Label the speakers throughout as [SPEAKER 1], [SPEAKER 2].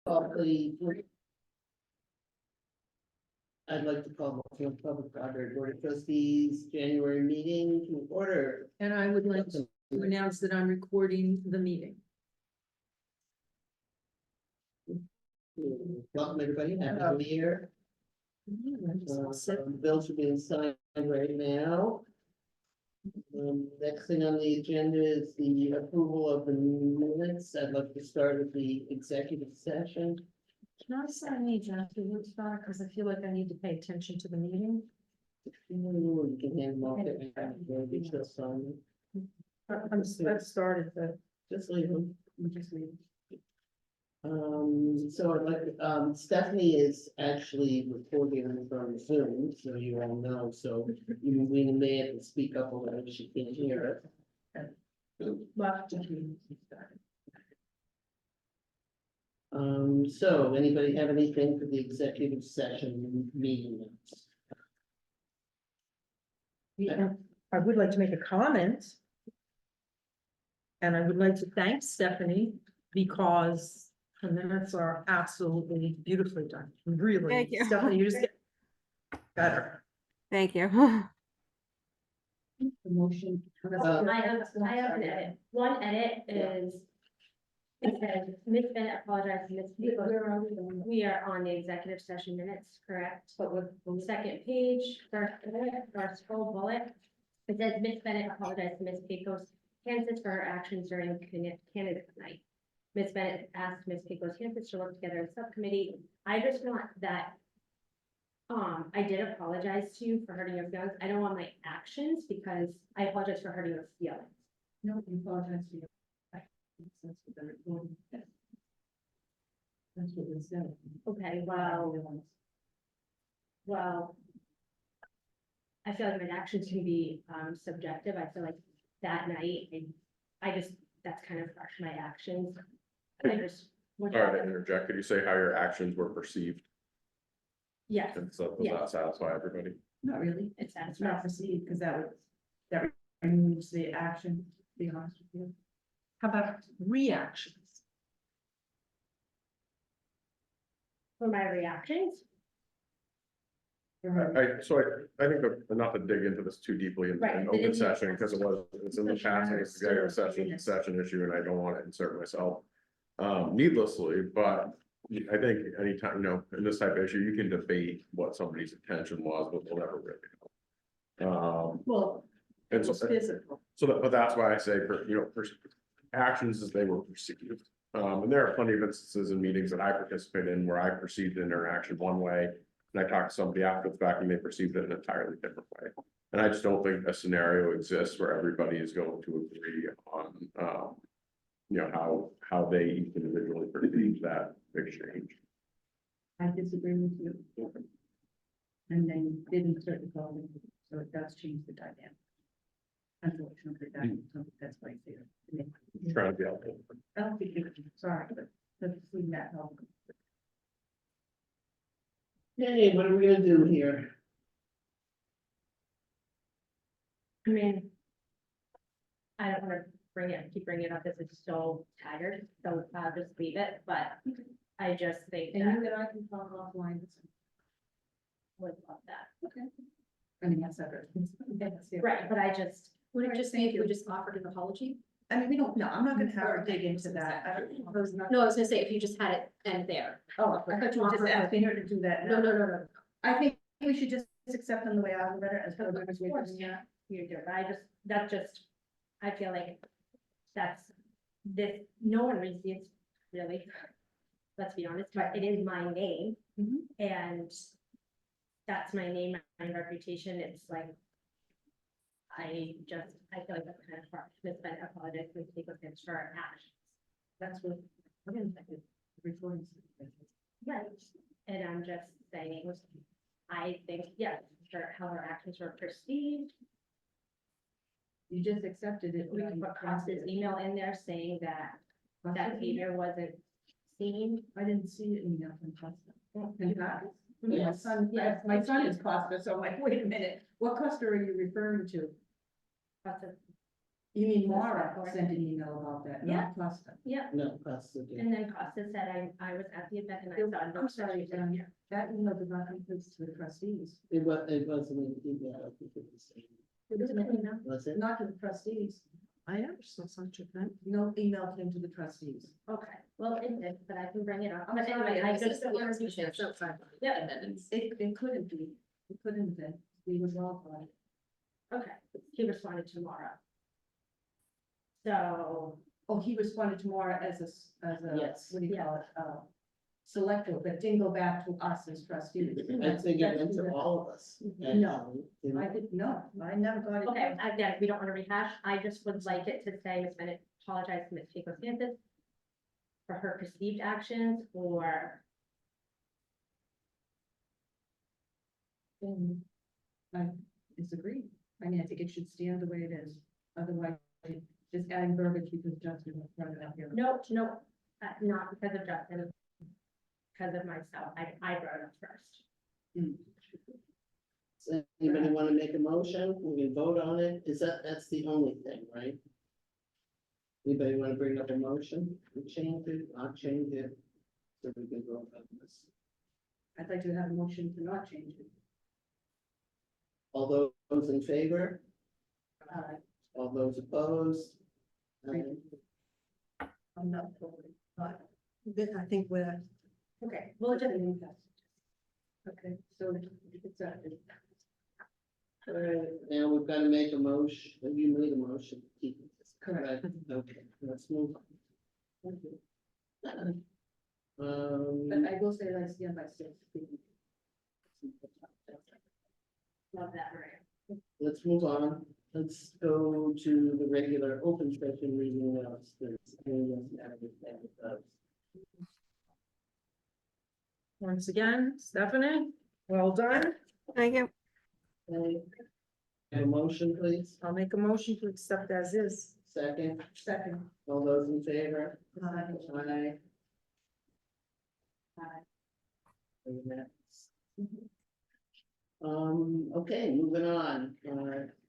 [SPEAKER 1] Probably, I'd like to call the public library board of trustees January meeting to order.
[SPEAKER 2] And I would like to announce that I'm recording the meeting.
[SPEAKER 1] Welcome everybody, happy new year. Bills are being signed right now. Next thing on the agenda is the approval of the minutes. I'd like to start with the executive session.
[SPEAKER 2] Can I sign these afterwards, Donna, because I feel like I need to pay attention to the meeting.
[SPEAKER 1] You can hand them off and be just sign them.
[SPEAKER 2] I've started, but
[SPEAKER 1] Just leave them.
[SPEAKER 2] just leave.
[SPEAKER 1] So I'd like, Stephanie is actually recording from Zoom, so you all know, so we may have to speak up a little if she can't hear it. So anybody have anything for the executive session meeting notes?
[SPEAKER 2] Yeah, I would like to make a comment. And I would like to thank Stephanie because the minutes are absolutely beautifully done. Really,
[SPEAKER 3] Thank you.
[SPEAKER 2] Stephanie, you just get better.
[SPEAKER 3] Thank you.
[SPEAKER 2] The motion.
[SPEAKER 4] I have an edit. One edit is, it says, Ms. Bennett apologized to Ms. Pico. We are on the executive session minutes, correct? But with the second page, first full bullet, it says Ms. Bennett apologized to Ms. Pico's Kansas for her actions during candidate night. Ms. Bennett asked Ms. Pico's Kansas to work together in subcommittee. I just want that. I did apologize to you for hurting your feelings. I don't want my actions because I apologize for hurting your feelings.
[SPEAKER 2] No, you apologize for your. That's what they're recording. That's what they said.
[SPEAKER 4] Okay, well, I feel like my actions can be subjective. I feel like that night, I just, that's kind of harsh, my actions. I just.
[SPEAKER 5] Sorry to interject, could you say how your actions were perceived?
[SPEAKER 4] Yes,
[SPEAKER 5] And so does
[SPEAKER 4] Yeah.
[SPEAKER 5] that satisfy everybody?
[SPEAKER 2] Not really.
[SPEAKER 4] it's
[SPEAKER 2] It's not
[SPEAKER 4] satisfying.
[SPEAKER 2] perceived, because that removes the action, to be honest with you. How about reactions?
[SPEAKER 4] For my reactions,
[SPEAKER 5] I think that, not to dig into this too deeply in
[SPEAKER 4] Right,
[SPEAKER 5] an
[SPEAKER 4] the
[SPEAKER 5] open
[SPEAKER 4] didn't-
[SPEAKER 5] session, because it's in the past, and it's a executive session issue, and I don't want to insert myself needlessly, but I think anytime, in this type of issue, you can debate what somebody's intention was, but we'll never really know.
[SPEAKER 2] Well,
[SPEAKER 5] And so,
[SPEAKER 2] physical.
[SPEAKER 5] but that's why I say, actions as they were perceived. And there are plenty of instances in meetings that I participate in where I perceived an interaction one way, and I talked to somebody after the fact and they perceived it an entirely different way. And I just don't think a scenario exists where everybody is going to agree on, how they each individually perceive that exchange.
[SPEAKER 2] I disagree with you. And then didn't insert the call, so it does change the dynamic. Unfortunately, that's my fear.
[SPEAKER 5] Trying to be helpful.
[SPEAKER 2] I don't think you're sorry, but let's see that help.
[SPEAKER 1] Hey, what are we gonna do here?
[SPEAKER 4] I mean, I don't want to keep bringing it up because it's so tired, so I'll just leave it, but I just think that
[SPEAKER 2] I can talk offline.
[SPEAKER 4] would love that.
[SPEAKER 2] Okay. I mean, that's separate.
[SPEAKER 4] Right, but I just,
[SPEAKER 6] Would it just be if we just offered an apology?
[SPEAKER 2] I mean, we don't, no, I'm not gonna have her dig into that. I don't know. Those not-
[SPEAKER 6] No, I was gonna say, if you just had it end there.
[SPEAKER 2] Oh,
[SPEAKER 6] I thought you
[SPEAKER 2] just
[SPEAKER 6] offered.
[SPEAKER 2] asking her to do that.
[SPEAKER 6] No, no, no, no.
[SPEAKER 2] I think we should just accept them the way I read it as.
[SPEAKER 4] of course, yeah, you do, but I feel like that's, this, no one reads this, really. Let's be honest, but it is my name,
[SPEAKER 2] Mhm.
[SPEAKER 4] and that's my name, my reputation, it's like, I feel like that's kind of harsh, Miss Bennett apologized to take offense for our actions.
[SPEAKER 2] That's what. Recording.
[SPEAKER 4] Right, and I'm just saying, I think, yes, for how our actions were perceived,
[SPEAKER 2] You just accepted it.
[SPEAKER 4] we can put Costa's email in there saying that behavior wasn't seen.
[SPEAKER 2] I didn't see an email from Costa. My
[SPEAKER 4] Yes,
[SPEAKER 2] son,
[SPEAKER 4] yes.
[SPEAKER 2] my son is Costa, so I'm like, wait a minute, what Costa are you referring to?
[SPEAKER 4] Costa,
[SPEAKER 2] You mean Mara sent an email about that, not Costa?
[SPEAKER 4] Yeah,
[SPEAKER 1] No, that's the.
[SPEAKER 4] and then Costa said I was at the event and I saw. no
[SPEAKER 2] I'm sorry,
[SPEAKER 4] special here.
[SPEAKER 2] that email did not come to the trustees.
[SPEAKER 1] It wasn't an email, I think it was.
[SPEAKER 2] It was an email,
[SPEAKER 1] Was it?
[SPEAKER 2] not to the trustees.
[SPEAKER 3] I never saw such a thing.
[SPEAKER 2] No email came to the trustees.
[SPEAKER 4] Okay, well, it did, but I can bring it up.
[SPEAKER 6] I'm
[SPEAKER 4] But
[SPEAKER 6] sorry,
[SPEAKER 4] anyway, I
[SPEAKER 6] this is
[SPEAKER 4] just.
[SPEAKER 6] the conversation, so far.
[SPEAKER 4] Yeah.
[SPEAKER 6] Minutes.
[SPEAKER 2] It couldn't be, it couldn't have been, we was all on it.
[SPEAKER 4] Okay, he responded tomorrow. So,
[SPEAKER 2] Oh, he responded to Mara as a,
[SPEAKER 1] Yes.
[SPEAKER 2] what do you call it, selector, but didn't go back to us as trustees.
[SPEAKER 1] I think it went to all of us.
[SPEAKER 2] No,
[SPEAKER 1] Didn't
[SPEAKER 2] I
[SPEAKER 1] it?
[SPEAKER 2] didn't know, I never got it.
[SPEAKER 4] okay, again, we don't want to rehash, I just would like it to say, Ms. Bennett apologized to Ms. Chico Sanchez for her perceived actions, or,
[SPEAKER 2] And I disagree. I mean, I think it should stand the way it is. Otherwise, just adding verbiage because Justin was brought it up here.
[SPEAKER 4] no, not because of Justin, because of myself, I brought it up first.
[SPEAKER 1] Does anybody want to make a motion? We can vote on it. That's the only thing, right? Anybody want to bring up a motion? We change it, not change it? So we can vote on this.
[SPEAKER 2] I'd like to have a motion to not change it.
[SPEAKER 1] All those in favor? All those opposed?
[SPEAKER 2] I'm not voting, but I think we're.
[SPEAKER 4] Okay, well, just,
[SPEAKER 2] Okay, so it's a.
[SPEAKER 1] All right, now we've got to make a motion. You made a motion. to keep this,
[SPEAKER 2] Correct.
[SPEAKER 1] Okay, let's move on.
[SPEAKER 2] But I will say that I stand by six.
[SPEAKER 4] love that, Maria.
[SPEAKER 1] Let's move on. Let's go to the regular open session reading of the.
[SPEAKER 3] Once again, Stephanie, well done. Thank you.
[SPEAKER 1] A motion, please.
[SPEAKER 3] I'll make a motion to accept as is.
[SPEAKER 1] Second,
[SPEAKER 2] Second.
[SPEAKER 1] all those in favor?
[SPEAKER 2] Aye.
[SPEAKER 1] Aye.
[SPEAKER 4] Aye.
[SPEAKER 1] Okay, moving on.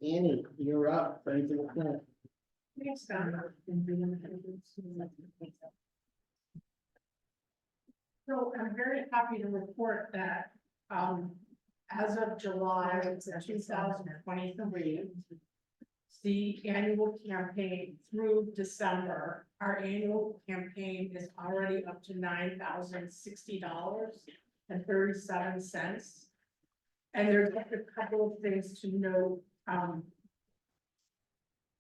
[SPEAKER 1] Annie, you're up. Friends of the Club.
[SPEAKER 2] Thanks, Don.
[SPEAKER 7] So I'm very happy to report that, as of July 2023, the annual campaign through December, our annual campaign is already up to $9,060.37. And there's just a couple of things to note.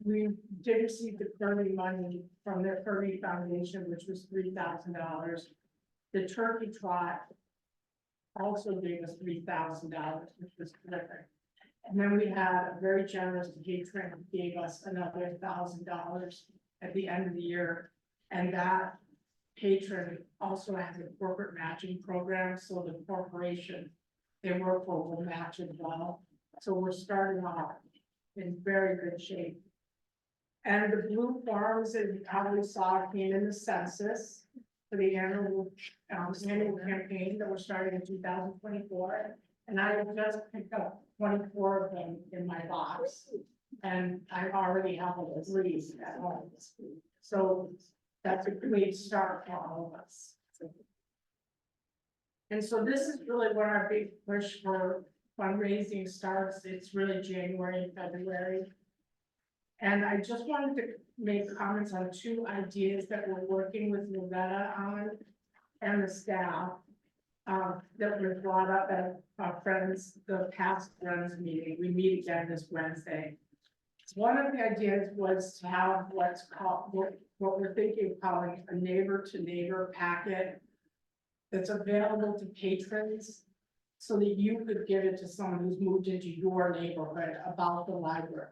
[SPEAKER 7] We did receive the Kirby money from the Kirby Foundation, which was $3,000. The turkey trot also gave us $3,000, which was terrific. And then we had a very generous patron who gave us another $1,000 at the end of the year. And that patron also has a corporate matching program, so the corporation they work for will match as well. So we're starting off in very good shape. And the blue forms that you probably saw came in the census for the annual campaign that we're starting in 2024. And I have just picked up 24 of them in my box. And I already have a 3 at home. So that's a great start for all of us. And so this is really what our big push for fundraising starts. It's really January and February. And I just wanted to make comments on 2 ideas that we're working with Loretta on and the staff that were brought up at our friends, the past friends meeting. We meet again this Wednesday. One of the ideas was to have what's called, what we're thinking of calling a neighbor to neighbor packet that's available to patrons so that you could give it to someone who's moved into your neighborhood about the library.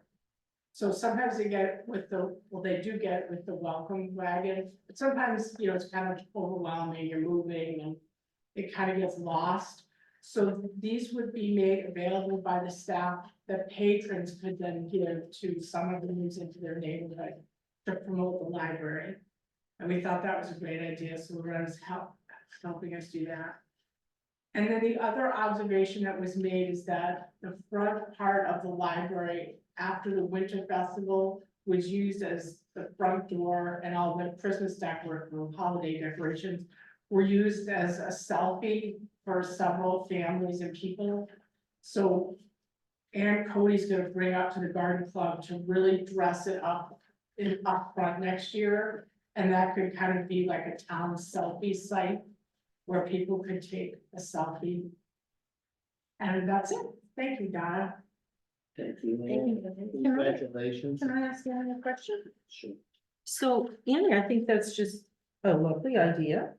[SPEAKER 7] So sometimes they get it with the, well, they do get it with the welcome wagon, but sometimes, you know, it's kind of overwhelming, you're moving and it kind of gets lost. So these would be made available by the staff that patrons could then give to someone who moves into their neighborhood to promote the library. And we thought that was a great idea, so Loretta's helping us do that. And then the other observation that was made is that the front part of the library after the winter festival was used as the front door, and all the Christmas decorations, holiday decorations were used as a selfie for several families and people. So Ann Cody's gonna bring up to the garden club to really dress it up up front next year. And that could kind of be like a town selfie site where people could take a selfie. And that's it. Thank you, Donna.
[SPEAKER 1] Thank you.
[SPEAKER 3] Thank you.
[SPEAKER 1] Ann. Congratulations.
[SPEAKER 3] Can I ask you a question?
[SPEAKER 1] Sure.
[SPEAKER 3] So, Annie, I think that's just a lovely idea.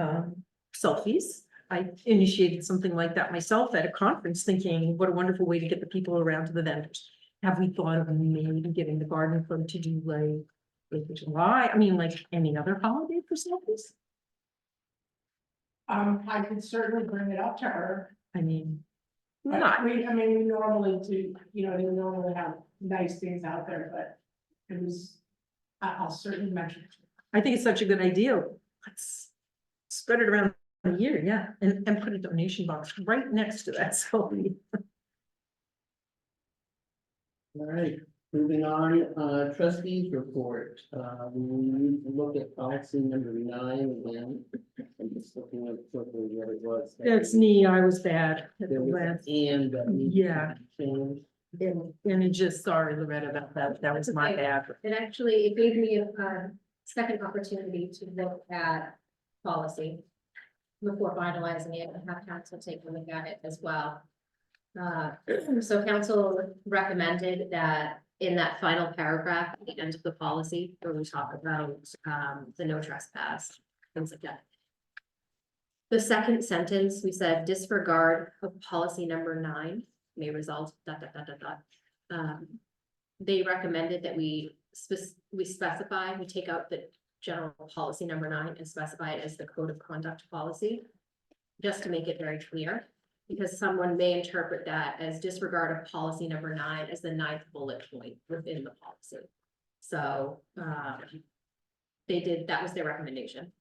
[SPEAKER 3] Selfies. I initiated something like that myself at a conference, thinking what a wonderful way to get the people around to the vendors. Have we thought of maybe getting the garden club to do like Fourth of July? I mean, like any other holiday for selfies?
[SPEAKER 7] I could certainly bring it up to her.
[SPEAKER 3] I mean,
[SPEAKER 7] But
[SPEAKER 3] not,
[SPEAKER 7] we normally do, they normally have nice things out there, but it was, I'll certainly mention it.
[SPEAKER 3] I think it's such a good idea. Let's spread it around the year, yeah, and put a donation box right next to that selfie.
[SPEAKER 1] All right, moving on, trustees report, we need to look at policy number 9 again. I'm just looking at quickly what it was.
[SPEAKER 3] That's me, I was bad at the
[SPEAKER 1] There was
[SPEAKER 3] last,
[SPEAKER 1] an and that needs
[SPEAKER 3] Yeah.
[SPEAKER 1] to be changed.
[SPEAKER 3] and it just, sorry, Loretta, about that, that was my
[SPEAKER 6] Okay.
[SPEAKER 3] bad.
[SPEAKER 6] It actually, it gave me a second opportunity to look at policy before finalizing it and have council take a look at it as well. So council recommended that in that final paragraph at the end of the policy, where we talk about the no trespass, things like that. The second sentence, we said disregard of policy number 9 may result . They recommended that we specify, we take out the general policy number 9 and specify it as the code of conduct policy. Just to make it very clear, because someone may interpret that as disregard of policy number 9 as the 9th bullet point within the policy. So, that was their recommendation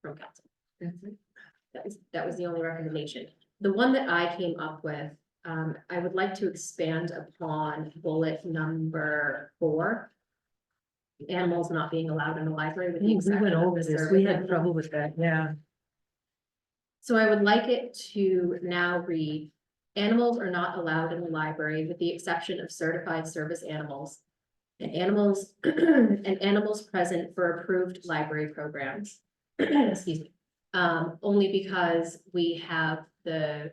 [SPEAKER 6] from council. That was the only recommendation. The one that I came up with, I would like to expand upon bullet number 4. Animals not being allowed in the library with the
[SPEAKER 3] We
[SPEAKER 6] exception
[SPEAKER 3] went
[SPEAKER 6] of
[SPEAKER 3] over
[SPEAKER 6] the
[SPEAKER 3] this,
[SPEAKER 6] service
[SPEAKER 3] we had
[SPEAKER 6] animals.
[SPEAKER 3] trouble with that, yeah.
[SPEAKER 6] So I would like it to now read, animals are not allowed in the library with the exception of certified service animals. And animals present for approved library programs. Excuse me. Only because we have the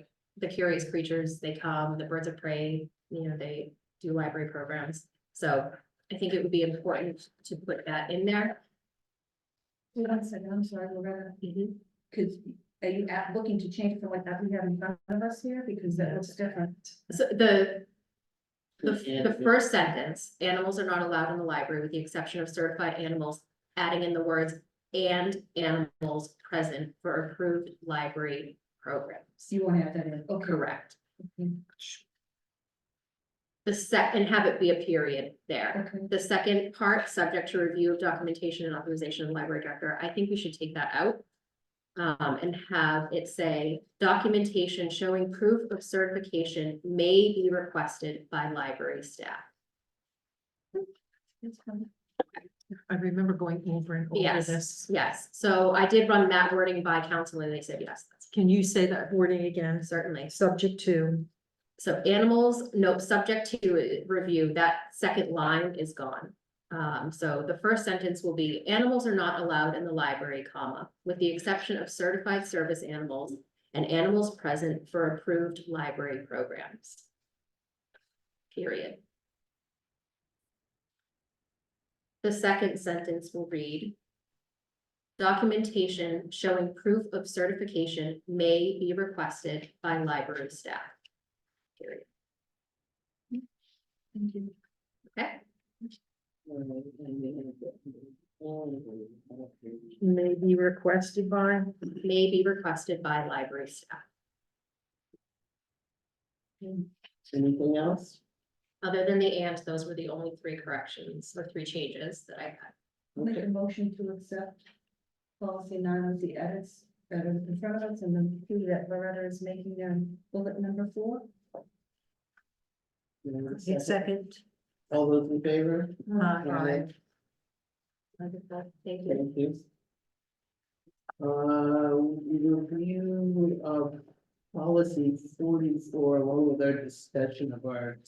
[SPEAKER 6] curious creatures, they come, the birds of prey, they do library programs. So I think it would be important to put that in there.
[SPEAKER 2] One second, I'm sorry, Loretta, because are you looking to change it from what we have in front of us here, because that looks different.
[SPEAKER 6] So the first sentence, animals are not allowed in the library with the exception of certified animals, adding in the words and animals present for approved library programs.
[SPEAKER 2] You want to have that in, okay.
[SPEAKER 6] Correct.
[SPEAKER 2] Okay.
[SPEAKER 6] And have it be a period there.
[SPEAKER 2] Okay.
[SPEAKER 6] The second part, subject to review of documentation and authorization of the library director, I think we should take that out. And have it say, documentation showing proof of certification may be requested by library staff.
[SPEAKER 3] I remember going over and over
[SPEAKER 6] Yes,
[SPEAKER 3] this.
[SPEAKER 6] yes, so I did run that wording by council and they said, yes, that's
[SPEAKER 3] Can you say that wording again?
[SPEAKER 6] certainly.
[SPEAKER 3] Subject to,
[SPEAKER 6] So animals, no, subject to review, that second line is gone. So the first sentence will be, animals are not allowed in the library, comma, with the exception of certified service animals and animals present for approved library programs. Period. The second sentence will read, documentation showing proof of certification may be requested by library staff. Period.
[SPEAKER 2] Thank you.
[SPEAKER 6] Okay,
[SPEAKER 3] may be requested by,
[SPEAKER 6] may be requested by library staff.
[SPEAKER 1] Anything else?
[SPEAKER 6] Other than the and, those were the only 3 corrections or 3 changes that I had.
[SPEAKER 2] I'll make
[SPEAKER 1] Okay.
[SPEAKER 2] a motion to accept policy 9 with the edits that are in front of us, and then that Loretta is making bullet number 4.
[SPEAKER 1] Second.
[SPEAKER 3] second,
[SPEAKER 1] All those in favor?
[SPEAKER 3] Aye.
[SPEAKER 6] Wonderful, thank you.
[SPEAKER 1] Thank you. Review of policy 44, along with our discussion of our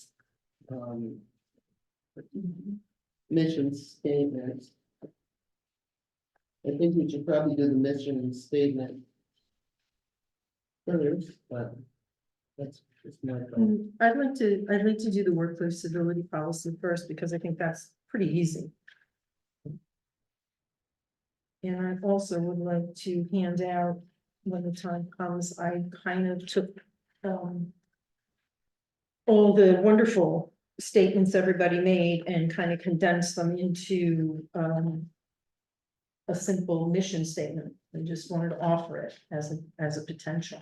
[SPEAKER 1] mission statement. I think we should probably do the mission statement first, but that's just my thought.
[SPEAKER 3] I'd like to do the workplace civility policy first, because I think that's pretty easy. And I also would like to hand out, when the time comes, I kind of took, all the wonderful statements everybody made and kind of condensed them into, a simple mission statement. I just wanted to offer it as a potential.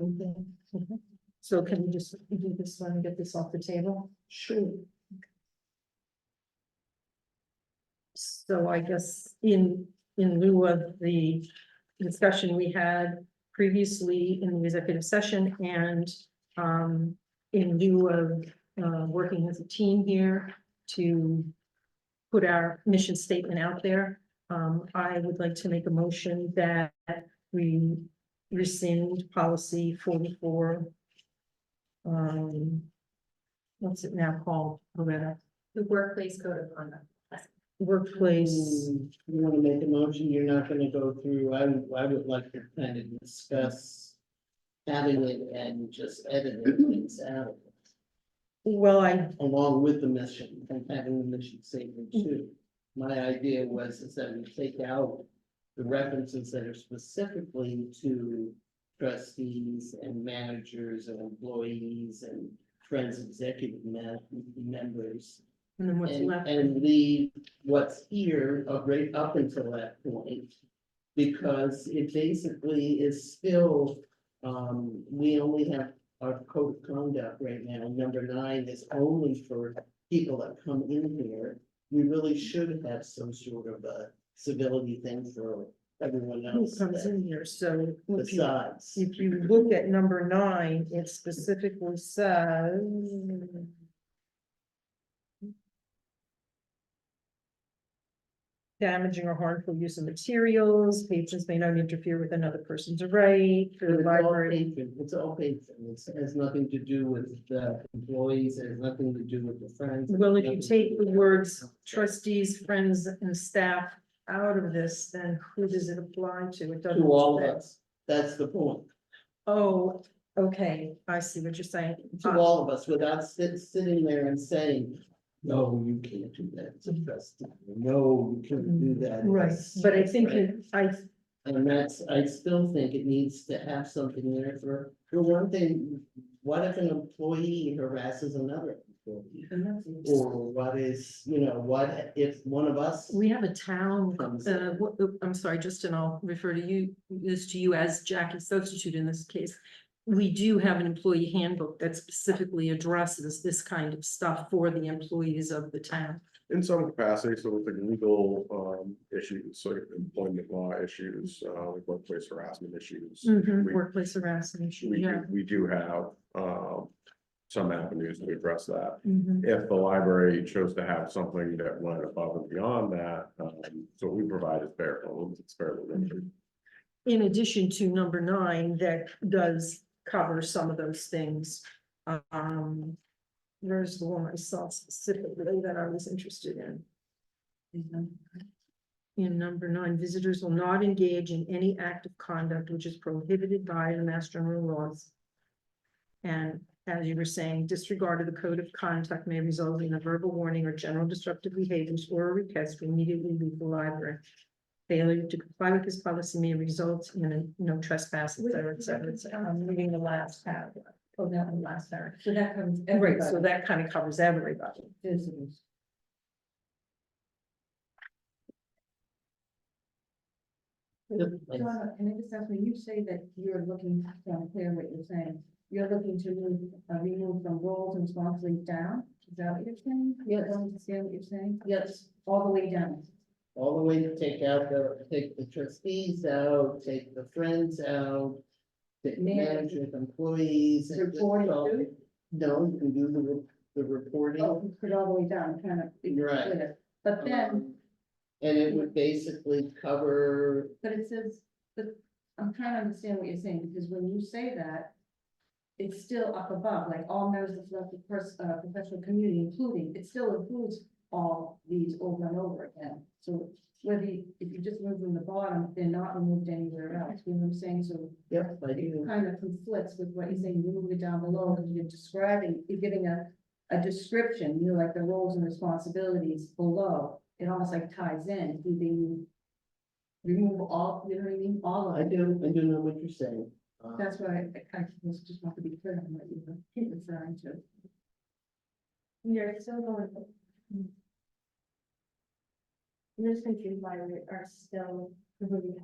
[SPEAKER 3] Okay. So can we just do this one and get this off the table?
[SPEAKER 1] Sure.
[SPEAKER 3] So I guess in lieu of the discussion we had previously in the executive session and in lieu of working as a team here to put our mission statement out there, I would like to make a motion that we rescind policy 44. What's it now called, Loretta?
[SPEAKER 6] The workplace code of conduct.
[SPEAKER 3] Workplace.
[SPEAKER 1] You want to make a motion, you're not gonna go through, I would like to kind of discuss having it and just editing things out
[SPEAKER 3] Well,
[SPEAKER 1] along with the mission and having the mission statement too. My idea was is that we take out the references that are specifically to trustees and managers and employees and friends executive members.
[SPEAKER 3] and then what's
[SPEAKER 1] And,
[SPEAKER 3] left?
[SPEAKER 1] and leave what's here right up until that point. Because it basically is still, we only have our code of conduct right now. Number 9 is only for people that come in here. We really should have some sort of a civility thing for everyone
[SPEAKER 3] Who
[SPEAKER 1] else
[SPEAKER 3] comes
[SPEAKER 1] that-
[SPEAKER 3] in here? So
[SPEAKER 1] besides.
[SPEAKER 3] if you look at number 9, it specifically says. Damaging or harmful use of materials, patrons may not interfere with another person's right,
[SPEAKER 1] But
[SPEAKER 3] the
[SPEAKER 1] it's all
[SPEAKER 3] library.
[SPEAKER 1] patron, it's all patron, it has nothing to do with the employees, it has nothing to do with the friends.
[SPEAKER 3] Well, if you
[SPEAKER 1] nothing to
[SPEAKER 3] take
[SPEAKER 1] do
[SPEAKER 3] the
[SPEAKER 1] with-
[SPEAKER 3] words trustees, friends, and staff out of this, then who does it apply to? It doesn't.
[SPEAKER 1] To all of
[SPEAKER 3] say.
[SPEAKER 1] us, that's the point,
[SPEAKER 3] Oh, okay, I see what you're saying.
[SPEAKER 1] to all of us, without sitting there and saying, no, you can't do that, it's a trustee, no, you can't do that.
[SPEAKER 3] Right,
[SPEAKER 1] It's-
[SPEAKER 3] but I think
[SPEAKER 1] Right. And that's, I still think it needs to have something there for one thing, what if an employee harasses another employee? Or what is, what if one of us?
[SPEAKER 3] We have a town,
[SPEAKER 1] Comes
[SPEAKER 3] I'm sorry, Justin, I'll refer to you, as Jackie's substitute in this case. We do have an employee handbook that specifically addresses this kind of stuff for the employees of the town.
[SPEAKER 5] In some capacity, so with the legal issues, sort of employment law issues, workplace harassment issues. we-
[SPEAKER 3] Workplace harassment issue,
[SPEAKER 5] We
[SPEAKER 3] yeah.
[SPEAKER 5] we do have some avenues to address that.
[SPEAKER 3] Mhm.
[SPEAKER 5] If the library chose to have something that went above and beyond that, so we provide is bare bones, it's fairly limited.
[SPEAKER 3] In addition to number 9, that does cover some of those things. There's the one I saw specifically that I was interested in. In number 9, visitors will not engage in any act of conduct which is prohibited by the Mass General laws. And as you were saying, disregard of the code of conduct may result in a verbal warning or general disruptive behaviors or a request to immediately leave the library. Failure to comply with this policy may result in a no trespass, et cetera, et cetera, et cetera. I'm reading the last paragraph. Oh, that one last paragraph.
[SPEAKER 2] So that comes.
[SPEAKER 3] Right, so that kind of covers everybody.
[SPEAKER 2] Visitors. Donna, can I just ask, when you say that you're looking, to clear what you're saying, you're looking to remove from roles and responsibilities down? Is that what you're saying?
[SPEAKER 1] Yes.
[SPEAKER 2] I don't understand what you're saying,
[SPEAKER 1] Yes,
[SPEAKER 2] all the way down.
[SPEAKER 1] all the way to take the trustees out, take the friends out. Take the
[SPEAKER 2] Managers.
[SPEAKER 1] managers, employees. and just
[SPEAKER 2] Reporting
[SPEAKER 1] all-
[SPEAKER 2] to?
[SPEAKER 1] No, you can do the reporting.
[SPEAKER 2] Oh, put it all the way down, kind of. be
[SPEAKER 1] Right.
[SPEAKER 2] clear. But then,
[SPEAKER 1] And it would basically cover,
[SPEAKER 2] but it says, but I'm trying to understand what you're saying, because when you say that, it's still up above, like all members of the professional community, including, it still includes all these over and over again. So whether you, if you just move from the bottom, they're not removed anywhere else, you know what I'm saying? So
[SPEAKER 1] yep, I
[SPEAKER 2] it
[SPEAKER 1] do.
[SPEAKER 2] kind of conflicts with what you're saying, you move it down below, and you're describing, you're giving a description, you know, like the roles and responsibilities below. It almost like ties in, do they remove all, you know what I mean, all of
[SPEAKER 1] I
[SPEAKER 2] it?
[SPEAKER 1] do know what you're saying.
[SPEAKER 2] That's what I just want to be clear on what you were referring to.
[SPEAKER 4] You're still going. I'm just confused why we are still removing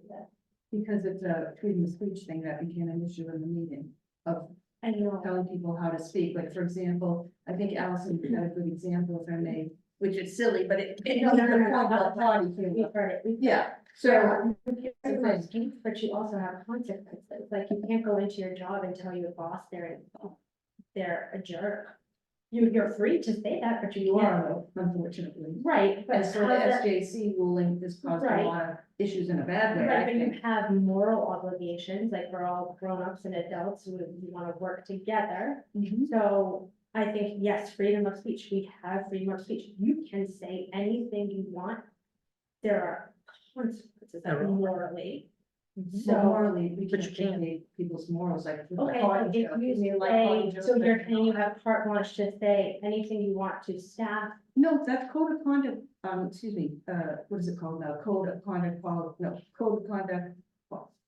[SPEAKER 4] that.
[SPEAKER 2] Because it's a freedom of speech thing that became an issue in the meeting of
[SPEAKER 4] I know,
[SPEAKER 2] telling people how to speak. Like, for example, I think Allison had a good example if I may, which is silly, but it.
[SPEAKER 4] No, no, no, no, no.
[SPEAKER 2] About potty
[SPEAKER 4] we've
[SPEAKER 2] humor.
[SPEAKER 4] heard it.
[SPEAKER 2] Yeah,
[SPEAKER 4] So,
[SPEAKER 2] thing.
[SPEAKER 4] but you also have consequences, like you can't go into your job and tell your boss they're a jerk. You're free to say that, but
[SPEAKER 2] you
[SPEAKER 4] you can't.
[SPEAKER 2] are, unfortunately.
[SPEAKER 4] Right, but
[SPEAKER 2] And
[SPEAKER 4] how's
[SPEAKER 2] so the
[SPEAKER 4] that,
[SPEAKER 2] SJC ruling has caused a
[SPEAKER 4] Right.
[SPEAKER 2] lot of issues in a bad way, I
[SPEAKER 4] right, but you
[SPEAKER 2] think.
[SPEAKER 4] have moral obligations, like we're all grown-ups and adults who wanna work together.
[SPEAKER 2] Mhm.
[SPEAKER 4] So I think, yes, freedom of speech, we have freedom of speech, you can say anything you want. There are consequences
[SPEAKER 3] There are.
[SPEAKER 4] morally.
[SPEAKER 2] So
[SPEAKER 4] So,
[SPEAKER 2] morally, we
[SPEAKER 3] But
[SPEAKER 2] can't
[SPEAKER 3] you can't.
[SPEAKER 2] dictate people's morals, like. with the
[SPEAKER 4] okay,
[SPEAKER 2] potty
[SPEAKER 4] but if
[SPEAKER 2] joke,
[SPEAKER 4] you
[SPEAKER 2] mean, like potty
[SPEAKER 4] say,
[SPEAKER 2] jokes,
[SPEAKER 4] so you're
[SPEAKER 2] but-
[SPEAKER 4] saying you have carte blanche to say anything you want to staff.
[SPEAKER 2] No, that's code of conduct, excuse me, what is it called now? Code of conduct, code of conduct.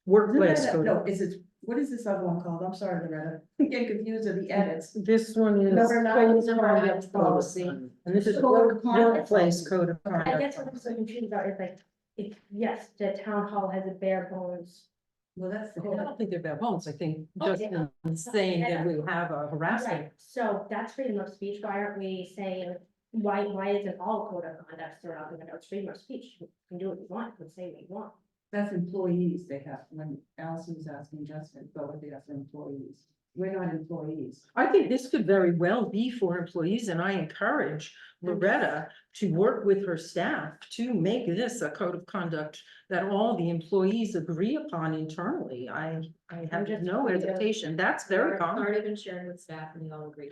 [SPEAKER 3] Workplace
[SPEAKER 2] Isn't that-
[SPEAKER 3] code.
[SPEAKER 2] No, is it, what is this other one called? I'm sorry, Loretta. I'm getting confused with the edits.
[SPEAKER 3] This one is
[SPEAKER 2] Number nine,
[SPEAKER 3] code of
[SPEAKER 2] number
[SPEAKER 3] conduct
[SPEAKER 2] nine.
[SPEAKER 3] policy, and this is
[SPEAKER 2] Code of conduct
[SPEAKER 3] workplace
[SPEAKER 2] policy.
[SPEAKER 3] code of
[SPEAKER 4] I
[SPEAKER 3] conduct.
[SPEAKER 4] guess what I'm so confused about is like, if, yes, the town hall has a bare bones.
[SPEAKER 2] Well, that's the
[SPEAKER 3] I
[SPEAKER 2] whole.
[SPEAKER 3] don't think they're bare bones, I think
[SPEAKER 4] Okay.
[SPEAKER 3] just saying that we have a harassment.
[SPEAKER 4] Right, so that's freedom of speech, why aren't we saying, why isn't all code of conduct throughout the notes freedom of speech? You can do what you want, you can say what you want.
[SPEAKER 2] That's employees they have, when Allison was asking Justin, about what they have for employees. We're not employees.
[SPEAKER 3] I think this could very well be for employees, and I encourage Loretta to work with her staff to make this a code of conduct that all the employees agree upon internally. I have
[SPEAKER 6] just
[SPEAKER 3] no
[SPEAKER 6] afraid of-
[SPEAKER 3] hesitation. That's very common.
[SPEAKER 6] Already been shared with staff and they all agree.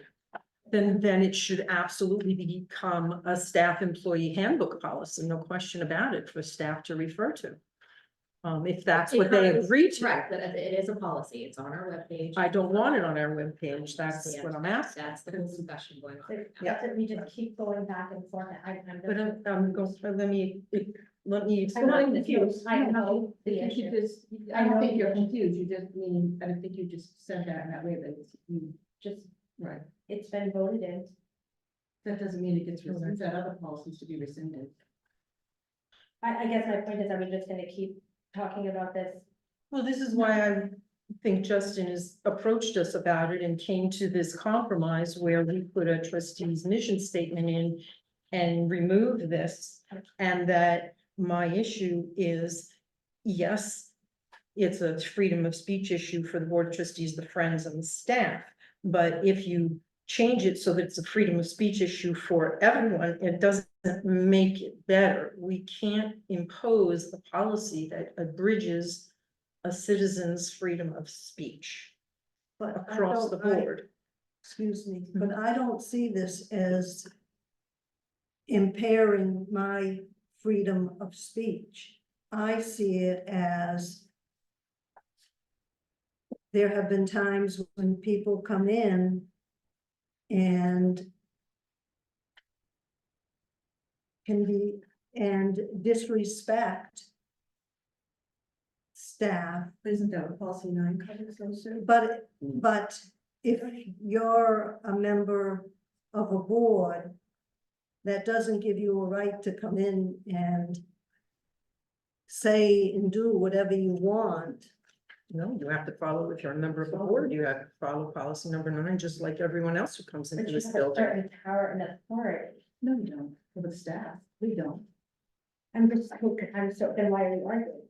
[SPEAKER 3] Then it should absolutely become a staff employee handbook policy, no question about it, for staff to refer to. If that's what they agree to.
[SPEAKER 6] Right, but it is a policy, it's on our webpage.
[SPEAKER 3] I don't want it on our webpage, that's what I'm asking.
[SPEAKER 6] That's the whole discussion going on. right now.
[SPEAKER 3] Yeah.
[SPEAKER 4] That's it, we just keep going back and forth, I'm
[SPEAKER 3] But
[SPEAKER 4] just.
[SPEAKER 3] I'm going, let me.
[SPEAKER 4] I'm not
[SPEAKER 3] explain.
[SPEAKER 4] confused, I know
[SPEAKER 2] I
[SPEAKER 4] the
[SPEAKER 2] think you
[SPEAKER 4] issue,
[SPEAKER 2] just, I don't think you're confused, you just mean, I don't think you just said that in that way, that it's,
[SPEAKER 4] just,
[SPEAKER 2] right.
[SPEAKER 4] it's been voted in.
[SPEAKER 2] That doesn't mean it gets rescinded, that other policies to be rescinded.
[SPEAKER 4] I guess my point is, are we just gonna keep talking about this?
[SPEAKER 3] Well, this is why I think Justin has approached us about it and came to this compromise where we put a trustee's mission statement in and remove this, and that my issue is, yes, it's a freedom of speech issue for the board of trustees, the friends and the staff. But if you change it so that it's a freedom of speech issue for everyone, it doesn't make it better. We can't impose a policy that abridges a citizen's freedom of speech
[SPEAKER 8] But I
[SPEAKER 3] across the
[SPEAKER 8] don't- I-
[SPEAKER 3] board.
[SPEAKER 8] Excuse me, but I don't see this as impairing my freedom of speech. I see it as there have been times when people come in and can be, and disrespect staff.
[SPEAKER 2] Isn't that what policy 9 covers those, Sue?
[SPEAKER 8] But if you're a member of a board, that doesn't give you a right to come in and say and do whatever you want.
[SPEAKER 3] No, you have to follow, if you're a member of the board, you have to follow policy number 9, just like everyone else who comes
[SPEAKER 4] But
[SPEAKER 3] into
[SPEAKER 4] you
[SPEAKER 3] this
[SPEAKER 4] have a
[SPEAKER 3] building.
[SPEAKER 4] certain power and authority.
[SPEAKER 2] No, we don't, for the staff, we don't.
[SPEAKER 4] I'm so, then why are we arguing?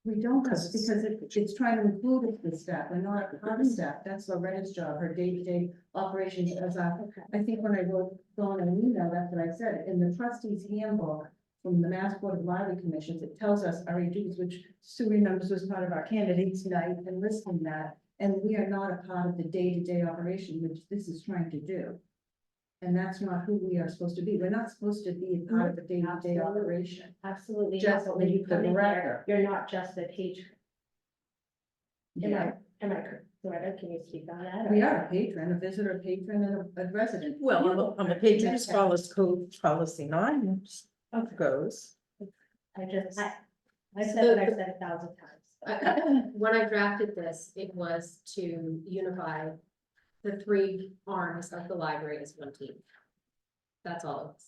[SPEAKER 2] We don't,
[SPEAKER 3] Because
[SPEAKER 2] because it's trying to include the staff, we're not part of staff, that's Loretta's job, her day-to-day operations as I think when I wrote on an email, that's what I said, in the trustees handbook from the Mass Board of Library Commissions, it tells us our duties, which Sue remembers was part of our candidates night and listing that, and we are not a part of the day-to-day operation, which this is trying to do. And that's not who we are supposed to be, we're not supposed to be a part of the day-to-day
[SPEAKER 4] Absolutely.
[SPEAKER 2] operation.
[SPEAKER 4] Absolutely,
[SPEAKER 2] Just
[SPEAKER 4] not, but when you
[SPEAKER 2] the
[SPEAKER 4] come in
[SPEAKER 2] director.
[SPEAKER 4] here, you're not just a patron.
[SPEAKER 2] Yeah.
[SPEAKER 4] Am I correct? Loretta, can you speak on that?
[SPEAKER 2] We are a patron, a visitor, a patron, and a resident.
[SPEAKER 3] Well, I'm a patron as far as code policy 9 goes.
[SPEAKER 4] I said
[SPEAKER 6] So
[SPEAKER 4] what I
[SPEAKER 6] the-
[SPEAKER 4] said 1,000 times.
[SPEAKER 6] When I drafted this, it was to unify the three arms of the library as one team. That's all it was.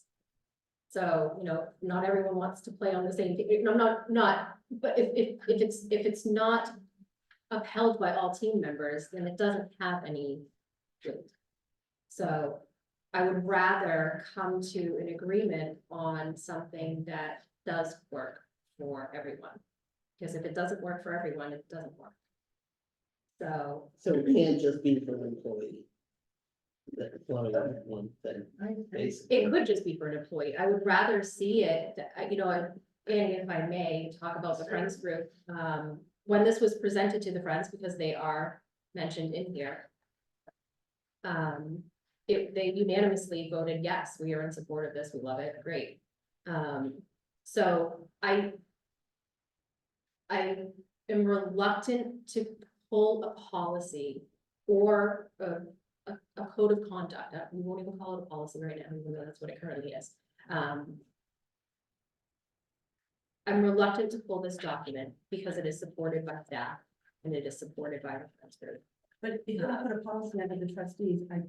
[SPEAKER 6] So, not everyone wants to play on the same team, no, not, but if it's not upheld by all team members, then it doesn't have any weight. So I would rather come to an agreement on something that does work for everyone. Because if it doesn't work for everyone, it doesn't work. So,
[SPEAKER 1] So it can't just be for an employee. The employee one thing, basically.
[SPEAKER 6] it could just be for an employee. I would rather see it, Annie, if I may, talk about the Friends group. When this was presented to the Friends, because they are mentioned in here. They unanimously voted, yes, we are in support of this, we love it, great. So I am reluctant to pull a policy or a code of conduct. We won't even call it a policy right now, even though that's what it currently is. I'm reluctant to pull this document because it is supported by staff and it is supported by the Friends group.
[SPEAKER 2] But if you put a policy under the trustees, I'm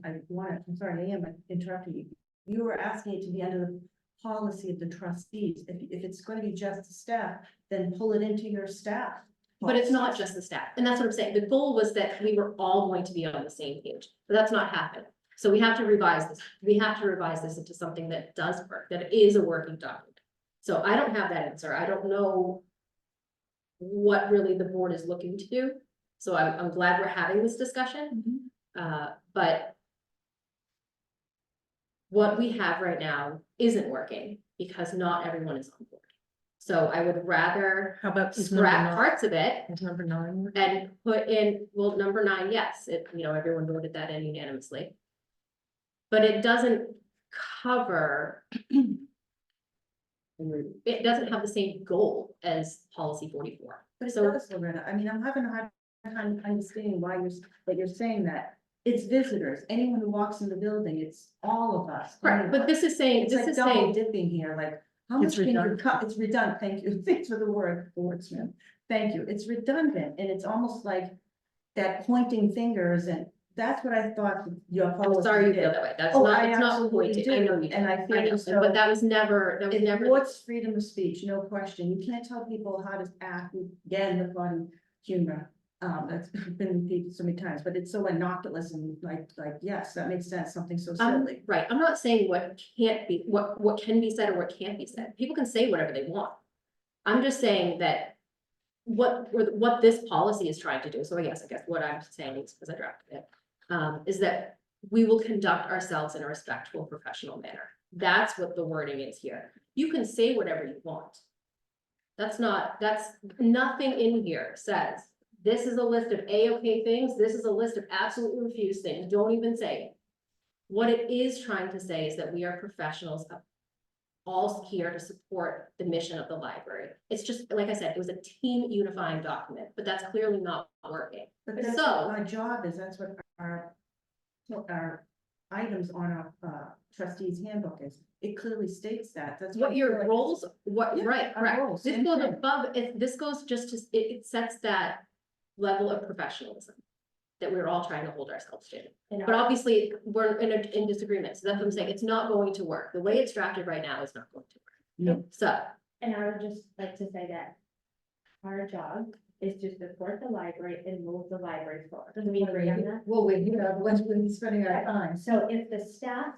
[SPEAKER 2] sorry, I am interrupting you. You were asking it to be under the policy of the trustees. If it's going to be just the staff, then pull it into your staff.
[SPEAKER 6] But it's not just the staff, and that's what I'm saying. The goal was that we were all going to be on the same page, but that's not happening. So we have to revise this. We have to revise this into something that does work, that is a working document. So I don't have that answer. I don't know what really the board is looking to do. So I'm glad we're having this discussion. But what we have right now isn't working because not everyone is on board. So I would rather
[SPEAKER 3] How about
[SPEAKER 6] scrap parts of it
[SPEAKER 3] Is number 9?
[SPEAKER 6] and put in, well, number 9, yes, everyone voted that in unanimously. But it doesn't cover, it doesn't have the same goal as policy 44.
[SPEAKER 2] But it
[SPEAKER 6] So-
[SPEAKER 2] does, Loretta. I mean, I'm having a hard time understanding why you're saying that. It's visitors, anyone who walks in the building, it's all of us.
[SPEAKER 6] Correct, but this is saying,
[SPEAKER 2] It's
[SPEAKER 6] this
[SPEAKER 2] like
[SPEAKER 6] is
[SPEAKER 2] double
[SPEAKER 6] saying,
[SPEAKER 2] dipping here, like, how much
[SPEAKER 3] It's
[SPEAKER 2] can you
[SPEAKER 3] redundant.
[SPEAKER 2] cut? It's redundant, thank you, thanks for the wordsmith. Thank you, it's redundant, and it's almost like that pointing fingers, and that's what I thought your
[SPEAKER 6] I'm
[SPEAKER 2] policy
[SPEAKER 6] sorry you
[SPEAKER 2] did.
[SPEAKER 6] feel that way, that's
[SPEAKER 2] Oh,
[SPEAKER 6] not,
[SPEAKER 2] I
[SPEAKER 6] it's not
[SPEAKER 2] absolutely
[SPEAKER 6] pointing,
[SPEAKER 2] do,
[SPEAKER 6] I know you do.
[SPEAKER 2] and I
[SPEAKER 6] I
[SPEAKER 2] feel
[SPEAKER 6] know,
[SPEAKER 2] as though.
[SPEAKER 6] but that was never,
[SPEAKER 2] It
[SPEAKER 6] never.
[SPEAKER 2] supports freedom of speech, no question. You can't tell people how to act, again, the body humor. That's been repeated so many times, but it's so innocuous and like, yes, that makes sense, something so silly.
[SPEAKER 6] Right, I'm not saying what can't be, what can be said or what can't be said. People can say whatever they want. I'm just saying that what this policy is trying to do, so I guess what I'm saying is, because I drafted it, is that we will conduct ourselves in a respectful, professional manner. That's what the wording is here. You can say whatever you want. That's nothing in here says, this is a list of A-okay things, this is a list of absolutely refused things, don't even say it. What it is trying to say is that we are professionals all here to support the mission of the library. It's just, like I said, it was a team unifying document, but that's clearly not working.
[SPEAKER 2] But that's
[SPEAKER 6] So-
[SPEAKER 2] what our job is, that's what our items on our trustees handbook is. It clearly states that, that's.
[SPEAKER 6] What
[SPEAKER 2] I
[SPEAKER 6] your
[SPEAKER 2] feel like
[SPEAKER 6] roles,
[SPEAKER 2] Yeah,
[SPEAKER 6] right,
[SPEAKER 2] our
[SPEAKER 6] correct.
[SPEAKER 2] roles,
[SPEAKER 6] This
[SPEAKER 2] same
[SPEAKER 6] goes
[SPEAKER 2] thing.
[SPEAKER 6] above, this goes just to, it sets that level of professionalism that we're all trying to hold ourselves to. But obviously, we're in disagreement, so that's what I'm saying, it's not going to work. The way it's drafted right now is not going to work.
[SPEAKER 2] No.
[SPEAKER 6] So,
[SPEAKER 4] And I would just like to say that our job is to support the library and move the library forward. Does we agree on that?
[SPEAKER 2] Well, when we're spending our time.
[SPEAKER 4] So if the staff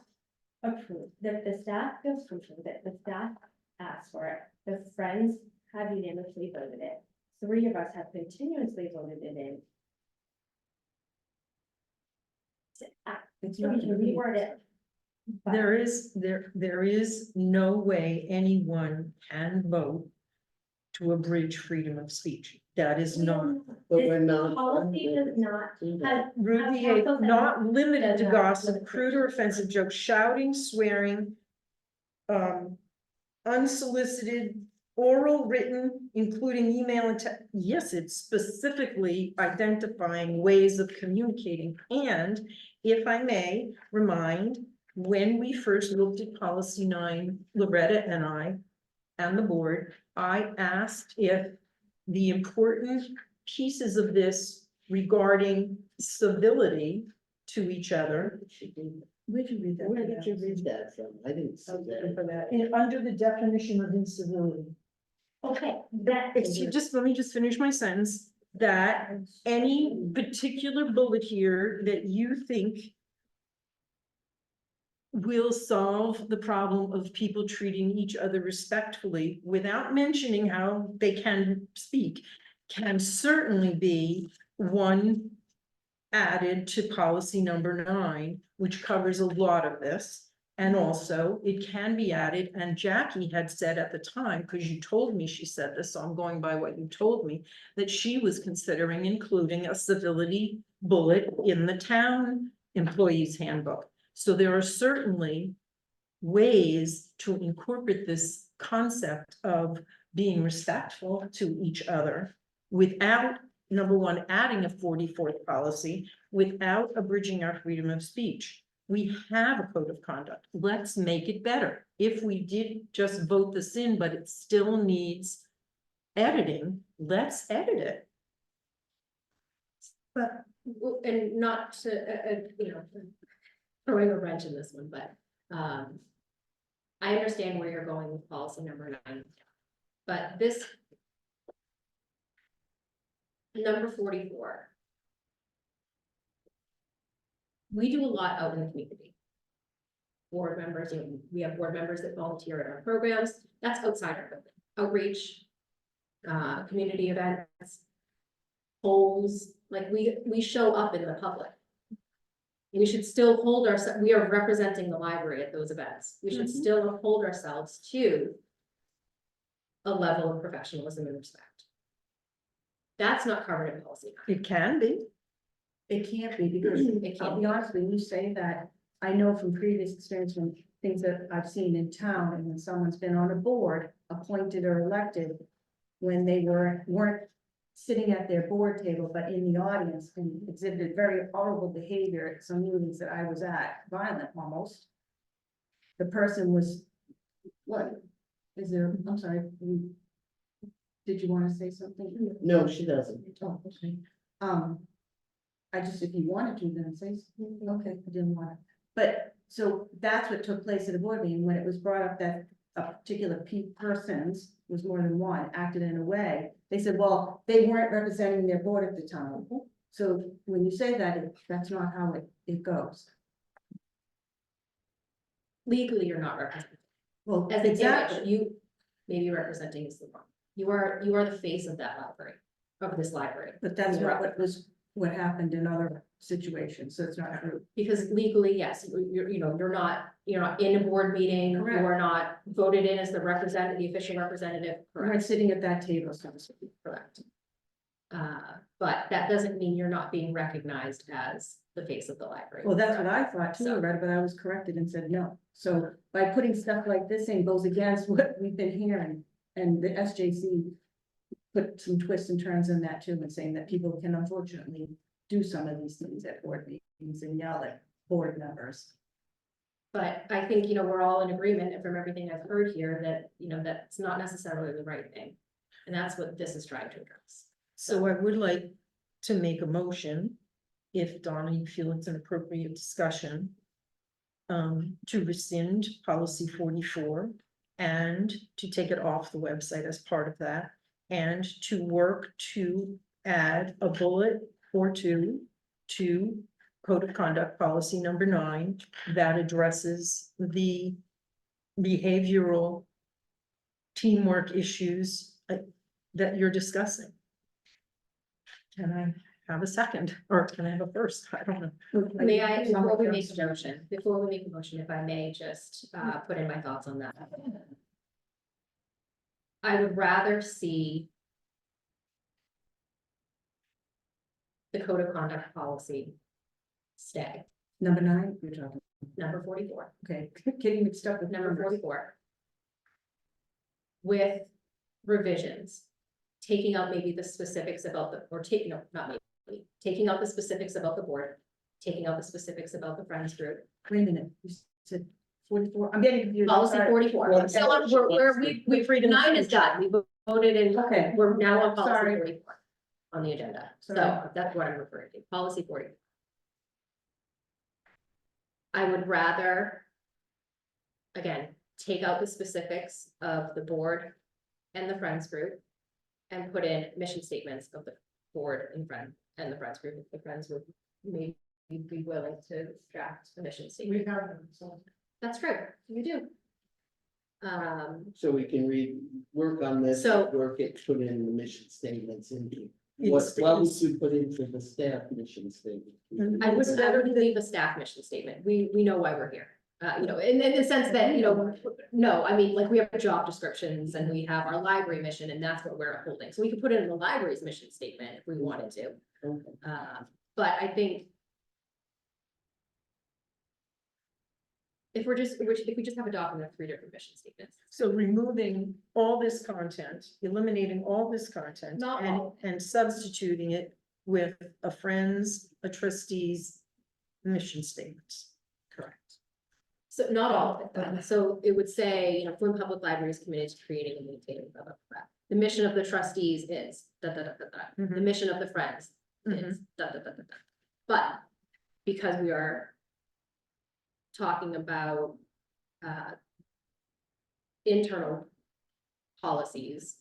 [SPEAKER 4] approve, that the staff feels comfortable, that the staff asks for it, the Friends have unanimously voted it. three of us have continuously voted it in.
[SPEAKER 2] It's
[SPEAKER 4] So we can reword it. but-
[SPEAKER 3] There is no way anyone can vote to abridge freedom of speech. That is not.
[SPEAKER 1] But
[SPEAKER 4] This
[SPEAKER 1] we're not.
[SPEAKER 4] policy does not have.
[SPEAKER 3] Rude
[SPEAKER 4] As
[SPEAKER 3] behavior,
[SPEAKER 4] counsel said,
[SPEAKER 3] not limited to
[SPEAKER 4] does not
[SPEAKER 3] gossip,
[SPEAKER 4] limit
[SPEAKER 3] crude or offensive jokes, shouting, swearing. Unsolicited, oral, written, including email and yes, it's specifically identifying ways of communicating. And if I may remind, when we first looked at policy 9, Loretta and I and the board, I asked if the important pieces of this regarding civility to each other.
[SPEAKER 2] Where'd you read that?
[SPEAKER 1] Where did you read that from? I didn't see that.
[SPEAKER 2] For that.
[SPEAKER 3] Under the definition of incivility.
[SPEAKER 4] Okay, that.
[SPEAKER 3] Let me just finish my sentence, that any particular bullet here that you think will solve the problem of people treating each other respectfully without mentioning how they can speak, can certainly be one added to policy number 9, which covers a lot of this. And also it can be added, and Jackie had said at the time, because you told me she said this, so I'm going by what you told me, that she was considering including a civility bullet in the town employees handbook. So there are certainly ways to incorporate this concept of being respectful to each other without, number one, adding a 44th policy, without abridging our freedom of speech. We have a code of conduct. Let's make it better. If we did just vote this in, but it still needs editing, let's edit it.
[SPEAKER 8] But
[SPEAKER 6] Well, and not to, throwing a wrench in this one, but, I understand where you're going with policy number 9. But this number 44. We do a lot out in the community. Board members, we have board members that volunteer in our programs, that's outside our building, outreach, community events. Polls, like we show up in the public. We should still hold ourselves, we are representing the library at those events, we should still hold ourselves to a level of professionalism and respect. That's not covered in policy.
[SPEAKER 3] It can be.
[SPEAKER 2] It can't be, because I'll be honest, when you say that, I know from previous experience, from things that I've seen in town, and when someone's been on a board, appointed or elected, when they weren't sitting at their board table, but in the audience, and exhibited very horrible behavior at some meetings that I was at, violent almost. The person was, what, is there, I'm sorry, did you want to say something?
[SPEAKER 1] No, she doesn't.
[SPEAKER 2] Oh, okay. I just, if you wanted to, then say, something. Okay, I didn't want to. But, so that's what took place at a board meeting, when it was brought up that a particular persons, was more than one, acted in a way. They said, well, they weren't representing their board at the time. So when you say that, that's not how it goes.
[SPEAKER 6] Legally, you're not representing.
[SPEAKER 2] Well,
[SPEAKER 6] As an
[SPEAKER 2] exactly.
[SPEAKER 6] image, you, maybe representing is the wrong. You are the face of that library, of this library.
[SPEAKER 2] But that's not what happened in other situations, so it's not true.
[SPEAKER 6] Because legally, yes, you're not in a board meeting, you
[SPEAKER 2] Correct.
[SPEAKER 6] are not voted in as the representative, the official representative,
[SPEAKER 2] You weren't
[SPEAKER 6] correct,
[SPEAKER 2] sitting at that table, so to speak.
[SPEAKER 6] correct. But that doesn't mean you're not being recognized as the face of the library.
[SPEAKER 2] Well, that's what I thought too,
[SPEAKER 6] So-
[SPEAKER 2] Loretta, but I was corrected and said no. So by putting stuff like this in goes against what we've been hearing, and the SJC put some twists and turns in that too, and saying that people can unfortunately do some of these things at board meetings and yell at board members.
[SPEAKER 6] But I think, we're all in agreement, and from everything I've heard here, that, that's not necessarily the right thing. And that's what this is trying to address.
[SPEAKER 3] So I would like to make a motion, if Donna, you feel it's an appropriate discussion, to rescind policy 44 and to take it off the website as part of that, and to work to add a bullet or two to code of conduct policy number 9 that addresses the behavioral teamwork issues that you're discussing. Can I have a second, or can I have a first? I don't know.
[SPEAKER 6] May I, before we make a motion, if I may just put in my thoughts on that. I would rather see the code of conduct policy stay,
[SPEAKER 2] Number 9, you're talking,
[SPEAKER 6] number 44,
[SPEAKER 2] okay, getting mixed up with
[SPEAKER 6] number
[SPEAKER 2] numbers.
[SPEAKER 6] 44. With revisions, taking out maybe the specifics about the, or taking, no, not maybe, taking out the specifics about the board, taking out the specifics about the friends group.
[SPEAKER 2] Wait a minute, you said 44, I'm getting confused.
[SPEAKER 6] Policy
[SPEAKER 2] Sorry.
[SPEAKER 6] 44, so we're 9 is done, we voted in,
[SPEAKER 2] Okay.
[SPEAKER 6] we're now on policy
[SPEAKER 2] Sorry.
[SPEAKER 6] 44 on the agenda, so
[SPEAKER 2] Sorry.
[SPEAKER 6] that's what I'm referring to, policy 44. I would rather, again, take out the specifics of the board and the friends group and put in mission statements of the board and the friends group, if the friends would maybe be willing to draft a mission
[SPEAKER 7] We
[SPEAKER 6] statement.
[SPEAKER 7] have them, so.
[SPEAKER 6] That's true, you do.
[SPEAKER 1] So we can work on this,
[SPEAKER 6] So-
[SPEAKER 1] work it, put in the mission statements into.
[SPEAKER 3] It's-
[SPEAKER 1] What would we put into the staff mission statement?
[SPEAKER 6] I wouldn't leave a staff mission statement. We know why we're here. In the sense that, no, I mean, like, we have job descriptions and we have our library mission and that's what we're upholding. So we could put it in the library's mission statement if we wanted to.
[SPEAKER 1] Okay.
[SPEAKER 6] But I think if we just have a document of 3 different mission statements.
[SPEAKER 3] So removing all this content, eliminating all this content.
[SPEAKER 6] Not
[SPEAKER 3] and
[SPEAKER 6] all.
[SPEAKER 3] And substituting it with a friends, a trustees, mission statements. Correct.
[SPEAKER 6] So not all of it, though. So it would say, Flint Public Library is committed to creating and maintaining, blah, blah, blah. The mission of the trustees is, da, da, da, da, da. The
[SPEAKER 3] Mhm.
[SPEAKER 6] mission of the friends is, da, da, da, da, da. But because we are talking about, internal policies,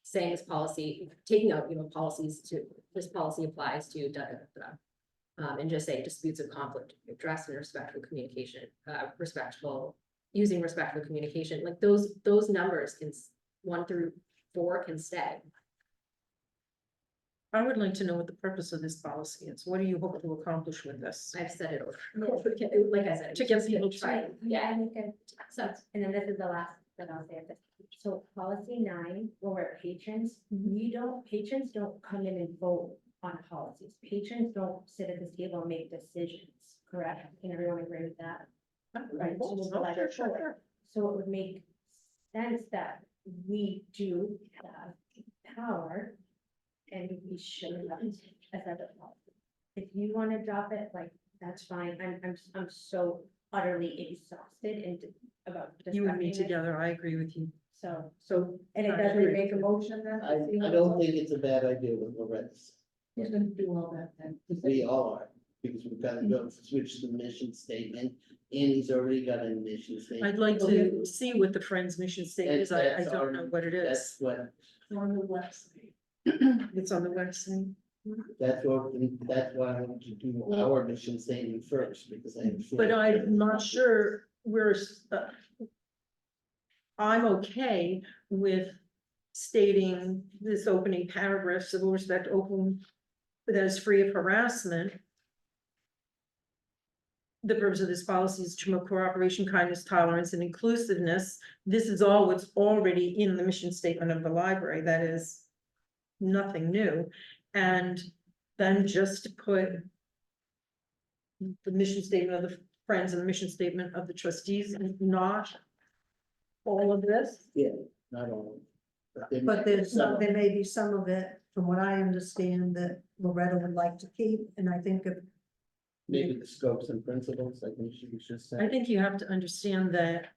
[SPEAKER 6] saying this policy, taking out, policies to, this policy applies to, da, da, da, da. And just say disputes of conflict, addressed in respectful communication, using respectful communication, like those numbers can, 1 through 4 can stay.
[SPEAKER 3] I would like to know what the purpose of this policy is. What do you hope to accomplish with this?
[SPEAKER 6] I've said it over, like I said.
[SPEAKER 3] To get people to-
[SPEAKER 6] Try,
[SPEAKER 4] Yeah,
[SPEAKER 6] yeah,
[SPEAKER 4] I think
[SPEAKER 6] so,
[SPEAKER 4] and then this is the last that I'll say of this. So policy 9, when we're at patrons, patrons don't come in and vote on policies. Patrons don't sit at the table and make decisions, correct? Can everyone agree with that? Right, so we'll go like
[SPEAKER 3] Sure, sure, sure.
[SPEAKER 4] So it would make sense that we do have power and we should have as other policy. If you want to drop it, like, that's fine. I'm so utterly exhausted and about.
[SPEAKER 3] You and me
[SPEAKER 4] discussing this.
[SPEAKER 3] together, I agree with you.
[SPEAKER 2] So, and it
[SPEAKER 3] I
[SPEAKER 2] doesn't
[SPEAKER 3] agree.
[SPEAKER 2] make a motion then?
[SPEAKER 1] I don't think it's a bad idea with Loretta's.
[SPEAKER 2] Who's gonna do all that then?
[SPEAKER 1] We all are, because we've got to go switch the mission statement, and he's already got a mission statement.
[SPEAKER 3] I'd like to see what the Friends mission statement is. I
[SPEAKER 1] That's
[SPEAKER 3] don't know what it
[SPEAKER 1] That's
[SPEAKER 3] is.
[SPEAKER 1] what,
[SPEAKER 7] On the website.
[SPEAKER 3] It's on the website.
[SPEAKER 1] that's why I want to do our mission statement first, because I.
[SPEAKER 3] But I'm not sure we're, I'm okay with stating this opening paragraph, civil respect, open, that is free of harassment. The purpose of this policy is to promote cooperation, kindness, tolerance, and inclusiveness. This is all what's already in the mission statement of the library. That is nothing new. And then just to put the mission statement of the Friends and the mission statement of the trustees, and not all of this.
[SPEAKER 1] Yeah, not all.
[SPEAKER 8] But there may be some of it, from what I understand, that Loretta would like to keep, and I think if
[SPEAKER 1] Maybe the scopes and principles, I think she was just
[SPEAKER 3] I
[SPEAKER 1] saying.
[SPEAKER 3] think you have to understand that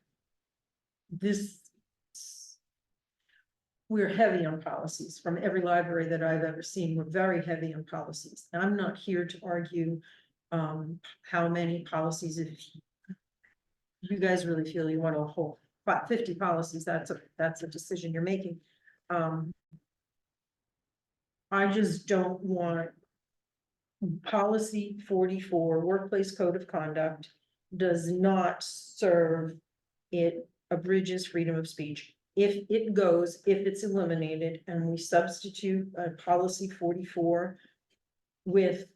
[SPEAKER 3] this, we're heavy on policies. From every library that I've ever seen, we're very heavy on policies. And I'm not here to argue how many policies, if you guys really feel you want to hold 50 policies, that's a decision you're making. I just don't want policy 44, workplace code of conduct, does not serve, it abridges freedom of speech. if it goes, if it's eliminated, and we substitute policy 44 with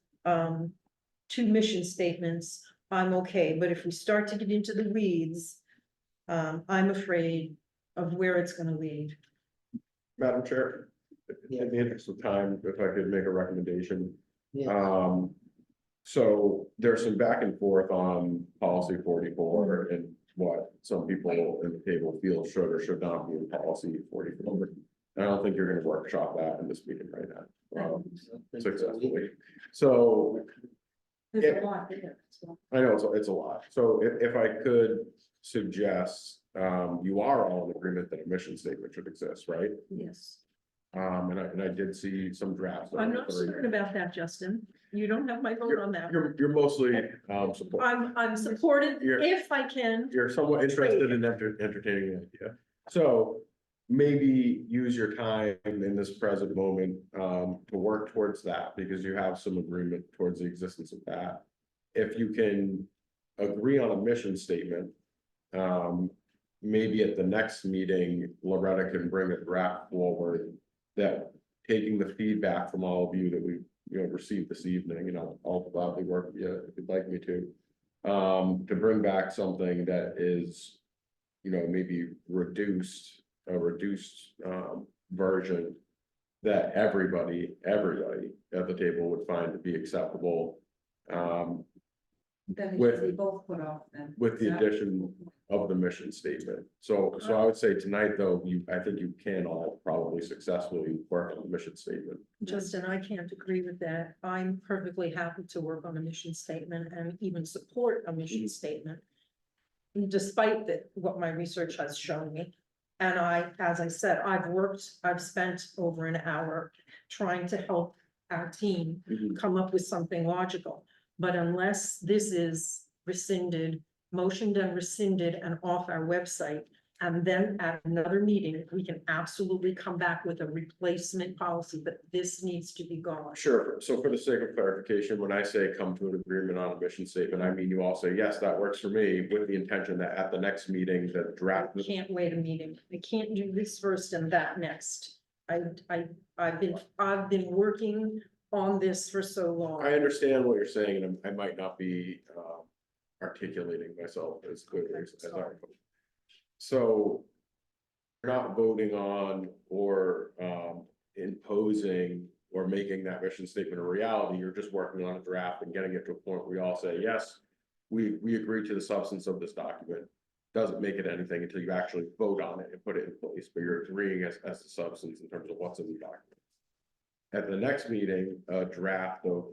[SPEAKER 3] two mission statements, I'm okay, but if we start to get into the weeds, I'm afraid of where it's gonna lead.
[SPEAKER 5] Madam Chair, in the interest of time, if I could make a recommendation.
[SPEAKER 1] Yeah,
[SPEAKER 5] So there's some back and forth on policy 44 and what some people in the table feel should or should not be in policy 44. I don't think you're gonna workshop that in this meeting right now, successfully. So
[SPEAKER 2] There's a lot there. So.
[SPEAKER 5] I know it's a lot. So if I could suggest, you are all in agreement that a mission statement should exist, right?
[SPEAKER 3] Yes.
[SPEAKER 5] And I did see some drafts. that
[SPEAKER 3] I'm
[SPEAKER 5] were
[SPEAKER 3] not
[SPEAKER 5] already-
[SPEAKER 3] certain about that, Justin. You don't have my vote on that.
[SPEAKER 5] You're mostly, support.
[SPEAKER 3] I'm supportive
[SPEAKER 5] You're-
[SPEAKER 3] if I can.
[SPEAKER 5] You're somewhat interested in entertaining the idea. So maybe use your time in this present moment, to work towards that, because you have some agreement towards the existence of that. If you can agree on a mission statement, maybe at the next meeting, Loretta can bring a draft forward that, taking the feedback from all of you that we, received this evening, I'll gladly work with you if you'd like me to bring back something that is, maybe a reduced version that everybody at the table would find to be acceptable.
[SPEAKER 2] Then
[SPEAKER 5] With-
[SPEAKER 2] it should be both put off then.
[SPEAKER 5] With the
[SPEAKER 2] Is that-
[SPEAKER 5] addition of the mission statement. So I would say tonight, though, I think you can all probably successfully work on the mission statement.
[SPEAKER 3] Justin, I can't agree with that. I'm perfectly happy to work on a mission statement and even support a mission statement. Despite that, what my research has shown me. And as I said, I've spent over an hour trying to help our team come up with something logical. But unless this is rescinded, motioned and rescinded and off our website, and then at another meeting, we can absolutely come back with a replacement policy, but this needs to be gone.
[SPEAKER 5] Sure, so for the sake of clarification, when I say come to an agreement on a mission statement, I mean you all say, yes, that works for me, with the intention that at the next meeting, the draft.
[SPEAKER 3] I can't wait a meeting. I can't do this first and that next. I've been working on this for so long.
[SPEAKER 5] I understand what you're saying, and I might not be articulating myself as clearly as I. So we're not voting on or imposing or making that mission statement a reality. You're just working on a draft and getting it to a point where we all say, yes, we agree to the substance of this document. Doesn't make it anything until you actually vote on it and put it in place, but you're agreeing as the substance in terms of what's in the document. At the next meeting, a draft of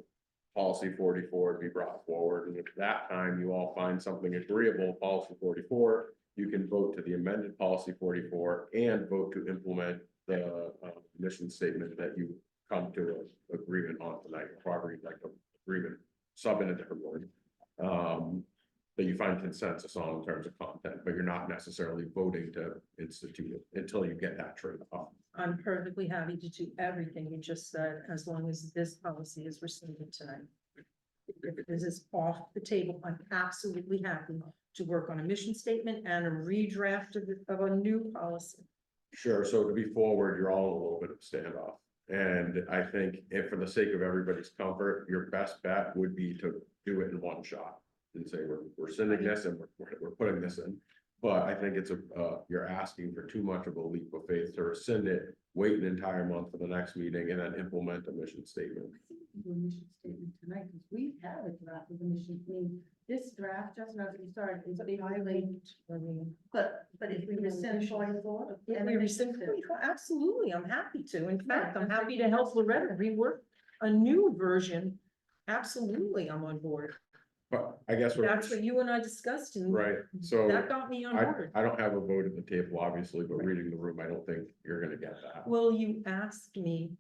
[SPEAKER 5] policy 44 to be brought forward, and at that time you all find something agreeable, policy 44, you can vote to the amended policy 44 and vote to implement the mission statement that you come to an agreement on tonight, probably like an agreement, sub in a different word. That you find consensus on in terms of content, but you're not necessarily voting to institute it until you get that trade off.
[SPEAKER 3] I'm perfectly happy to do everything you just said, as long as this policy is rescinded tonight. If this is off the table, I'm absolutely happy to work on a mission statement and a redraft of a new policy.
[SPEAKER 5] Sure, so to be forward, you're all in a little bit of a standoff. And I think if for the sake of everybody's comfort, your best bet would be to do it in one shot. And say, we're sending this and we're putting this in. But I think it's you're asking for too much of a leap of faith to rescind it, wait an entire month for the next meeting and then implement a mission statement.
[SPEAKER 2] I think we do a mission statement tonight, because we have a draft of the mission, I mean, this draft, just as we started, is basically, but if we rescind 44.
[SPEAKER 3] If we rescind 44, absolutely, I'm happy to. In fact, I'm happy to help Loretta rework a new version. Absolutely, I'm on board.
[SPEAKER 5] But I guess
[SPEAKER 3] That's what you and I discussed, and
[SPEAKER 5] right, so
[SPEAKER 3] that got me on board.
[SPEAKER 5] I don't have a vote at the table, obviously, but reading the room, I don't think you're gonna get that.
[SPEAKER 3] Well, you asked me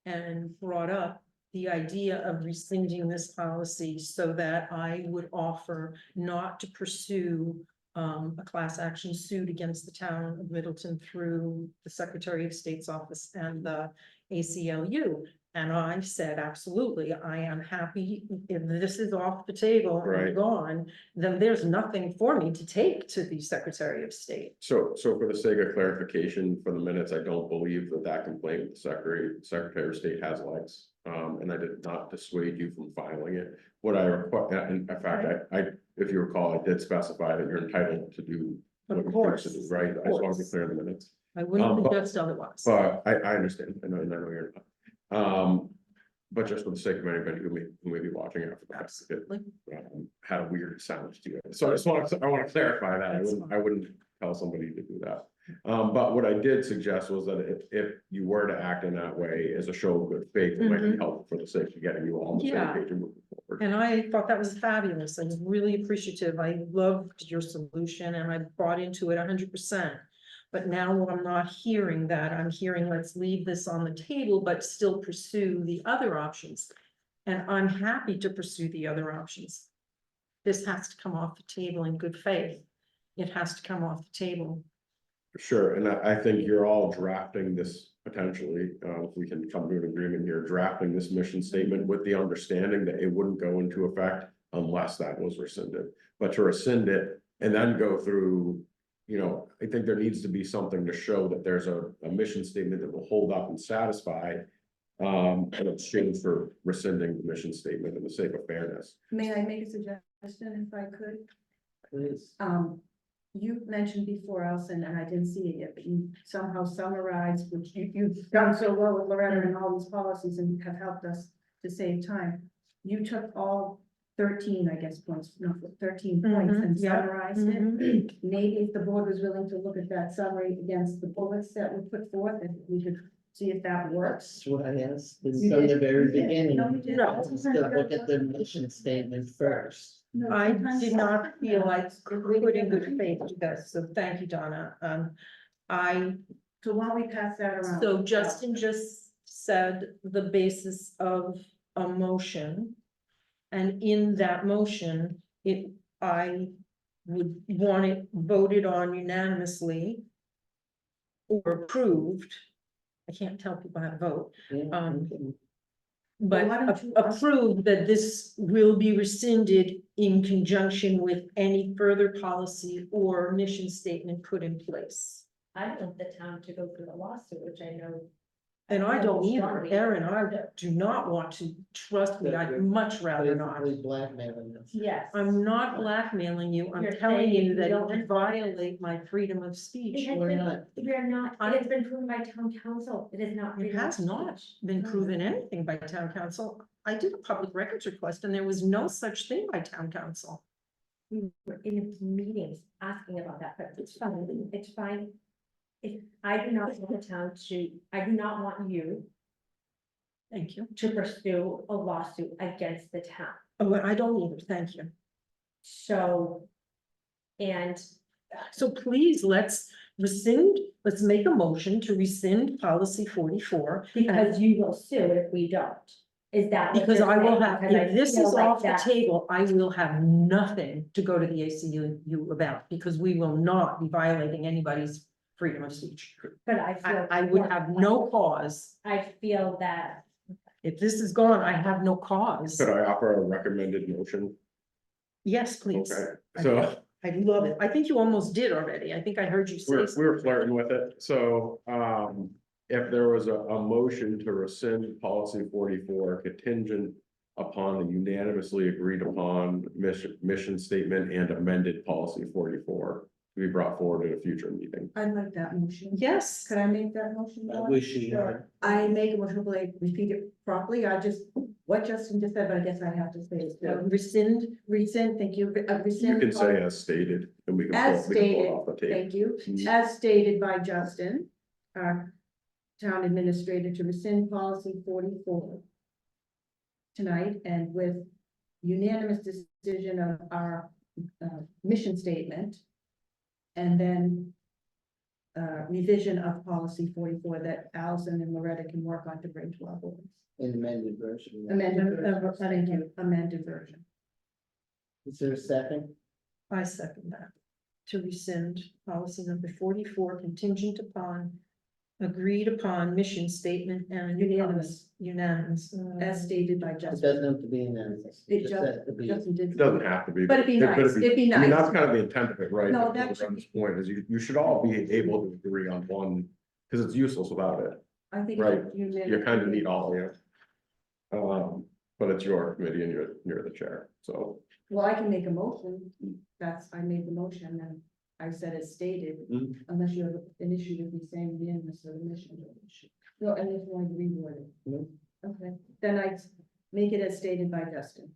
[SPEAKER 3] and brought up the idea of rescinding this policy so that I would offer not to pursue a class action suit against the town of Middleton through the Secretary of State's office and the ACLU. And I said, absolutely, I am happy if this is off the table
[SPEAKER 5] Right.
[SPEAKER 3] and gone, then there's nothing for me to take to the Secretary of State.
[SPEAKER 5] So for the sake of clarification for the minutes, I don't believe that complaint with the Secretary of State has legs. And I did not dissuade you from filing it. What I require, in fact, I, if you recall, I did specify that you're entitled to do what
[SPEAKER 3] Of
[SPEAKER 5] you're
[SPEAKER 3] course,
[SPEAKER 5] supposed to do, right? I just want to be clear in the minutes.
[SPEAKER 3] I wouldn't
[SPEAKER 5] but-
[SPEAKER 3] suggest otherwise.
[SPEAKER 5] But I understand, I know you're not. But just for the sake of anybody who may be watching after the fact, it
[SPEAKER 3] Absolutely.
[SPEAKER 5] had a weird sound to it. So I want to clarify that.
[SPEAKER 3] That's
[SPEAKER 5] I wouldn't tell somebody to do that. But what I did suggest was that if you were to act in that way as a show of good faith, it might be helpful for the sake of getting you all on the same
[SPEAKER 3] Yeah.
[SPEAKER 5] page and moving forward.
[SPEAKER 3] And I thought that was fabulous. I was really appreciative. I loved your solution and I bought into it 100%. But now I'm not hearing that. I'm hearing, let's leave this on the table, but still pursue the other options. And I'm happy to pursue the other options. This has to come off the table in good faith. It has to come off the table.
[SPEAKER 5] Sure, and I think you're all drafting this potentially, if we can come to an agreement here, drafting this mission statement with the understanding that it wouldn't go into effect unless that was rescinded. But to rescind it and then go through, I think there needs to be something to show that there's a mission statement that will hold up and satisfy in exchange for rescinding the mission statement in the sake of fairness.
[SPEAKER 2] May I make a suggestion if I could?
[SPEAKER 1] Please.
[SPEAKER 2] You mentioned before, Alison, and I didn't see it yet, but you somehow summarized, which you've done so well with Loretta and all these policies and have helped us to save time. You took all 13, I guess, points, no, 13 points and
[SPEAKER 3] yeah.
[SPEAKER 2] summarized it. Maybe if the board was willing to look at that summary against the bullets that were put forth, and we could see if that works.
[SPEAKER 1] That's what I asked
[SPEAKER 2] You
[SPEAKER 1] from the
[SPEAKER 2] did?
[SPEAKER 1] very
[SPEAKER 2] You did?
[SPEAKER 1] beginning.
[SPEAKER 2] No, you didn't.
[SPEAKER 1] To look at the mission statement first.
[SPEAKER 2] No,
[SPEAKER 3] I
[SPEAKER 2] sometimes-
[SPEAKER 3] did not feel like putting good faith to this, so thank you, Donna.
[SPEAKER 2] So why don't we pass that around?
[SPEAKER 3] So Justin just said the basis of a motion. And in that motion, I would want it voted on unanimously. Or approved. I can't tell people how to vote,
[SPEAKER 1] Yeah,
[SPEAKER 3] Um,
[SPEAKER 1] okay.
[SPEAKER 3] but
[SPEAKER 2] why don't you-
[SPEAKER 3] approved that this will be rescinded in conjunction with any further policy or mission statement put in place.
[SPEAKER 4] I don't want the town to go through the lawsuit, which I know.
[SPEAKER 3] And I don't either,
[SPEAKER 4] Strongly.
[SPEAKER 3] Erin, I do not want to, trust me, I'd much rather not.
[SPEAKER 1] Basically blackmailing us.
[SPEAKER 4] Yes.
[SPEAKER 3] I'm not blackmailing you, I'm
[SPEAKER 4] You're
[SPEAKER 3] telling
[SPEAKER 4] saying
[SPEAKER 3] you
[SPEAKER 4] you
[SPEAKER 3] that
[SPEAKER 4] don't
[SPEAKER 3] it would violate my freedom of speech.
[SPEAKER 4] It has
[SPEAKER 1] We're
[SPEAKER 4] been-
[SPEAKER 1] not.
[SPEAKER 4] We're not,
[SPEAKER 3] I-
[SPEAKER 4] it has been proven by town council, it is not.
[SPEAKER 3] It
[SPEAKER 4] freedom
[SPEAKER 3] has
[SPEAKER 4] of
[SPEAKER 3] not
[SPEAKER 4] speech.
[SPEAKER 3] been proven anything by town council. I did a public records request and there was no such thing by town council.
[SPEAKER 4] We were in meetings asking about that, but it's fine, it's fine. If, I do not want the town to, I do not want you
[SPEAKER 3] Thank you.
[SPEAKER 4] to pursue a lawsuit against the town,
[SPEAKER 3] Oh, I don't either, thank you.
[SPEAKER 4] so. And
[SPEAKER 3] So please, let's let's make a motion to rescind policy 44.
[SPEAKER 4] because you will sue if we don't, is that? what
[SPEAKER 3] Because
[SPEAKER 4] you're
[SPEAKER 3] I will
[SPEAKER 4] saying?
[SPEAKER 3] have,
[SPEAKER 4] Because I
[SPEAKER 3] if this
[SPEAKER 4] feel
[SPEAKER 3] is
[SPEAKER 4] like
[SPEAKER 3] off the
[SPEAKER 4] that-
[SPEAKER 3] table, I will have nothing to go to the ACLU about, because we will not be violating anybody's freedom of speech.
[SPEAKER 4] But I feel.
[SPEAKER 3] I would have no cause,
[SPEAKER 4] I feel that,
[SPEAKER 3] if this is gone, I have no cause.
[SPEAKER 5] Could I offer a recommended motion?
[SPEAKER 3] Yes, please.
[SPEAKER 5] Okay, so.
[SPEAKER 3] I love it. I think you almost did already. I think I heard you say.
[SPEAKER 5] We were flirting with it, so, if there was a motion to rescind policy 44 contingent upon the unanimously agreed upon mission statement and amended policy 44 to be brought forward at a future meeting.
[SPEAKER 2] I'd like that motion.
[SPEAKER 3] Yes.
[SPEAKER 2] Could I make that motion?
[SPEAKER 1] I
[SPEAKER 2] Dawn?
[SPEAKER 1] wish you
[SPEAKER 2] Sure.
[SPEAKER 1] had.
[SPEAKER 2] I make a motion, hopefully I repeat it properly, what Justin just said, but I guess I have to say it. Rescind, thank you,
[SPEAKER 5] You
[SPEAKER 2] rescind.
[SPEAKER 5] can say as stated, and we can
[SPEAKER 2] As
[SPEAKER 5] pull it
[SPEAKER 2] stated,
[SPEAKER 5] off the table.
[SPEAKER 2] thank you,
[SPEAKER 5] Mhm.
[SPEAKER 2] as stated by Justin, our town administrator, to rescind policy 44 tonight, and with unanimous decision of our mission statement, and then revision of policy 44 that Allison and Loretta can work on to bring to our boards.
[SPEAKER 1] An amended version.
[SPEAKER 2] Amended, thank you, amended version.
[SPEAKER 1] Is there a second?
[SPEAKER 3] I second that. To rescind policy number 44 contingent upon agreed upon mission statement and unanimous.
[SPEAKER 2] As stated by
[SPEAKER 1] It
[SPEAKER 2] Justin.
[SPEAKER 1] doesn't have to be unanimous.
[SPEAKER 2] It
[SPEAKER 1] just has to be.
[SPEAKER 2] Justin did.
[SPEAKER 5] It doesn't have to be.
[SPEAKER 3] But it'd be nice, it'd be
[SPEAKER 5] I mean,
[SPEAKER 3] nice.
[SPEAKER 5] that's kind of the intent of it, right?
[SPEAKER 2] No,
[SPEAKER 5] That
[SPEAKER 2] that
[SPEAKER 5] we're
[SPEAKER 2] should
[SPEAKER 5] on this point is you should all be able to agree on one, because it's useless without it.
[SPEAKER 2] I think.
[SPEAKER 5] Right.
[SPEAKER 2] you
[SPEAKER 5] You kind of need all, yeah. But it's your committee and you're the chair, so.
[SPEAKER 2] Well, I can make a motion, I made the motion, and I said as stated,
[SPEAKER 5] Mhm.
[SPEAKER 2] unless you have an issue with me saying unanimous or mission. No, and if you want to reword it.
[SPEAKER 1] No.
[SPEAKER 2] Okay, then I make it as stated by Justin.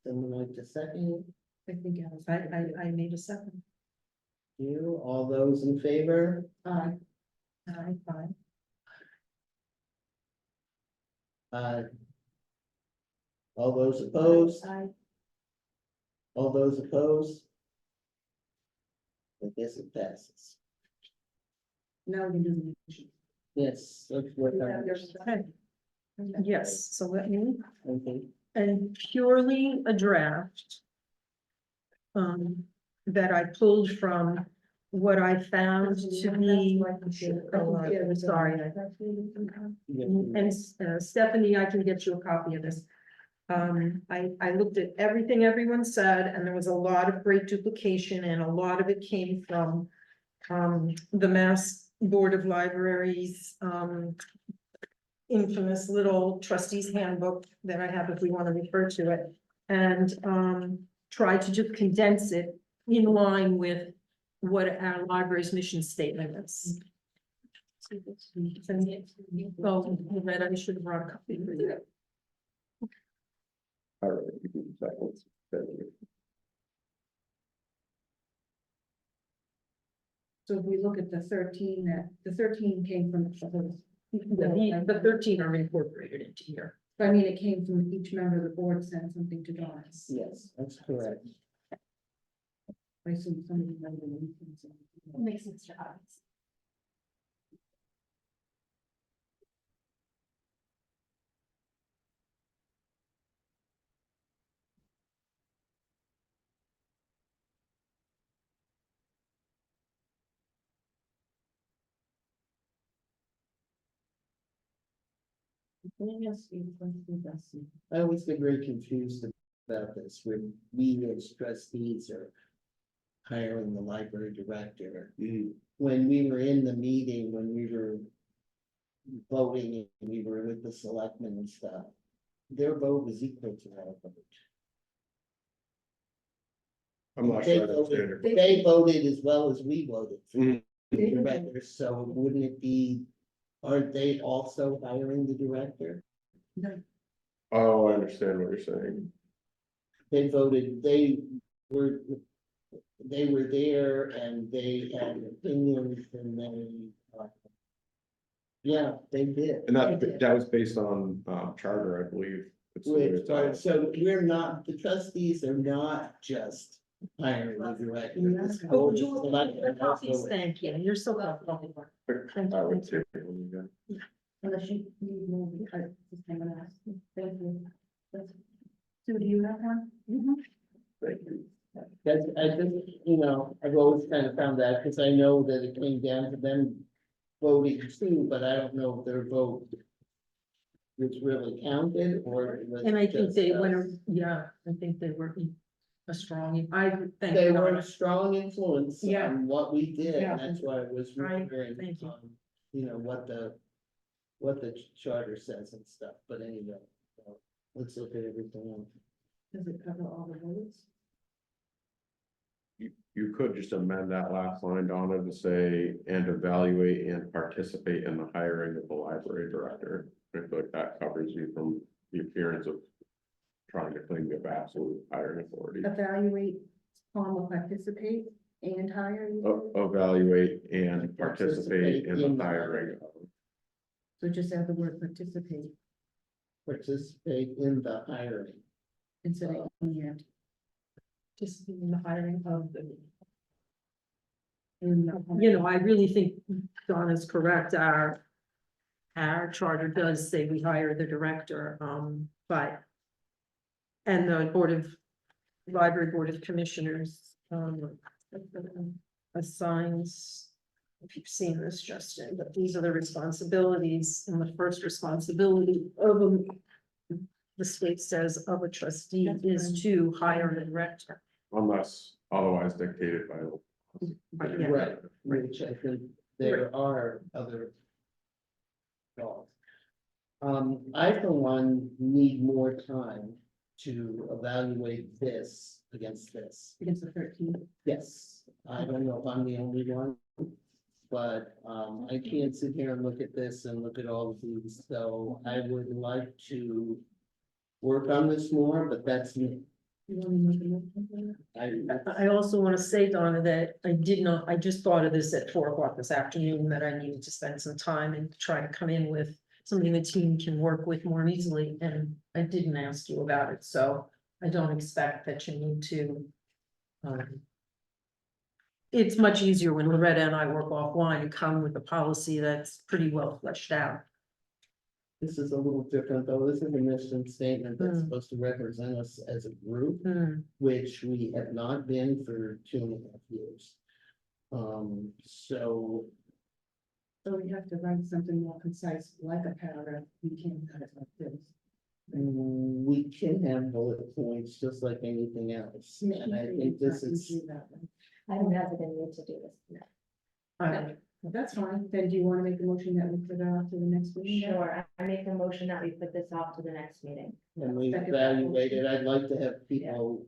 [SPEAKER 1] Someone like to second
[SPEAKER 2] I think I was.
[SPEAKER 3] I made a second.
[SPEAKER 1] you, all those in favor?
[SPEAKER 2] Aye.
[SPEAKER 3] Fine.
[SPEAKER 1] All those opposed?
[SPEAKER 2] Aye.
[SPEAKER 1] All those opposed? I guess it passes.
[SPEAKER 2] Now we can do the mission.
[SPEAKER 1] Yes, let's work
[SPEAKER 2] You
[SPEAKER 1] on
[SPEAKER 2] have
[SPEAKER 1] it.
[SPEAKER 2] yours.
[SPEAKER 3] Okay. Yes, so let me,
[SPEAKER 1] Okay.
[SPEAKER 3] and purely a draft. That I pulled from what I found to be. Oh, I'm sorry. And Stephanie, I can get you a copy of this. I looked at everything everyone said, and there was a lot of great duplication, and a lot of it came from. The Mass Board of Libraries, infamous little trustees handbook that I have if we want to refer to it. And, tried to just condense it in line with what our library's mission statement is. Well, Red, I should have brought a copy for you.
[SPEAKER 5] All right, you can do that one. Thank you.
[SPEAKER 2] So if we look at the 13, the 13 came from.
[SPEAKER 3] The 13 are incorporated into here.
[SPEAKER 2] I mean, it came from each member of the board sent something to Donna.
[SPEAKER 1] Yes, that's correct.
[SPEAKER 2] I assume somebody might have been.
[SPEAKER 4] Makes sense to us.
[SPEAKER 2] Yes, you can do that.
[SPEAKER 1] I always get very confused about this, when we as trustees are hiring the library director. When we were in the meeting, when we were voting, and we were with the selectmen and stuff, their vote was equal to our vote.
[SPEAKER 5] I'm not
[SPEAKER 1] They
[SPEAKER 5] sure. I understand
[SPEAKER 1] voted,
[SPEAKER 5] your-
[SPEAKER 1] they voted as well as we voted for
[SPEAKER 5] Mhm.
[SPEAKER 1] the director, so wouldn't it be, aren't they also hiring the director?
[SPEAKER 5] Oh, I understand what you're saying.
[SPEAKER 1] They voted, were, they were there and they had opinions and yeah, they did.
[SPEAKER 5] And that was based on, charter, I believe. It's the way it's all-
[SPEAKER 1] So we're not, the trustees are not just hiring the director. This
[SPEAKER 3] Oh,
[SPEAKER 1] board
[SPEAKER 3] would
[SPEAKER 1] is
[SPEAKER 3] you
[SPEAKER 1] selecting
[SPEAKER 3] the copies?
[SPEAKER 1] also-
[SPEAKER 3] Thank you. You're so helpful. Thank
[SPEAKER 5] I would
[SPEAKER 3] you.
[SPEAKER 5] say when you get-
[SPEAKER 2] Unless you need more, I just came and asked. Thank you. Sue, do you have one?
[SPEAKER 5] Thank you.
[SPEAKER 1] That's, I just, I've always kind of found that, because I know that it came down to them voting too, but I don't know if their vote was really counted, or it was.
[SPEAKER 3] And I think
[SPEAKER 1] just
[SPEAKER 3] they
[SPEAKER 1] us.
[SPEAKER 3] I think they were a strong, I think.
[SPEAKER 1] They were a strong influence
[SPEAKER 3] Yeah.
[SPEAKER 1] on what we did,
[SPEAKER 3] Yeah.
[SPEAKER 1] and that's why I was
[SPEAKER 3] Right.
[SPEAKER 1] wondering,
[SPEAKER 3] Thank you.
[SPEAKER 1] what the charter says and stuff, but anyway. Let's look at everything else.
[SPEAKER 2] Does it cover all the votes?
[SPEAKER 5] You could just amend that last line, Donna, to say, and evaluate and participate in the hiring of the library director. I feel like that covers you from the appearance of trying to claim you have absolute hiring authority.
[SPEAKER 2] Evaluate, participate and hire. you said?
[SPEAKER 5] Evaluate and participate in the hiring of.
[SPEAKER 2] So just add the word participate
[SPEAKER 1] Participate in the hiring.
[SPEAKER 2] instead of and.
[SPEAKER 3] Just in the hiring of the.
[SPEAKER 2] And
[SPEAKER 3] I really think Donna's correct. Our charter does say we hire the director, but. And the Library Board of Commissioners, assigns if you've seen this, Justin, but these are the responsibilities, and the first responsibility of the state says of a trustee is to hire a director.
[SPEAKER 5] Unless otherwise dictated by law.
[SPEAKER 3] But yeah,
[SPEAKER 1] Right, which I think there are other laws. I for one need more time to evaluate this against this.
[SPEAKER 2] Against the 13th.
[SPEAKER 1] Yes, I don't know if I'm the only one. But I can't sit here and look at this and look at all of these, so I would like to work on this more, but that's me.
[SPEAKER 2] You want me to make a motion for that?
[SPEAKER 3] I also want to say, Donna, that I just thought of this at 4 o'clock this afternoon, that I needed to spend some time and try to come in with something the team can work with more easily, and I didn't ask you about it, so I don't expect that you need to. It's much easier when Loretta and I work offline and come with a policy that's pretty well fleshed out.
[SPEAKER 1] This is a little different, though. This is a mission statement that's
[SPEAKER 3] Mm.
[SPEAKER 1] supposed to represent us as a group,
[SPEAKER 3] Hmm.
[SPEAKER 1] which we have not been for 2.5 years. So
[SPEAKER 2] So we have to write something more concise, like a paragraph, we can't cut it like this.
[SPEAKER 1] we can have bullet points just like anything else, and I think this is.
[SPEAKER 4] I don't have the need to do this. No.
[SPEAKER 2] That's fine, then do you want to make a motion that we put it off to the next meeting? then?
[SPEAKER 4] Sure, I make a motion that we put this off to the next meeting.
[SPEAKER 1] And we
[SPEAKER 2] Second that
[SPEAKER 1] evaluated, I'd like to have people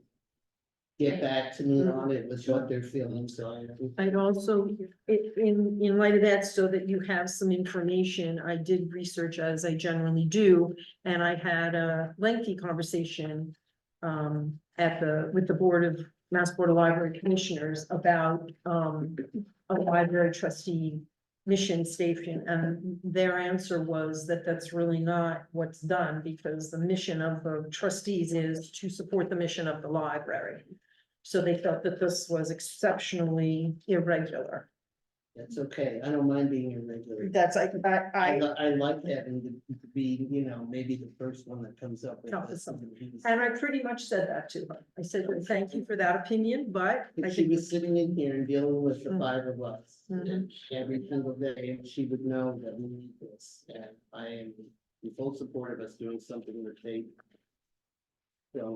[SPEAKER 1] get back to me on it with what they're feeling, so.
[SPEAKER 3] I'd also, in light of that, so that you have some information, I did research as I generally do, and I had a lengthy conversation with the Mass Board of Library Commissioners about a library trustee mission station, and their answer was that that's really not what's done, because the mission of the trustees is to support the mission of the library. So they felt that this was exceptionally irregular.
[SPEAKER 1] It's okay, I don't mind being irregular.
[SPEAKER 3] That's, I
[SPEAKER 1] like having to be, maybe the first one that comes up with
[SPEAKER 3] Come up with
[SPEAKER 1] this.
[SPEAKER 3] something. And I pretty much said that to her. I said, well, thank you for that opinion, but I
[SPEAKER 1] If she
[SPEAKER 3] think
[SPEAKER 1] was sitting in here and dealing with the
[SPEAKER 3] Mm.
[SPEAKER 1] 5 of us
[SPEAKER 3] Mhm.
[SPEAKER 1] every single day, she would know that we need this, and I am in full support of us doing something that they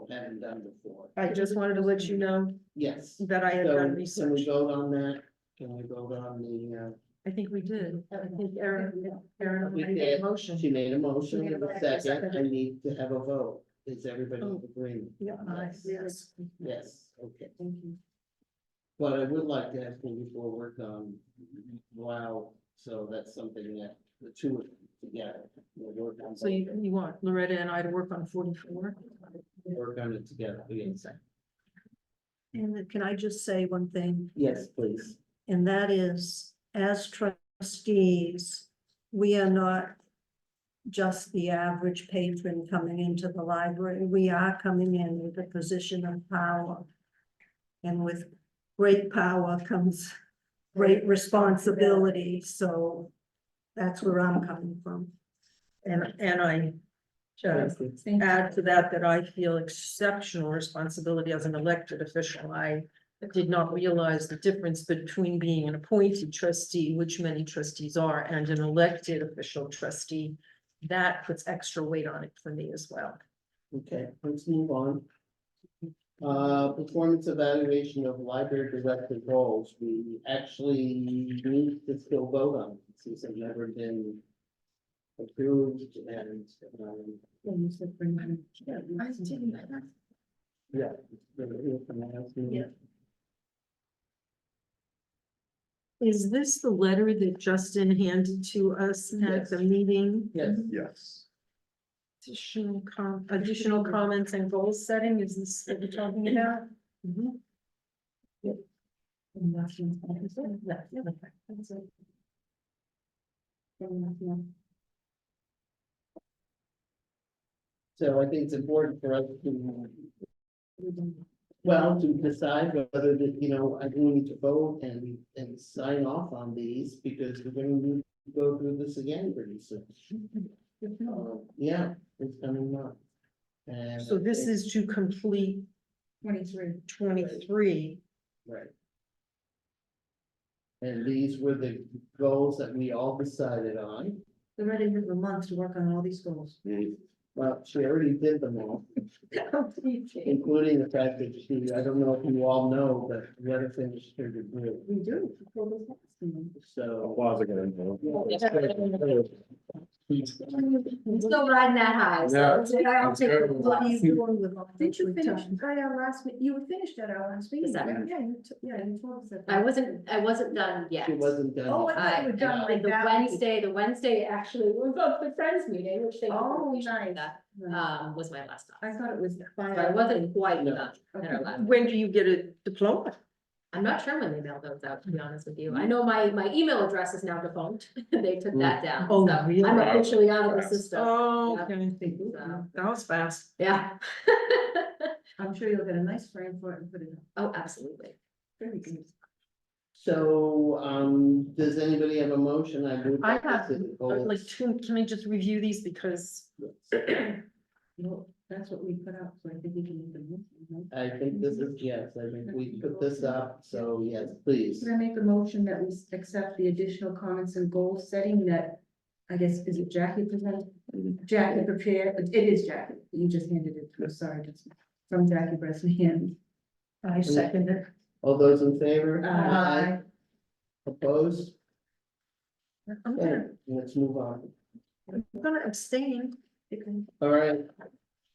[SPEAKER 1] haven't done before.
[SPEAKER 3] I just wanted to let you know
[SPEAKER 1] Yes.
[SPEAKER 3] that I had
[SPEAKER 1] So
[SPEAKER 3] done
[SPEAKER 1] can we
[SPEAKER 3] research.
[SPEAKER 1] vote on that? Can we vote on the,
[SPEAKER 3] I think we did. I think Erin
[SPEAKER 1] We
[SPEAKER 3] made a
[SPEAKER 1] did.
[SPEAKER 3] motion.
[SPEAKER 1] she made a motion,
[SPEAKER 3] We need a
[SPEAKER 1] with
[SPEAKER 3] vote.
[SPEAKER 1] a second, I
[SPEAKER 3] Second.
[SPEAKER 1] need to have a vote. Is everybody in
[SPEAKER 3] Oh.
[SPEAKER 1] agreement?
[SPEAKER 3] Yeah, yes.
[SPEAKER 1] Yes, okay.
[SPEAKER 2] Thank you.
[SPEAKER 1] But I would like to have things before work on, wow, so that's something that the two of them together. We'll work on
[SPEAKER 3] So you want Loretta and I to work on 44?
[SPEAKER 1] Work on it together, yes.
[SPEAKER 8] And can I just say one thing?
[SPEAKER 1] Yes, please.
[SPEAKER 8] And that is, as trustees, we are not just the average patron coming into the library. We are coming in with a position of power. And with great power comes great responsibility, so that's where I'm coming from.
[SPEAKER 3] And I just
[SPEAKER 2] Thank you.
[SPEAKER 3] add to that, that I feel exceptional responsibility as an elected official. I did not realize the difference between being an appointed trustee, which many trustees are, and an elected official trustee. That puts extra weight on it for me as well.
[SPEAKER 1] Okay, let's move on. Performance evaluation of library director roles, we actually need to still vote on, since they've never been approved and,
[SPEAKER 2] Yeah, you said bring them.
[SPEAKER 3] I didn't.
[SPEAKER 1] yeah. we're here for the last meeting.
[SPEAKER 3] Yeah. Is this the letter that Justin handed to us at
[SPEAKER 1] Yes.
[SPEAKER 3] the meeting?
[SPEAKER 1] Yes,
[SPEAKER 5] Yes.
[SPEAKER 3] Additional comments and goal setting, is this what we're talking about?
[SPEAKER 2] And that's one.
[SPEAKER 3] Yeah, okay.
[SPEAKER 2] That's it. And that's one.
[SPEAKER 1] so I think it's important for us to, well, to decide whether that, I think we need to vote and sign off on these, because we're gonna need to go through this again pretty soon. Yeah, it's coming up. And
[SPEAKER 3] So this is to complete
[SPEAKER 2] 23.
[SPEAKER 3] 23.
[SPEAKER 1] right. And these were the goals that we all decided on.
[SPEAKER 2] They're ready for months to work on all these goals.
[SPEAKER 1] Well, she already did them all, including the fact that she, I don't know if you all know, but Loretta finished her degree,
[SPEAKER 2] We do. before this next meeting.
[SPEAKER 1] so.
[SPEAKER 5] Applause again.
[SPEAKER 6] I'm still riding that high, so.
[SPEAKER 5] Yeah.
[SPEAKER 8] I'll take it. What are you doing with all
[SPEAKER 2] Didn't you
[SPEAKER 8] the
[SPEAKER 2] finish
[SPEAKER 8] time?
[SPEAKER 2] at our last, you were finished at our last meeting?
[SPEAKER 6] second.
[SPEAKER 2] Yeah, you told us that.
[SPEAKER 6] I wasn't done yet.
[SPEAKER 1] She wasn't done.
[SPEAKER 2] Oh, I thought you were done like
[SPEAKER 6] The
[SPEAKER 2] that.
[SPEAKER 6] Wednesday actually was of the Friends meeting, which they.
[SPEAKER 2] Oh, nice.
[SPEAKER 6] Was my last
[SPEAKER 2] I
[SPEAKER 6] time.
[SPEAKER 2] thought it was.
[SPEAKER 6] So I wasn't quite
[SPEAKER 1] No.
[SPEAKER 6] done at our last.
[SPEAKER 3] When do you get a diploma?
[SPEAKER 6] I'm not sure when they mailed those out, to be honest with you. I know my email address is now defunct. They took that down.
[SPEAKER 3] Oh,
[SPEAKER 6] so
[SPEAKER 3] really?
[SPEAKER 6] I'm officially out of the system.
[SPEAKER 3] Oh,
[SPEAKER 6] Yeah.
[SPEAKER 3] okay.
[SPEAKER 6] So,
[SPEAKER 3] That was fast.
[SPEAKER 6] yeah.
[SPEAKER 2] I'm sure you'll get a nice frame for it and put it up.
[SPEAKER 6] Oh, absolutely.
[SPEAKER 2] Very good.
[SPEAKER 1] So, does anybody have a motion? I move.
[SPEAKER 3] I have,
[SPEAKER 1] to the goals.
[SPEAKER 3] like, can I just review these because
[SPEAKER 2] Well, that's what we put out, so I think we can make a motion, right?
[SPEAKER 1] I think this is, yes, I think we put this up, so yes, please.
[SPEAKER 2] Can I make a motion that we accept the additional comments and goal setting that, I guess, is it Jackie presented? Jackie prepared, it is Jackie, you just handed it to us, sorry, just from Jackie Bresnahan.
[SPEAKER 3] I second it.
[SPEAKER 1] All those in favor?
[SPEAKER 2] Aye.
[SPEAKER 1] Opposed?
[SPEAKER 3] I'm
[SPEAKER 1] Okay,
[SPEAKER 3] gonna,
[SPEAKER 1] let's move on.
[SPEAKER 3] I'm gonna abstain.
[SPEAKER 1] All right.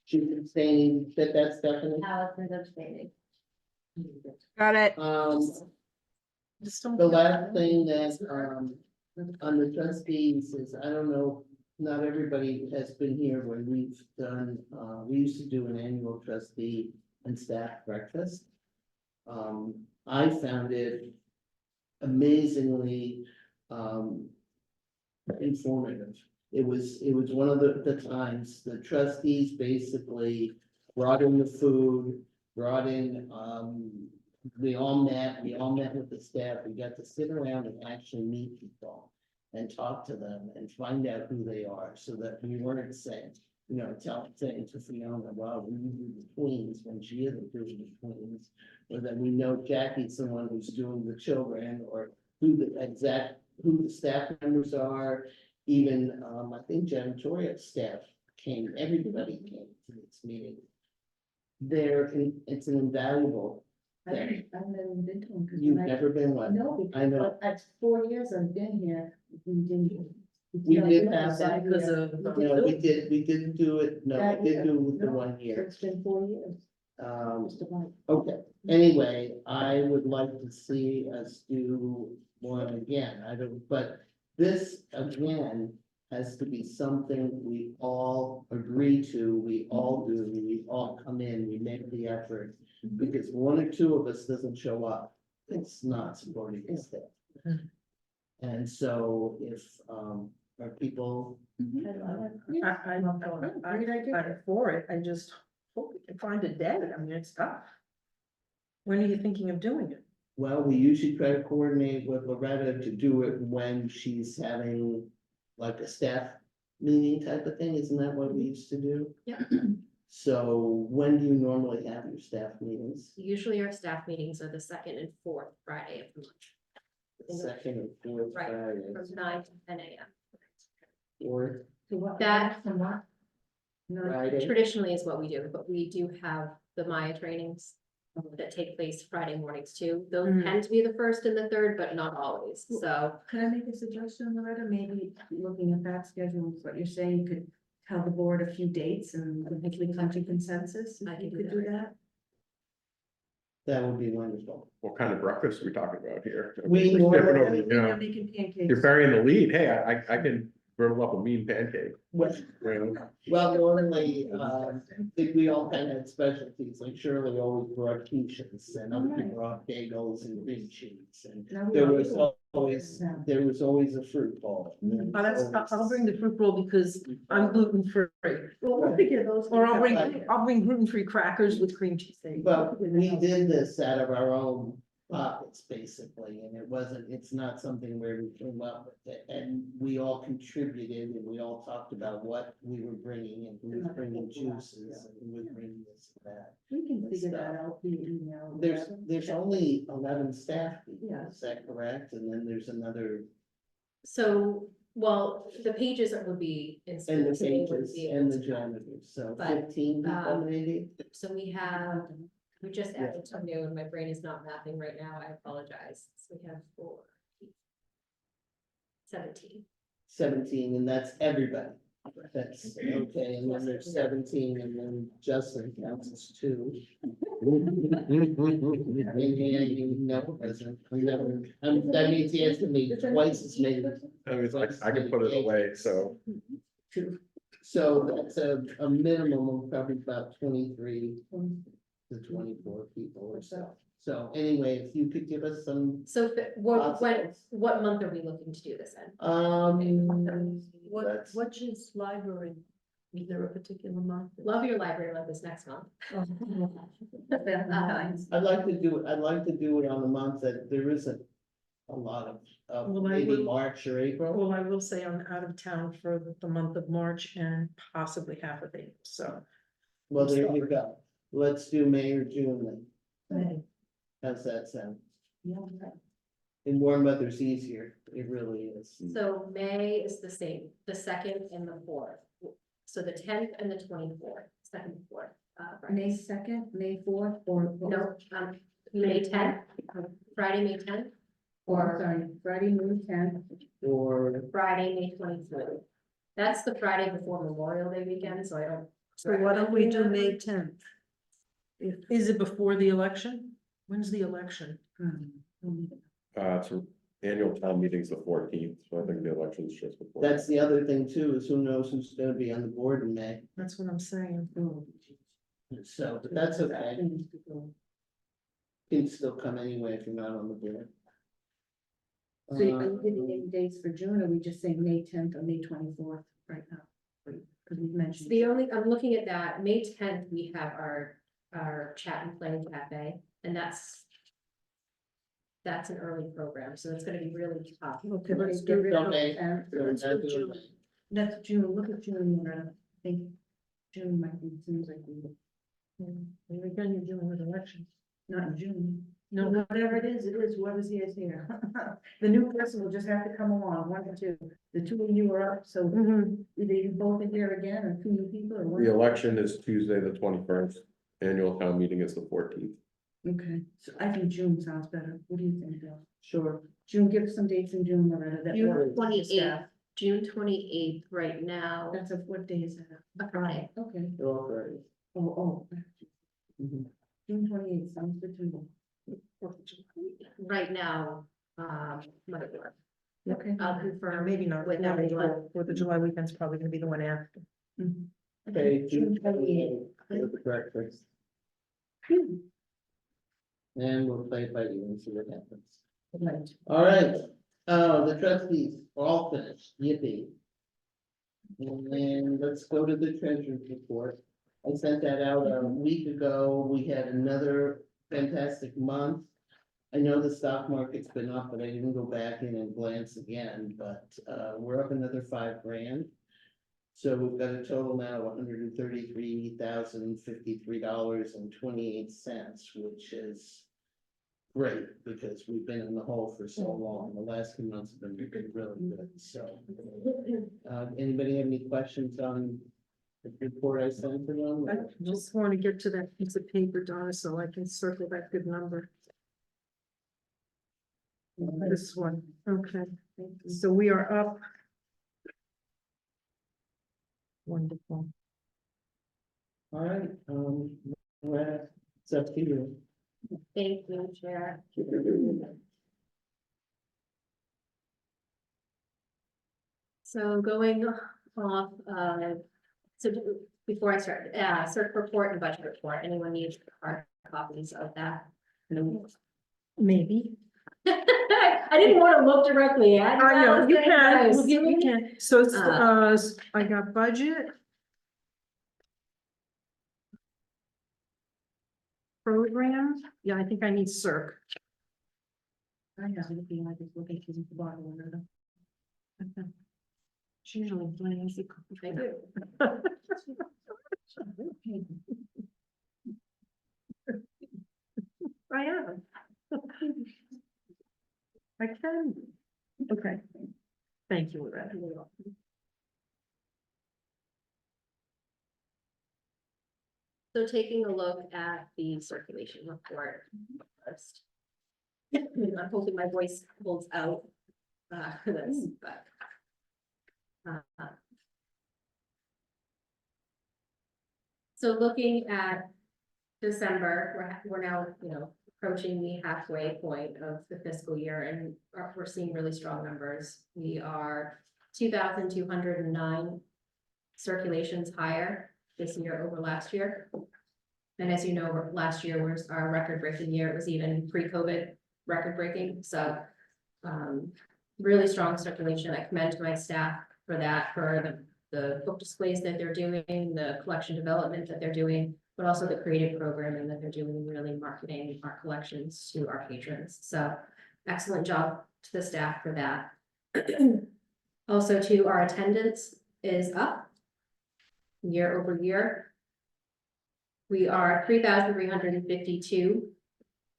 [SPEAKER 1] She's abstaining, that's Stephanie.
[SPEAKER 4] Allison's abstaining.
[SPEAKER 3] Got it. Just don't.
[SPEAKER 1] The last thing that, on the trustees is, I don't know, not everybody has been here when we've done, we used to do an annual trustee and staff breakfast. I found it amazingly, informative. It was one of the times the trustees basically brought in the food, brought in, we all met with the staff, we got to sit around and actually meet people and talk to them and find out who they are, so that we weren't saying, saying to Fiona, well, we do the twins when she isn't doing the twins, or that we know Jackie's the one who's doing the children, or who the staff members are. Even, I think janitorial staff came, everybody came to this meeting. It's an invaluable
[SPEAKER 2] I've never been to one. 'cause
[SPEAKER 1] You've
[SPEAKER 2] when I-
[SPEAKER 1] never been one.
[SPEAKER 2] No,
[SPEAKER 1] I know.
[SPEAKER 2] because that's 4 years I've been here, we didn't.
[SPEAKER 1] We did have that
[SPEAKER 3] because of-
[SPEAKER 1] No, we didn't do it, no,
[SPEAKER 2] That
[SPEAKER 1] we did
[SPEAKER 2] year.
[SPEAKER 1] do it with the
[SPEAKER 2] No.
[SPEAKER 1] 1 year.
[SPEAKER 2] It's been 4 years, just about.
[SPEAKER 1] Okay, anyway, I would like to see us do one again, I don't, but this again has to be something we all agree to, we all do, we all come in, we make the effort. Because one or two of us doesn't show up, it's not supporting the staff.
[SPEAKER 3] Mhm.
[SPEAKER 1] And so if, are people,
[SPEAKER 3] I'm for it. I just hope we can find a day. I mean, it's tough. When are you thinking of doing it?
[SPEAKER 1] well, we usually try to coordinate with Loretta to do it when she's having like a staff meeting type of thing, isn't that what we used to do?
[SPEAKER 6] Yeah.
[SPEAKER 1] So when do you normally have your staff meetings?
[SPEAKER 6] Usually our staff meetings are the second and fourth Friday of the month.
[SPEAKER 1] Second and fourth
[SPEAKER 6] Right,
[SPEAKER 1] Fridays,
[SPEAKER 6] From 9 to 10 a.m.
[SPEAKER 1] or
[SPEAKER 2] To what?
[SPEAKER 6] That-
[SPEAKER 2] From what? No,
[SPEAKER 1] Friday?
[SPEAKER 6] Traditionally is what we do, but we do have the Maya trainings that take place Friday mornings too. Those
[SPEAKER 3] Mhm.
[SPEAKER 6] tend to be the first and the third, but not always. So
[SPEAKER 2] Could I make a suggestion, Loretta? Maybe looking at that schedule, what you're saying, you could tell the board a few dates and hopefully come to consensus. If
[SPEAKER 6] I
[SPEAKER 2] you
[SPEAKER 6] can
[SPEAKER 2] could
[SPEAKER 6] do
[SPEAKER 2] do that.
[SPEAKER 1] That would be wonderful.
[SPEAKER 5] What kind of breakfast are we talking about here?
[SPEAKER 1] We
[SPEAKER 5] Different
[SPEAKER 1] normally-
[SPEAKER 5] over, you know,
[SPEAKER 2] You're making pancakes.
[SPEAKER 5] You're burying the lead, hey, I can griddle up a mean pancake.
[SPEAKER 1] Well,
[SPEAKER 5] you know?
[SPEAKER 1] well, normally, I think we all kind of had specialties, like Shirley always brought quiches and other people brought bagels and cream cheese and
[SPEAKER 2] Now we
[SPEAKER 1] there
[SPEAKER 2] all
[SPEAKER 1] was
[SPEAKER 2] do.
[SPEAKER 1] always a fruit bowl.
[SPEAKER 3] I'll bring the fruit bowl because I'm gluten free.
[SPEAKER 2] Well, we'll figure those.
[SPEAKER 3] Or I'll
[SPEAKER 2] things
[SPEAKER 3] bring,
[SPEAKER 2] out.
[SPEAKER 3] I'll bring gluten free crackers with cream cheese.
[SPEAKER 1] But we did this out of our own, pockets, basically, and it's not something where we came up with it, and we all contributed, and we all talked about what we were bringing, and who was bringing juices, and who was bringing this and that.
[SPEAKER 2] We can figure that out via email. or
[SPEAKER 1] There's,
[SPEAKER 2] whatever.
[SPEAKER 1] there's only 11 staff people,
[SPEAKER 2] Yeah.
[SPEAKER 1] is that correct? And then there's another,
[SPEAKER 6] So, well, the pages that would be in
[SPEAKER 1] and
[SPEAKER 6] school
[SPEAKER 1] the
[SPEAKER 6] today would
[SPEAKER 1] pages,
[SPEAKER 6] be
[SPEAKER 1] and
[SPEAKER 6] able
[SPEAKER 1] the
[SPEAKER 6] to come.
[SPEAKER 1] janitors, so
[SPEAKER 6] But,
[SPEAKER 1] 15 people
[SPEAKER 6] um,
[SPEAKER 1] maybe?
[SPEAKER 6] So we just added some new, and my brain is not mapping right now, I apologize. So we have 17.
[SPEAKER 1] 17, and that's everybody. That's okay, and then there's 17, and then Justin counts as 2. That means he has to meet twice as many.
[SPEAKER 5] I mean, I can put it away, so.
[SPEAKER 1] So that's a minimum of probably about 23 to 24 people or so. So anyway, if you could give us some.
[SPEAKER 6] So what month are we looking to do this in?
[SPEAKER 8] What, what's his library? Is there a particular month?
[SPEAKER 6] Love your library month is next month.
[SPEAKER 1] I'd like to do it on a month that there isn't a lot of,
[SPEAKER 3] Well, I
[SPEAKER 1] maybe
[SPEAKER 3] will-
[SPEAKER 1] March or April.
[SPEAKER 3] Well, I will say I'm out of town for the month of March and possibly half of April, so.
[SPEAKER 1] Well, there you go. Let's do May or June then.
[SPEAKER 8] May.
[SPEAKER 1] How's that sound?
[SPEAKER 2] Yeah,
[SPEAKER 1] In warm weather's easier. It really is.
[SPEAKER 6] So May is the same, the 2nd and the 4th. So the 10th and the 24th, 2nd and 4th.
[SPEAKER 2] May 2nd, May 4th, or?
[SPEAKER 6] No, May 10th, Friday, May 10th,
[SPEAKER 2] Or, sorry, Friday, May 10th.
[SPEAKER 1] Or,
[SPEAKER 6] Friday, May 23rd. That's the Friday before Memorial Day weekend, so I don't.
[SPEAKER 8] So why don't we do May 10th?
[SPEAKER 3] Is it before the election? When's the election?
[SPEAKER 5] So annual town meeting's the 14th, so I think the election's just before.
[SPEAKER 1] that's the other thing too, is who knows who's gonna be on the board in May.
[SPEAKER 3] That's what I'm saying.
[SPEAKER 1] So, but that's okay. You can still come anyway if you're not on the board.
[SPEAKER 2] So are you giving any dates for June, or are we just saying May 10th or May 24th right now? Because we've mentioned.
[SPEAKER 6] I'm looking at that, May 10th, we have our chat and play cafe, and that's an early program, so it's gonna be really tough.
[SPEAKER 8] Okay, let's
[SPEAKER 2] Get
[SPEAKER 8] do
[SPEAKER 2] rid of
[SPEAKER 1] Okay.
[SPEAKER 2] 10th.
[SPEAKER 1] So
[SPEAKER 8] Let's
[SPEAKER 1] that's
[SPEAKER 8] do
[SPEAKER 1] doing
[SPEAKER 8] June.
[SPEAKER 2] That's June, look at June, I think June might be, seems like we,
[SPEAKER 3] And again, you're dealing with elections.
[SPEAKER 2] not in June.
[SPEAKER 3] No,
[SPEAKER 2] Whatever it is, whoever's here is here. The new person will just have to come along, 1 or 2. The 2 of you are up, so either you both are here again, or 2 new people, or one.
[SPEAKER 5] The election is Tuesday, the 21st. Annual town meeting is the 14th.
[SPEAKER 2] Okay, so I think June sounds better. What do you think, Bill?
[SPEAKER 1] Sure.
[SPEAKER 2] June, give us some dates in June, Loretta. that
[SPEAKER 6] June
[SPEAKER 2] work for the
[SPEAKER 6] 28th,
[SPEAKER 2] staff.
[SPEAKER 6] June 28th, right now,
[SPEAKER 2] That's what day is that?
[SPEAKER 6] a Friday.
[SPEAKER 2] Okay,
[SPEAKER 1] They're all great.
[SPEAKER 2] oh,
[SPEAKER 1] Mhm.
[SPEAKER 2] June 28th, sounds good to me.
[SPEAKER 6] Right now, might work.
[SPEAKER 2] Okay.
[SPEAKER 6] I'll confirm.
[SPEAKER 3] maybe not.
[SPEAKER 6] With
[SPEAKER 3] Yeah,
[SPEAKER 6] everyone.
[SPEAKER 3] Or the July weekend's probably gonna be the one after.
[SPEAKER 2] Mhm.
[SPEAKER 1] Okay, June
[SPEAKER 2] June 28th.
[SPEAKER 1] 28th, for the breakfast, and we'll play it by ear and see what happens.
[SPEAKER 2] Right.
[SPEAKER 1] All right, the trustees are all finished, yippee. And then let's go to the treasurer's report. I sent that out a week ago. We had another fantastic month. I know the stock market's been up, but I didn't go back in and glance again, but we're up another $5,000. So we've got a total now of $133,053.28, which is great, because we've been in the hole for so long. The last 2 months have been really good, so. Anybody have any questions on the report I sent to them?
[SPEAKER 3] I just want to get to that piece of paper, Donna, so I can circle that good number. This one, okay, so we are up. Wonderful.
[SPEAKER 1] All right, well, it's up to you.
[SPEAKER 6] Thank you, Chair. So going off, so before I start, cert report and budget report, anyone needs hard copies of that?
[SPEAKER 3] Maybe.
[SPEAKER 6] I didn't want to look directly at.
[SPEAKER 3] I know, you can,
[SPEAKER 6] was
[SPEAKER 3] we'll give- you
[SPEAKER 6] assuming-
[SPEAKER 3] can, so it's, I got budget. Program, yeah, I think I need CERC. I have it being like it's looking through the bottle or whatever. Okay. It's usually plain easy.
[SPEAKER 6] I do.
[SPEAKER 3] I am. I can. Okay. Thank you, Loretta.
[SPEAKER 6] So taking a look at the circulation report first. I'm hoping my voice holds out for this, but. So looking at December, we're now, approaching the halfway point of the fiscal year and we're seeing really strong numbers. We are 2,209 circulations higher this year over last year. And as you know, last year was our record-breaking year. It was even pre-COVID record-breaking. So really strong circulation. I commend my staff for that, for the book displays that they're doing, the collection development that they're doing, but also the creative programming that they're doing, really marketing our collections to our patrons. So excellent job to the staff for that. Also, too, our attendance is up year over year. We are 3,352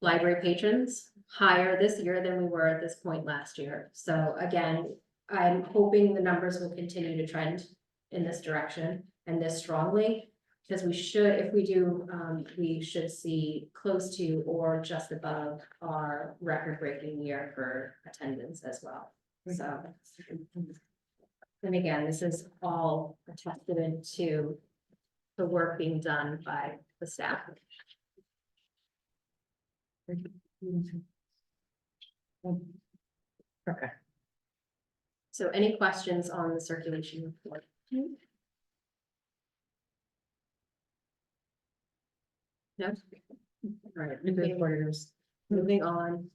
[SPEAKER 6] library patrons, higher this year than we were at this point last year. So again, I'm hoping the numbers will continue to trend in this direction and this strongly, because we should, if we do, we should see close to or just above our record-breaking year for attendance as well. So, and again, this is all a testament to the work being done by the staff.
[SPEAKER 3] Okay.
[SPEAKER 6] So any questions on the circulation report? No? All right, moving on.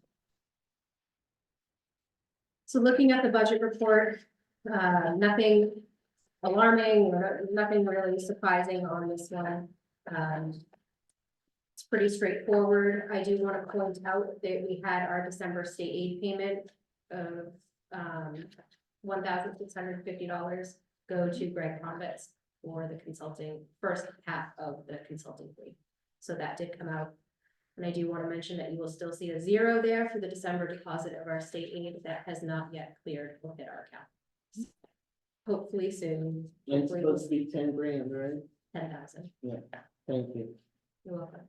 [SPEAKER 6] So looking at the budget report, nothing alarming or nothing really surprising on this one. It's pretty straightforward. I do want to point out that we had our December state aid payment of $1,650 go to Greg Convitz for the consulting, first half of the consulting fee. So that did come out. And I do want to mention that you will still see a zero there for the December deposit of our state aid that has not yet cleared or hit our account. Hopefully soon.
[SPEAKER 1] It's
[SPEAKER 6] Hopefully
[SPEAKER 1] supposed to be 10 grand, right?
[SPEAKER 6] 10,000.
[SPEAKER 1] Thank you.
[SPEAKER 6] You're welcome.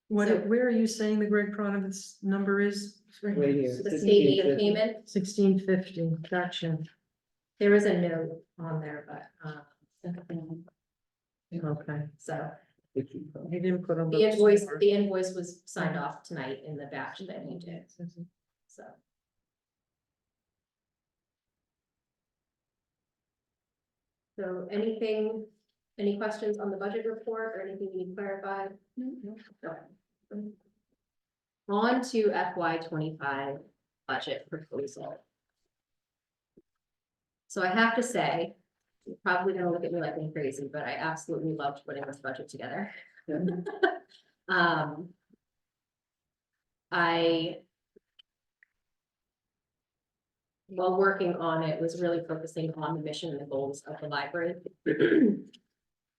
[SPEAKER 3] What,
[SPEAKER 6] So-
[SPEAKER 3] where are you saying the Greg Cronovitz number is?
[SPEAKER 1] Right here.
[SPEAKER 6] The state aid
[SPEAKER 1] 1650.
[SPEAKER 6] payment,
[SPEAKER 3] 1650, gotcha.
[SPEAKER 6] there is a note on there, but,
[SPEAKER 3] Okay.
[SPEAKER 6] so
[SPEAKER 3] He didn't put a.
[SPEAKER 6] the invoice was signed off tonight in the batch that you did, so. So any questions on the budget report or anything you need clarified? Okay. On to FY 25 budget proposal. So I have to say, you're probably gonna look at me like I'm crazy, but I absolutely loved putting this budget together. While working on it, was really focusing on the mission and the goals of the library.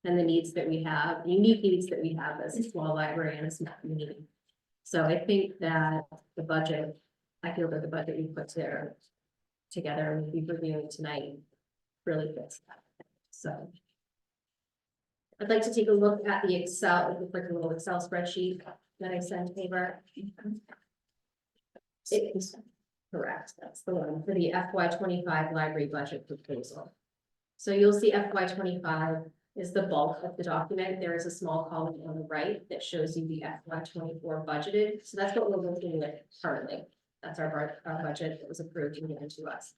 [SPEAKER 6] And the needs that we have, unique needs that we have as a small library and a small community. So I think that the budget, I feel that the budget we put together and we'll be reviewing tonight really fits that. So I'd like to take a look at the Excel, the quick little Excel spreadsheet that I sent over. It is correct, that's the one for the FY 25 library budget proposal. So you'll see FY 25 is the bulk of the document. There is a small column on the right that shows you the FY 24 budgeted. So that's what we're looking at currently. That's our budget that was approved and given to us.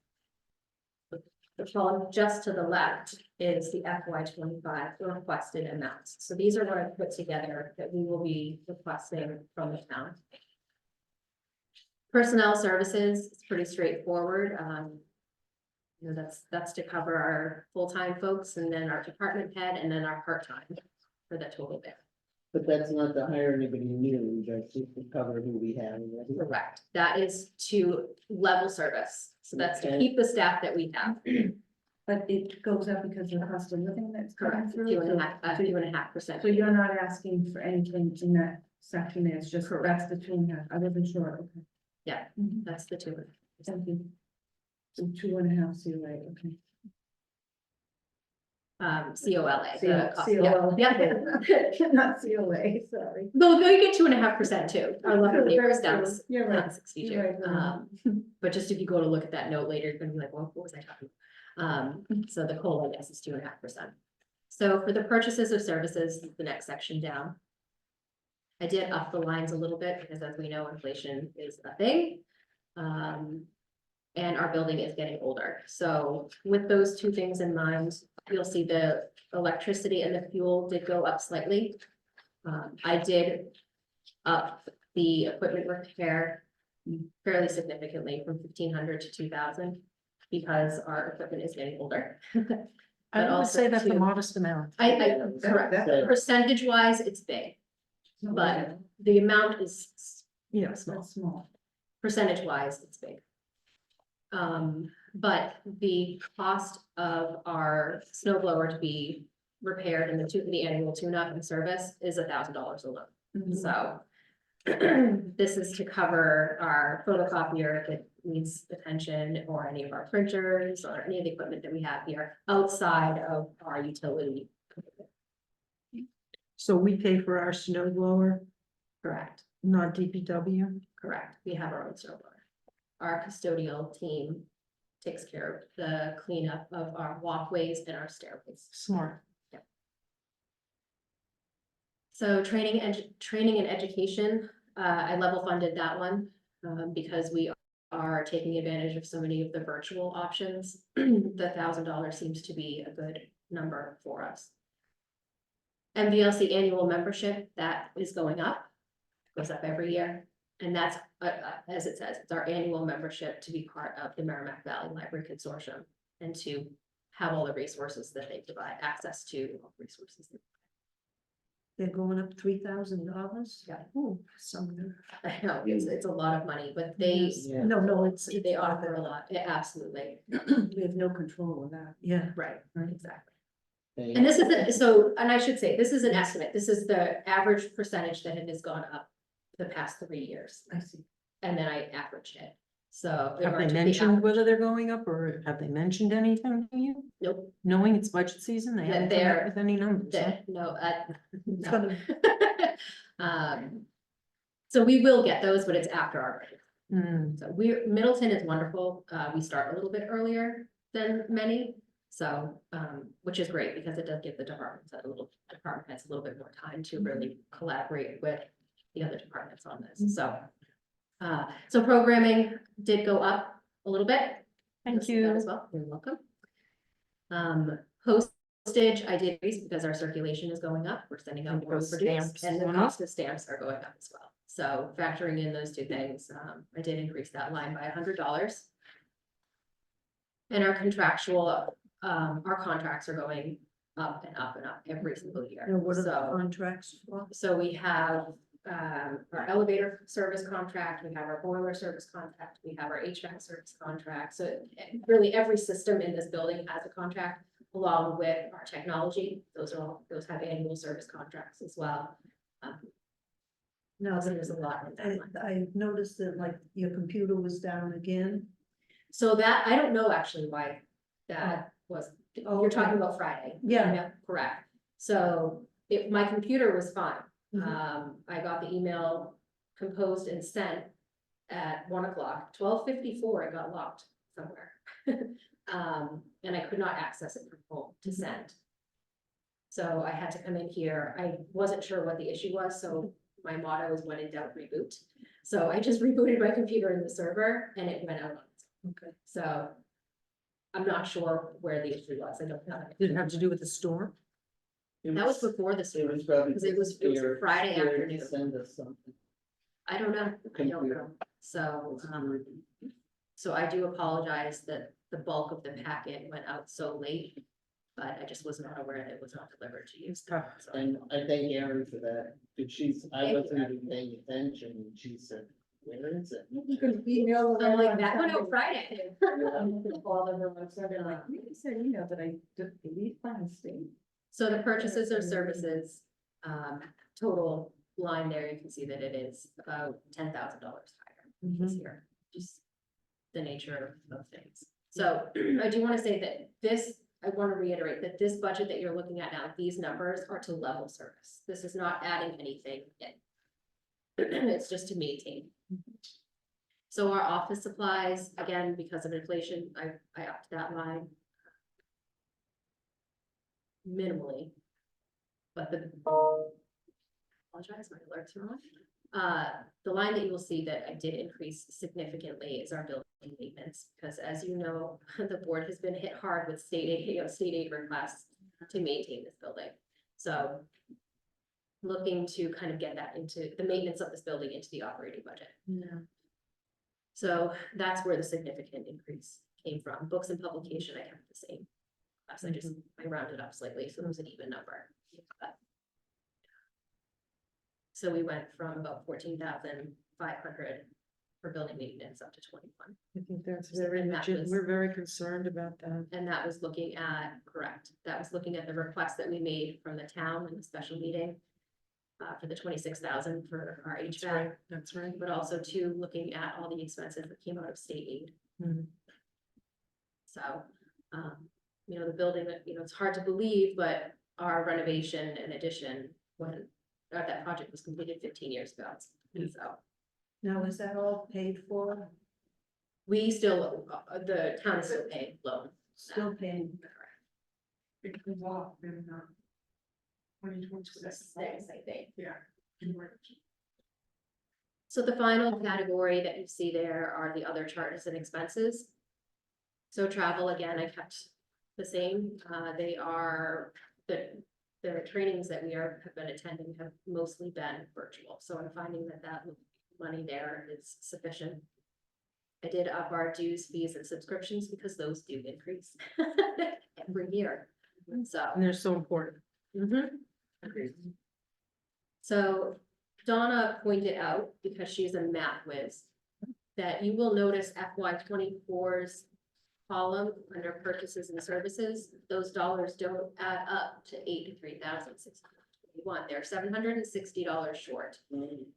[SPEAKER 6] The column just to the left is the FY 25 requested amounts. So these are what I put together that we will be requesting from the town. Personnel services, it's pretty straightforward. That's to cover our full-time folks and then our department head and then our part-time for the total there.
[SPEAKER 1] But that's not to hire anybody new, that's just to cover who we have.
[SPEAKER 6] Correct. That is to level service. So that's to
[SPEAKER 1] Okay.
[SPEAKER 6] keep the staff that we have.
[SPEAKER 2] But it goes up because of the cost of living that's coming
[SPEAKER 6] Correct,
[SPEAKER 2] through.
[SPEAKER 6] 2.5%.
[SPEAKER 2] So you're not asking for anything in that section, it's just, that's the 2.5, I wasn't sure, okay.
[SPEAKER 6] Yeah.
[SPEAKER 2] Mhm.
[SPEAKER 6] That's the two.
[SPEAKER 2] Thank you. So 2.5, so you're right, okay.
[SPEAKER 6] COLA. the cost, yeah.
[SPEAKER 2] COL.
[SPEAKER 6] Yeah.
[SPEAKER 2] Not COA, sorry.
[SPEAKER 6] No, you get 2.5% too. Our love neighbors down to
[SPEAKER 2] You're right.
[SPEAKER 6] down to 62.
[SPEAKER 2] You're right.
[SPEAKER 6] But just if you go to look at that note later, you're gonna be like, well, what was I talking about? So the COLA, yes, is 2.5%. So for the purchases of services, the next section down. I did up the lines a little bit because as we know, inflation is a thing. And our building is getting older. So with those two things in mind, you'll see the electricity and the fuel did go up slightly. I did up the equipment repair fairly significantly from 1,500 to 2,000 because our equipment is getting older.
[SPEAKER 3] I
[SPEAKER 6] But
[SPEAKER 3] would
[SPEAKER 6] also
[SPEAKER 3] say that's a
[SPEAKER 6] too-
[SPEAKER 3] modest amount.
[SPEAKER 6] Correct.
[SPEAKER 1] That-
[SPEAKER 6] Percentage wise, it's big, but the amount is
[SPEAKER 3] Yeah,
[SPEAKER 6] small.
[SPEAKER 2] That's small.
[SPEAKER 6] Percentage wise, it's big. But the cost of our snow blower to be repaired and the annual tune-up and service is $1,000 alone.
[SPEAKER 2] Mhm.
[SPEAKER 6] So this is to cover our photocopier if it needs attention, or any of our printers, or any of the equipment that we have here outside of our utility.
[SPEAKER 3] So we pay for our snow blower,
[SPEAKER 6] Correct,
[SPEAKER 3] not DPW.
[SPEAKER 6] correct. We have our own snow blower. Our custodial team takes care of the cleanup of our walkways and our stairways.
[SPEAKER 3] Smart.
[SPEAKER 6] So training and education, I level funded that one, because we are taking advantage of so many of the virtual options. The $1,000 seems to be a good number for us. MVLC annual membership, that is going up, goes up every year. And that's, as it says, it's our annual membership to be part of the Merrimack Valley Library Consortium and to have all the resources that they provide, access to all the resources.
[SPEAKER 8] They're going up $3,000.
[SPEAKER 6] Yeah.
[SPEAKER 8] Somewhere.
[SPEAKER 6] I know, it's a lot of money, but they,
[SPEAKER 1] Yeah.
[SPEAKER 8] No, it's.
[SPEAKER 6] they offer a lot, yeah, absolutely,
[SPEAKER 2] We have no control of that.
[SPEAKER 8] Yeah.
[SPEAKER 6] right, exactly.
[SPEAKER 1] They-
[SPEAKER 6] And this is, so, and I should say, this is an estimate, this is the average percentage that it has gone up the past 3 years,
[SPEAKER 2] I see.
[SPEAKER 6] and then I averaged it, so. in
[SPEAKER 3] Have
[SPEAKER 6] order
[SPEAKER 3] they
[SPEAKER 6] to be
[SPEAKER 3] mentioned
[SPEAKER 6] average-
[SPEAKER 3] whether they're going up or have they mentioned anything to you?
[SPEAKER 6] Nope,
[SPEAKER 3] Knowing it's budget season, they
[SPEAKER 6] Yeah,
[SPEAKER 3] haven't come
[SPEAKER 6] they're-
[SPEAKER 3] up with any numbers. huh?
[SPEAKER 6] no,
[SPEAKER 8] It's
[SPEAKER 6] no.
[SPEAKER 8] gonna,
[SPEAKER 6] So we will get those, but it's after our break.
[SPEAKER 3] Hmm,
[SPEAKER 6] So Middleton is wonderful. We start a little bit earlier than many. So, which is great because it does give the department heads a little bit more time to really collaborate with the other departments on this. So, so programming did go up a little bit.
[SPEAKER 3] Thank
[SPEAKER 6] You'll see that
[SPEAKER 3] you.
[SPEAKER 6] as well. You're welcome. Postage, I did increase because our circulation is going up. We're sending out
[SPEAKER 3] And
[SPEAKER 6] more
[SPEAKER 3] those
[SPEAKER 6] produce,
[SPEAKER 3] stamps
[SPEAKER 6] and the
[SPEAKER 3] going up.
[SPEAKER 6] cost of stamps are going up as well. So factoring in those two things, I did increase that line by $100. And our contractual, our contracts are going up and up and up every single year.
[SPEAKER 8] you know, what are the
[SPEAKER 6] So-
[SPEAKER 8] contracts for?
[SPEAKER 6] so we have our elevator service contract, we have our boiler service contract, we have our HVAC service contract. So really every system in this building has a contract along with our technology. Those have annual service contracts as well.
[SPEAKER 8] No,
[SPEAKER 6] So there's a lot in that line.
[SPEAKER 8] I noticed that like your computer was down again.
[SPEAKER 6] So that, I don't know actually why that was,
[SPEAKER 8] Oh,
[SPEAKER 6] you're talking
[SPEAKER 8] okay.
[SPEAKER 6] about Friday.
[SPEAKER 8] Yeah.
[SPEAKER 6] Correct. So my computer was fine.
[SPEAKER 8] Mhm.
[SPEAKER 6] I got the email composed and sent at 1 o'clock, 12:54, it got locked somewhere. And I could not access it from home to send. So I had to come in here. I wasn't sure what the issue was, so my motto is when in doubt, reboot. So I just rebooted my computer in the server and it went out on its own.
[SPEAKER 8] Okay.
[SPEAKER 6] So I'm not sure where the issue was. I don't know.
[SPEAKER 3] Did it have to do with the storm?
[SPEAKER 6] That was before the
[SPEAKER 1] It
[SPEAKER 6] storm.
[SPEAKER 1] was probably.
[SPEAKER 6] Because it was Friday
[SPEAKER 1] scared to
[SPEAKER 6] afternoon.
[SPEAKER 1] Send us something.
[SPEAKER 6] I don't know. I don't know. So, so I do apologize that the bulk of the packet went out so late. but I just was not aware that it was not delivered to you.
[SPEAKER 3] tough.
[SPEAKER 6] So,
[SPEAKER 1] And I thank Erin for that, because I
[SPEAKER 6] Thank you,
[SPEAKER 1] wasn't even paying attention, and she said, where is it?
[SPEAKER 2] You can email.
[SPEAKER 6] I'm like, that went out Friday.
[SPEAKER 2] I'm gonna call them on Sunday, like, you said email that I delete plan state.
[SPEAKER 6] So the purchases or services, total line there, you can see that it is about $10,000 higher this year, just the nature of things. So I do want to say that I want to reiterate that this budget that you're looking at now, these numbers are to level service. This is not adding anything in. It's just to maintain. So our office supplies, again, because of inflation, I upped that line minimally. But apologize, my alerts are on. The line that you will see that I did increase significantly is our building maintenance, because as you know, the board has been hit hard with state aid requests to maintain this building. So looking to kind of get that into the maintenance of this building into the operating budget.
[SPEAKER 3] Yeah.
[SPEAKER 6] So that's where the significant increase came from. Books and publication, I kept the same. I rounded up slightly, so it was an even number. But- So we went from about 14,500 for building maintenance up to 21.
[SPEAKER 3] I think that's very
[SPEAKER 6] And that
[SPEAKER 3] legit.
[SPEAKER 6] was-
[SPEAKER 3] We're very concerned about that.
[SPEAKER 6] And that was looking at, correct, that was looking at the request that we made from the town in the special meeting for the 26,000 for our
[SPEAKER 3] That's
[SPEAKER 6] HVAC,
[SPEAKER 3] right, that's right.
[SPEAKER 6] but also too, looking at all the expenses that came out of state aid.
[SPEAKER 3] Mhm.
[SPEAKER 6] So, the building that, it's hard to believe, but our renovation and addition, when that project was completed 15 years ago. And so
[SPEAKER 8] Now, is that all paid for?
[SPEAKER 6] we still, the town is still paying loan.
[SPEAKER 8] Still paying?
[SPEAKER 7] It comes off in, 2026.
[SPEAKER 6] I think.
[SPEAKER 7] Yeah.
[SPEAKER 6] So the final category that you see there are the other charges and expenses. So travel, again, I kept the same. They are, the trainings that we have been attending have mostly been virtual. So I'm finding that money there is sufficient. I did up our dues, fees, and subscriptions because those do increase every year. So.
[SPEAKER 3] And they're so important.
[SPEAKER 6] Agreed. So Donna pointed out, because she's a math whiz, that you will notice FY 24's column under purchases and services, those dollars don't add up to 83,621. They're $760 short.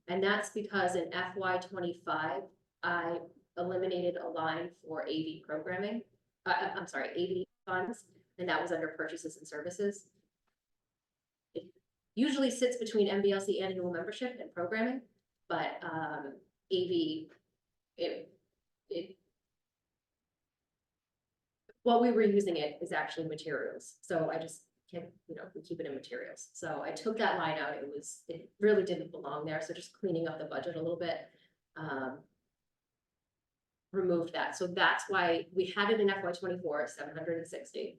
[SPEAKER 6] And that's because in FY 25, I eliminated a line for AV programming. I'm sorry, AV funds, and that was under purchases and services. It usually sits between MBLC annual membership and programming, but AV, what we were using it is actually materials. So I just can't, we keep it in materials. So I took that line out. It really didn't belong there. So just cleaning up the budget a little bit. Removed that. So that's why we had it in FY 24 at 760,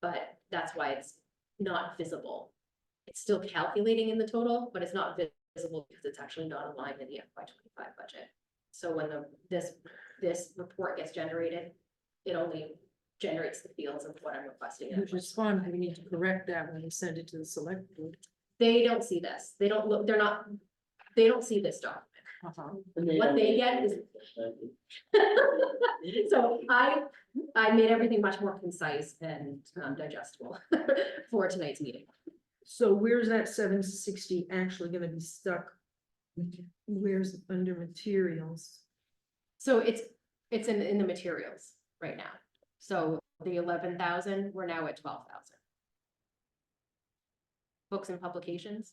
[SPEAKER 6] but that's why it's not visible. It's still calculating in the total, but it's not visible because it's actually not aligned in the FY 25 budget. So when this report gets generated, it only generates the fields of what I'm requesting. in
[SPEAKER 3] Which
[SPEAKER 6] FY
[SPEAKER 3] is fun. We need to correct that when we send it to the select board.
[SPEAKER 6] They don't see this. They don't look, they don't see this document. What they get is. So I made everything much more concise and digestible for tonight's meeting.
[SPEAKER 3] So where's that 760 actually gonna be stuck? Where's it under materials?
[SPEAKER 6] So it's in the materials right now. So the 11,000, we're now at 12,000. Books and publications.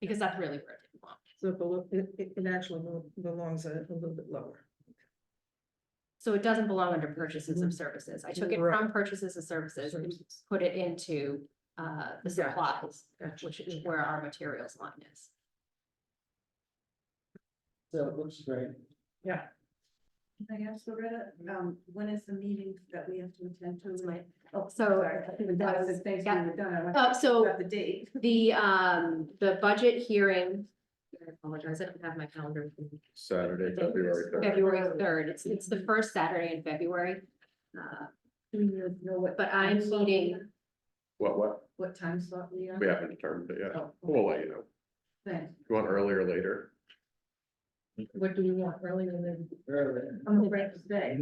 [SPEAKER 6] Because that's really where it belongs.
[SPEAKER 3] So it actually belongs a little bit lower.
[SPEAKER 6] So it doesn't belong under purchases of services. I took it from purchases of services and put it into the supplies,
[SPEAKER 3] Gotcha.
[SPEAKER 6] which is where our materials line is.
[SPEAKER 1] So it looks great.
[SPEAKER 2] Can I ask Loretta, when is the meeting that we have to attend to?
[SPEAKER 6] That's my-
[SPEAKER 2] Oh,
[SPEAKER 6] so
[SPEAKER 2] sorry, I think that was, thanks
[SPEAKER 6] yeah.
[SPEAKER 2] for done.
[SPEAKER 6] So
[SPEAKER 2] Got the date.
[SPEAKER 6] the budget hearing, I apologize, I don't have my calendar.
[SPEAKER 5] Saturday, February 3rd.
[SPEAKER 6] February 3rd, it's the first Saturday in February.
[SPEAKER 2] Do we know what?
[SPEAKER 6] But I'm
[SPEAKER 2] time slot we
[SPEAKER 6] meeting-
[SPEAKER 2] are?
[SPEAKER 6] What time slot we are?
[SPEAKER 5] We haven't determined it yet.
[SPEAKER 2] Oh,
[SPEAKER 5] We'll let you know.
[SPEAKER 2] Thanks.
[SPEAKER 5] If you want earlier or later?
[SPEAKER 2] What do we want earlier than?
[SPEAKER 1] Earlier.
[SPEAKER 2] I'm gonna break today.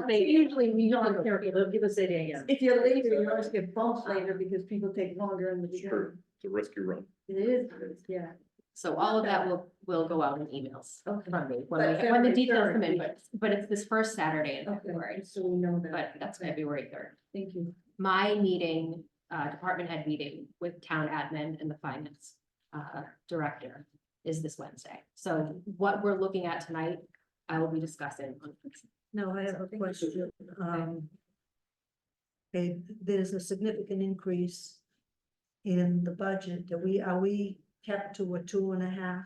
[SPEAKER 3] Usually we don't care, they'll give us 8 AM.
[SPEAKER 2] If you're later, you always get bumped later because people take longer in the
[SPEAKER 5] It's
[SPEAKER 2] beginning.
[SPEAKER 5] true. It's a risky run.
[SPEAKER 2] It is, yeah.
[SPEAKER 6] So all of that will go out in emails
[SPEAKER 2] Okay.
[SPEAKER 6] from me
[SPEAKER 2] But
[SPEAKER 6] when the
[SPEAKER 2] February
[SPEAKER 6] details
[SPEAKER 2] 3rd,
[SPEAKER 6] come in,
[SPEAKER 2] yeah.
[SPEAKER 6] but it's this first Saturday in
[SPEAKER 2] Okay,
[SPEAKER 6] February,
[SPEAKER 2] so we know that.
[SPEAKER 6] but that's February 3rd.
[SPEAKER 2] Thank you.
[SPEAKER 6] My meeting, department head meeting with town admin and the finance director is this Wednesday. So what we're looking at tonight, I will be discussing on.
[SPEAKER 8] Now I have a question. Okay, there's a significant increase in the budget. Are we kept to a 2.5,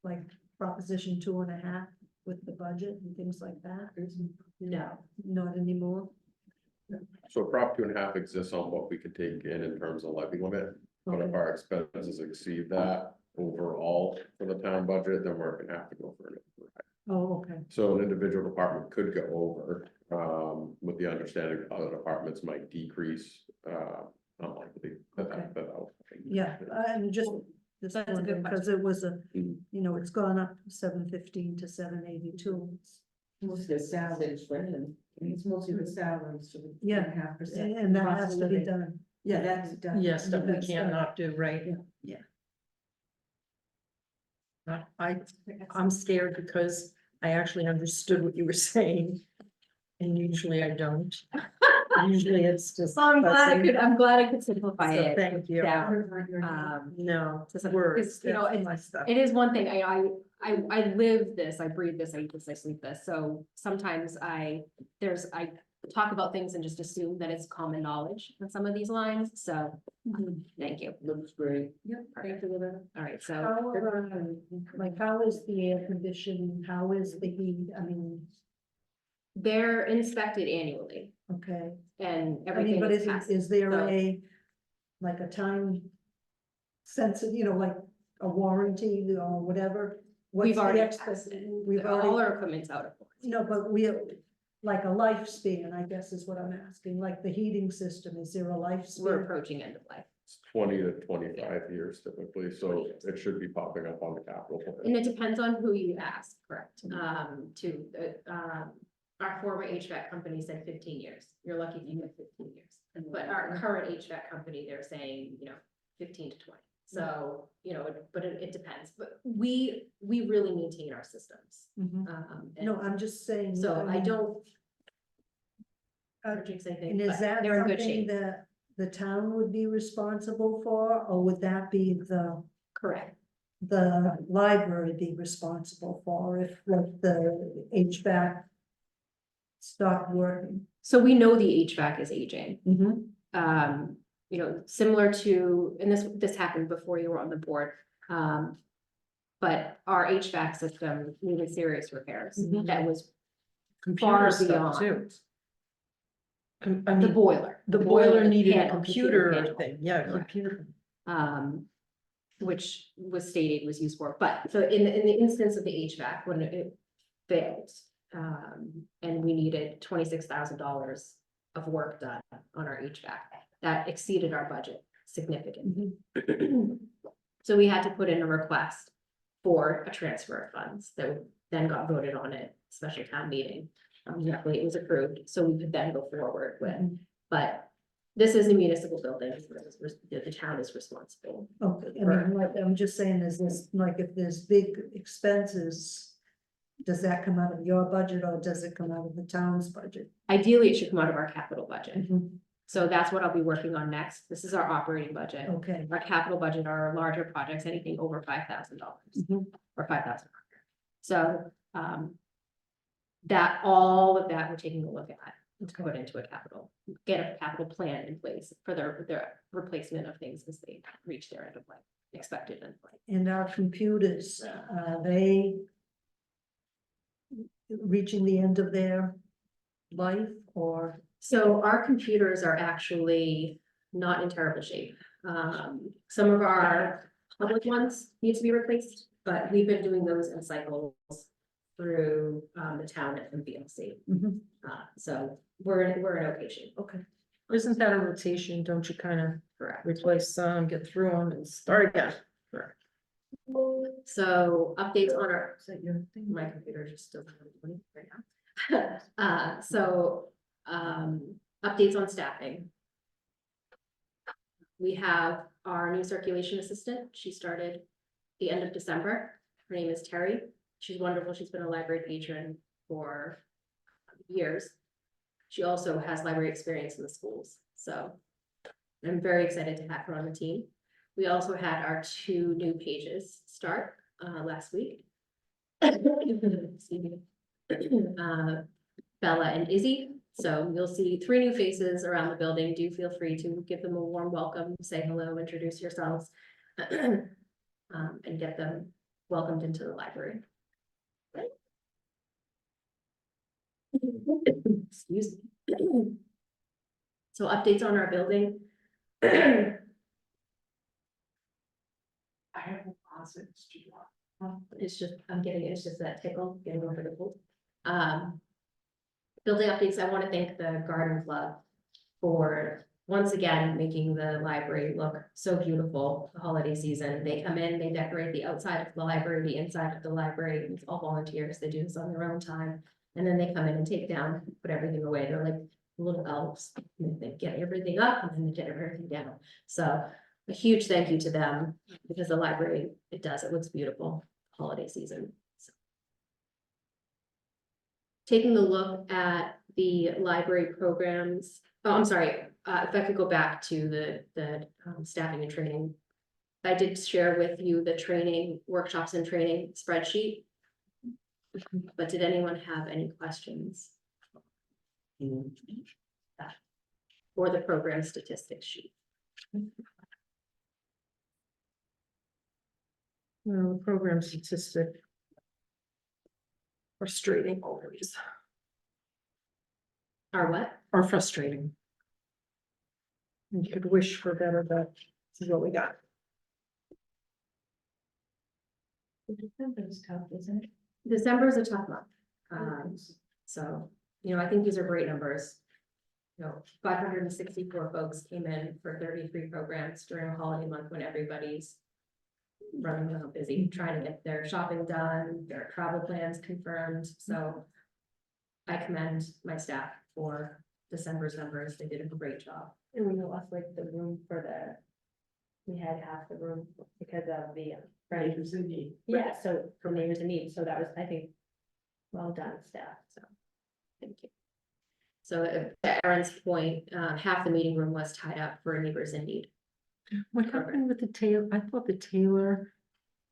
[SPEAKER 8] like proposition 2.5 with the budget and things like that?
[SPEAKER 6] No,
[SPEAKER 8] Not anymore?
[SPEAKER 5] So Prop 2.5 exists on what we could take in terms of levy limit, but if
[SPEAKER 8] Okay.
[SPEAKER 5] our expenses exceed that overall for the town budget, then we're gonna have to go for it.
[SPEAKER 8] Oh, okay.
[SPEAKER 5] So an individual department could go over, with the understanding other departments might decrease, unlikely.
[SPEAKER 8] Okay.
[SPEAKER 5] But I'll-
[SPEAKER 8] Yeah, I'm just
[SPEAKER 6] That's a good
[SPEAKER 8] wondering, because it was a,
[SPEAKER 5] Mhm.
[SPEAKER 8] you know, it's gone up 715 to 782.
[SPEAKER 2] Mostly the salaries, it's mostly the salaries to the.
[SPEAKER 8] Yeah.
[SPEAKER 2] 2.5%.
[SPEAKER 8] And that has
[SPEAKER 2] Cost
[SPEAKER 8] to
[SPEAKER 2] of
[SPEAKER 8] be
[SPEAKER 2] living.
[SPEAKER 8] done.
[SPEAKER 2] Yeah, that's done.
[SPEAKER 3] Yes, that we
[SPEAKER 8] That's
[SPEAKER 3] can't
[SPEAKER 8] done.
[SPEAKER 3] not do, right?
[SPEAKER 8] Yeah.
[SPEAKER 3] I'm scared because I actually understood what you were saying. And usually I don't. Usually it's just.
[SPEAKER 6] so I'm
[SPEAKER 3] fussy.
[SPEAKER 6] glad I could simplify
[SPEAKER 3] So
[SPEAKER 6] it
[SPEAKER 3] thank you.
[SPEAKER 6] down.
[SPEAKER 3] No,
[SPEAKER 6] To some-
[SPEAKER 3] words,
[SPEAKER 6] because, you know,
[SPEAKER 3] that's
[SPEAKER 6] it's-
[SPEAKER 3] my stuff.
[SPEAKER 6] It is one thing, I live this, I breathe this, I eat this, I sleep this, so sometimes I talk about things and just assume that it's common knowledge in some of these lines, so, thank you.
[SPEAKER 1] Looks great.
[SPEAKER 2] Yep, thank you, Loretta.
[SPEAKER 6] All right, so,
[SPEAKER 8] Like, how is the air conditioning? How is the heat? I mean,
[SPEAKER 6] they're inspected annually
[SPEAKER 8] okay.
[SPEAKER 6] and
[SPEAKER 8] I mean,
[SPEAKER 6] everything
[SPEAKER 8] but
[SPEAKER 6] is passed.
[SPEAKER 8] is there
[SPEAKER 6] so-
[SPEAKER 8] like a time sensitive, you know, like a warranty or whatever? What's
[SPEAKER 6] We've
[SPEAKER 8] the
[SPEAKER 6] already
[SPEAKER 8] expe-
[SPEAKER 6] passed it.
[SPEAKER 8] We've
[SPEAKER 6] All
[SPEAKER 8] already,
[SPEAKER 6] our equipment's out of warranty.
[SPEAKER 8] no, but like a lifespan, I guess is what I'm asking, like the heating system, is there a
[SPEAKER 6] We're
[SPEAKER 8] lifespan?
[SPEAKER 6] approaching end of life.
[SPEAKER 5] It's 20 to 25 years typically, so it should be popping up on the capital. plan.
[SPEAKER 6] And it depends on who you ask, correct? Our former HVAC company said 15 years. You're lucky if you get 15 years. But our current HVAC company, they're saying, 15 to 20. So, but it depends. But we really maintain our systems.
[SPEAKER 8] Mhm.
[SPEAKER 6] And
[SPEAKER 8] No, I'm just saying.
[SPEAKER 6] so I
[SPEAKER 8] mean,
[SPEAKER 6] don't.
[SPEAKER 8] Uh,
[SPEAKER 6] Jinx anything,
[SPEAKER 8] And is
[SPEAKER 6] but
[SPEAKER 8] that
[SPEAKER 6] they're in good
[SPEAKER 8] something
[SPEAKER 6] shape.
[SPEAKER 8] that the town would be responsible for, or would that be
[SPEAKER 6] Correct.
[SPEAKER 8] the library be responsible for if like the HVAC stopped working?
[SPEAKER 6] So we know the HVAC is aging.
[SPEAKER 8] Mm-hmm.
[SPEAKER 6] Similar to, and this happened before you were on the board. But our HVAC system needed serious repairs.
[SPEAKER 8] Mhm.
[SPEAKER 6] That was
[SPEAKER 3] Computer stuff
[SPEAKER 6] beyond.
[SPEAKER 3] too. I
[SPEAKER 6] the
[SPEAKER 3] mean,
[SPEAKER 6] boiler.
[SPEAKER 3] the boiler needed a
[SPEAKER 6] panel,
[SPEAKER 3] computer
[SPEAKER 6] panel,
[SPEAKER 3] thing, yeah,
[SPEAKER 6] Correct.
[SPEAKER 3] computer.
[SPEAKER 6] Which was stated was used for, but so in the instance of the HVAC, when it failed. And we needed $26,000 of work done on our HVAC. That exceeded our budget significantly. So we had to put in a request for a transfer of funds that then got voted on at special town meeting. Luckily it was approved, so we could then go forward with, but this is a municipal building, the town is responsible.
[SPEAKER 8] Okay, I mean, like, I'm just saying, is this, like, if there's big expenses, does that come out of your budget or does it come out of the town's budget?
[SPEAKER 6] Ideally, it should come out of our capital budget.
[SPEAKER 8] Mhm.
[SPEAKER 6] So that's what I'll be working on next. This is our operating budget.
[SPEAKER 8] Okay.
[SPEAKER 6] Our capital budget are larger projects, anything over $5,000
[SPEAKER 8] Mhm.
[SPEAKER 6] or 5,000. So, all of that we're taking a look at to put into a get a capital plan in place for their replacement of things as they reach their end of life, expected end of life.
[SPEAKER 8] And our computers, are they reaching the end of their life or?
[SPEAKER 6] So our computers are actually not in terrible shape. Some of our public ones need to be replaced, but we've been doing those in cycles through, the town and VLC.
[SPEAKER 3] Mhm.
[SPEAKER 6] So we're in okay shape.
[SPEAKER 3] Okay. Isn't that a rotation? Don't you kind of
[SPEAKER 6] Correct.
[SPEAKER 3] replace some, get through them and start again?
[SPEAKER 6] So updates on our,
[SPEAKER 3] Is that your thing?
[SPEAKER 6] my computer just still running right now. Updates on staffing. We have our new circulation assistant. She started the end of December. Her name is Terry. She's wonderful. She's been a library patron for years. She also has library experience in the schools, so I'm very excited to have her on the team. We also had our 2 new pages start last week. Excuse me. Bella and Izzy. So you'll see 3 new faces around the building. Do feel free to give them a warm welcome, say hello, introduce yourselves, and get them welcomed into the library. Excuse me. So updates on our building.
[SPEAKER 7] I have a positive to drop.
[SPEAKER 6] It's just, it's just that tickle, getting over the cold. Building updates, I want to thank the garden club for once again making the library look so beautiful the holiday season. They come in, they decorate the outside of the library, the inside of the library. It's all volunteers. They do this on their own time. And then they come in and take down, put everything away. They're like little elves. They get everything up and then they get everything down. So a huge thank you to them because the library, it looks beautiful holiday season. So. Taking a look at the library programs. Oh, I'm sorry, if I could go back to the staffing and training. I did share with you the training, workshops and training spreadsheet. But did anyone have any questions? For the program statistics sheet?
[SPEAKER 3] Well, the program statistic. Frustrating always,
[SPEAKER 6] Or what?
[SPEAKER 3] or frustrating. You could wish for better, but this is what we got.
[SPEAKER 2] December is tough, isn't it?
[SPEAKER 6] December is a tough month. So, I think these are great numbers. 564 folks came in for 33 programs during a holiday month when everybody's running around busy, trying to get their shopping done, their travel plans confirmed. So I commend my staff for December's numbers. They did a great job.
[SPEAKER 4] And we lost like the room we had half the room because of the, right? Yeah, so for neighbors in need, so that was, I think, well done, staff, so.
[SPEAKER 6] Thank you. So at Aaron's point, half the meeting room was tied up for neighbors in need.
[SPEAKER 3] What happened with the Taylor? I thought the Taylor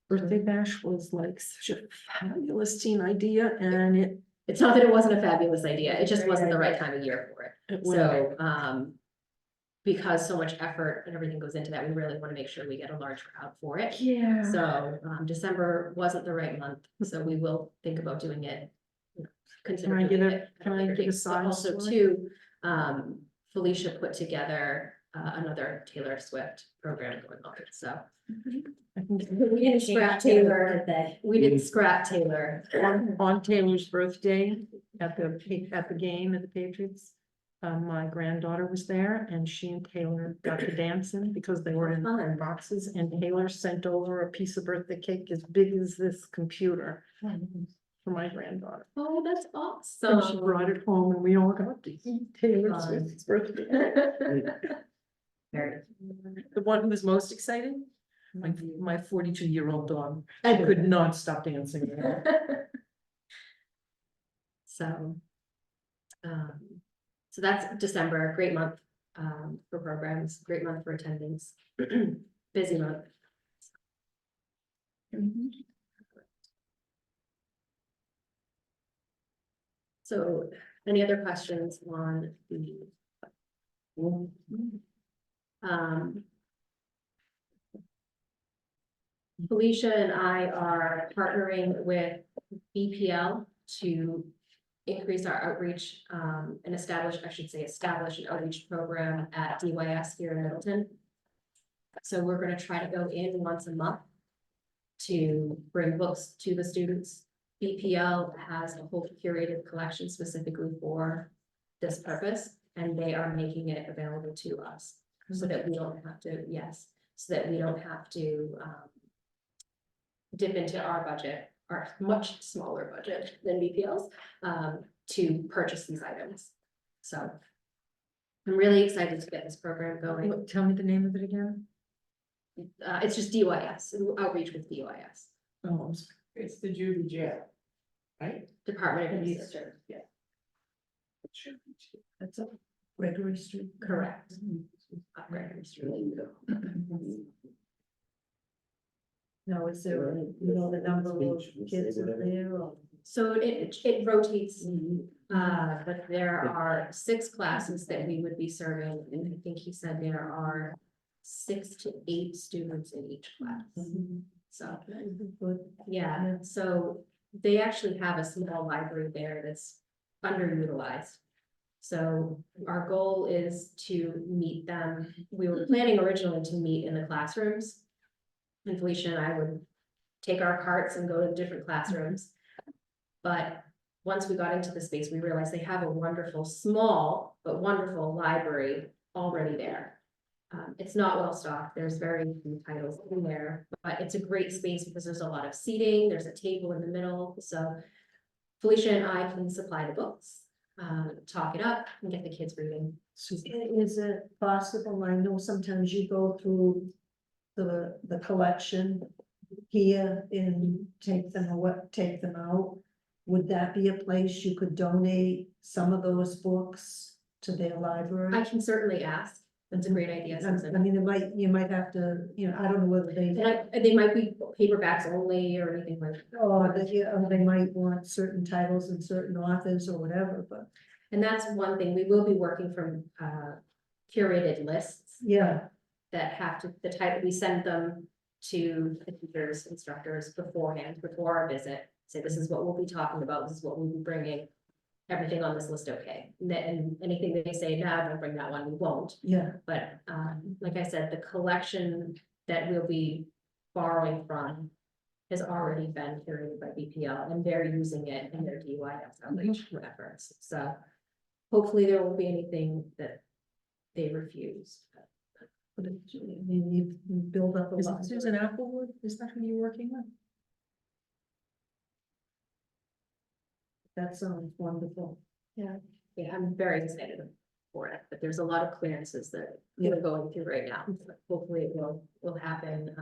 [SPEAKER 3] birthday bash was like such a fabulous teen idea and
[SPEAKER 6] It's not that it wasn't a fabulous idea, it just wasn't the right time of year for it.
[SPEAKER 3] it was.
[SPEAKER 6] So, because so much effort and everything goes into that, we really want to make sure we get a large crowd for it.
[SPEAKER 3] Yeah.
[SPEAKER 6] So, December wasn't the right month, so we will think about doing it. Consider
[SPEAKER 3] Can I
[SPEAKER 6] doing
[SPEAKER 3] get
[SPEAKER 6] it
[SPEAKER 3] can I
[SPEAKER 6] later
[SPEAKER 3] get a
[SPEAKER 6] date. But
[SPEAKER 3] size
[SPEAKER 6] also
[SPEAKER 3] for it?
[SPEAKER 6] too, Felicia put together another Taylor Swift program going on, so.
[SPEAKER 3] I think
[SPEAKER 6] We didn't scrap Taylor, we didn't scrap Taylor.
[SPEAKER 3] on Taylor's birthday at the game at the Patriots. My granddaughter was there and she and Taylor got to dancing because they were in
[SPEAKER 6] Fun.
[SPEAKER 3] boxes and Taylor sent over a piece of birthday cake as big as this computer for my granddaughter.
[SPEAKER 6] Oh, that's
[SPEAKER 3] And she
[SPEAKER 6] awesome.
[SPEAKER 3] brought it home and we all got to eat Taylor
[SPEAKER 6] Fun.
[SPEAKER 3] Swift's birthday.
[SPEAKER 6] Very.
[SPEAKER 3] The one who was most excited, my 42-year-old dog. I could not stop dancing.
[SPEAKER 6] So. So that's December, great month for programs, great month for attendance, busy month. So any other questions on the? Felicia and I are partnering with BPL to increase our outreach and establish an outreach program at DYS here in Middleton. So we're going to try to go in once a month to bring books to the students BPL has a whole curated collection specifically for this purpose, and they are making it available to us. So that we don't have to, yes, so that we don't have to, dip into our budget, our much smaller budget than BPL's, to purchase these items. So I'm really excited to get this program going.
[SPEAKER 3] Tell me the name of it again.
[SPEAKER 6] It's just DYS, outreach with DYS,
[SPEAKER 3] Oh,
[SPEAKER 7] It's the Judy Jail, right?
[SPEAKER 6] Department of Youth
[SPEAKER 7] Yes.
[SPEAKER 6] Services.
[SPEAKER 7] Yeah.
[SPEAKER 8] That's up Gregory Street.
[SPEAKER 6] Correct. Up Gregory Street.
[SPEAKER 8] Now, is there, you know, the number of kids in there or?
[SPEAKER 6] So it rotates, but there are 6 classes that we would be serving, and I think he said there are 6 to 8 students in each class. So,
[SPEAKER 8] Good.
[SPEAKER 6] yeah, so they actually have a small library there that's underutilized. So our goal is to meet them. We were planning originally to meet in the classrooms. And Felicia and I would take our carts and go to different classrooms. But once we got into the space, we realized they have a wonderful, small, but wonderful library already there. It's not well stocked, there's very few titles in there, but it's a great space because there's a lot of seating, there's a table in the middle, so Felicia and I can supply the books, talk it up and get the kids reading.
[SPEAKER 8] Is it possible, I know sometimes you go through the collection here and take them out. Would that be a place you could donate some of those books to their library?
[SPEAKER 6] I can certainly ask, that's a great idea,
[SPEAKER 8] I
[SPEAKER 6] Susan.
[SPEAKER 8] mean, you might have to, you know, I don't know whether
[SPEAKER 6] And they might be paperbacks only or anything like that.
[SPEAKER 8] or they might want certain titles and certain authors or whatever, but
[SPEAKER 6] And that's one thing, we will be working from curated lists
[SPEAKER 8] yeah.
[SPEAKER 6] that have to, the title, we send them to the teachers, instructors beforehand, before our visit. Say, this is what we'll be talking about, this is what we'll be bringing, everything on this list, okay? And anything that they say, no, don't bring that one, we won't.
[SPEAKER 8] Yeah,
[SPEAKER 6] But like I said, the collection that we'll be borrowing from has already been curated by BPL, and they're using it in their DYS outreach efforts. So hopefully there won't be anything that they refuse.
[SPEAKER 8] but I mean, you build up a
[SPEAKER 3] Is
[SPEAKER 8] lot.
[SPEAKER 3] it Susan Applewood? Is that who you're working with?
[SPEAKER 8] That sounds wonderful.
[SPEAKER 6] Yeah, I'm very excited for it, but there's a lot of clearances that we're going through right now. Hopefully it will happen,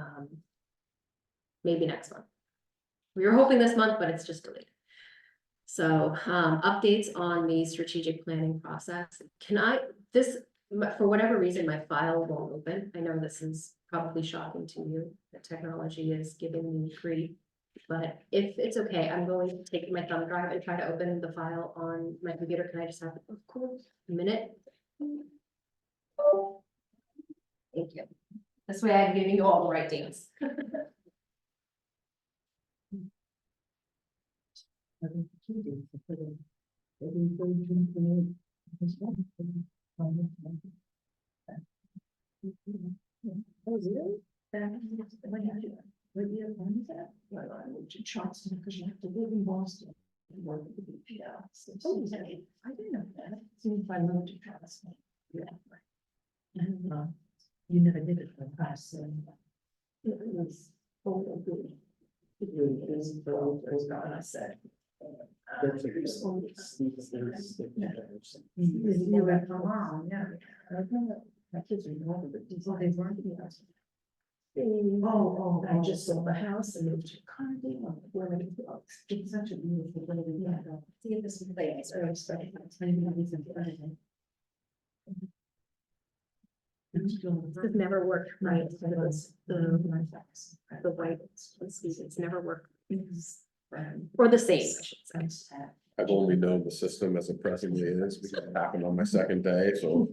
[SPEAKER 6] maybe next month. We were hoping this month, but it's just delayed. So, updates on the strategic planning process. For whatever reason, my file won't open. I know this is probably shocking to you, that technology is giving me grief. But if it's okay, I'm going to take my thumb drive and try to open the file on my computer. Can I just have a minute? Thank you. This way I'm giving you all the right dates.
[SPEAKER 7] What year when is that? Well, I moved to Charleston because you have to live in Boston and work with the BPL. So I didn't know that. So if I moved to Charleston. Yeah. And you never did it for us, and it was so good. It really is, but I said. You went for long, yeah. My kids are older, but they weren't. Oh, I just sold the house and moved to Carnegie. It's such a beautiful building. Yeah. See if this is place or I'm starting to tell you reason for anything.
[SPEAKER 6] This has never worked, right? The white, it's never worked. Or the same, I should say.
[SPEAKER 5] I've only known the system as oppressively it is because it happened on my second day, so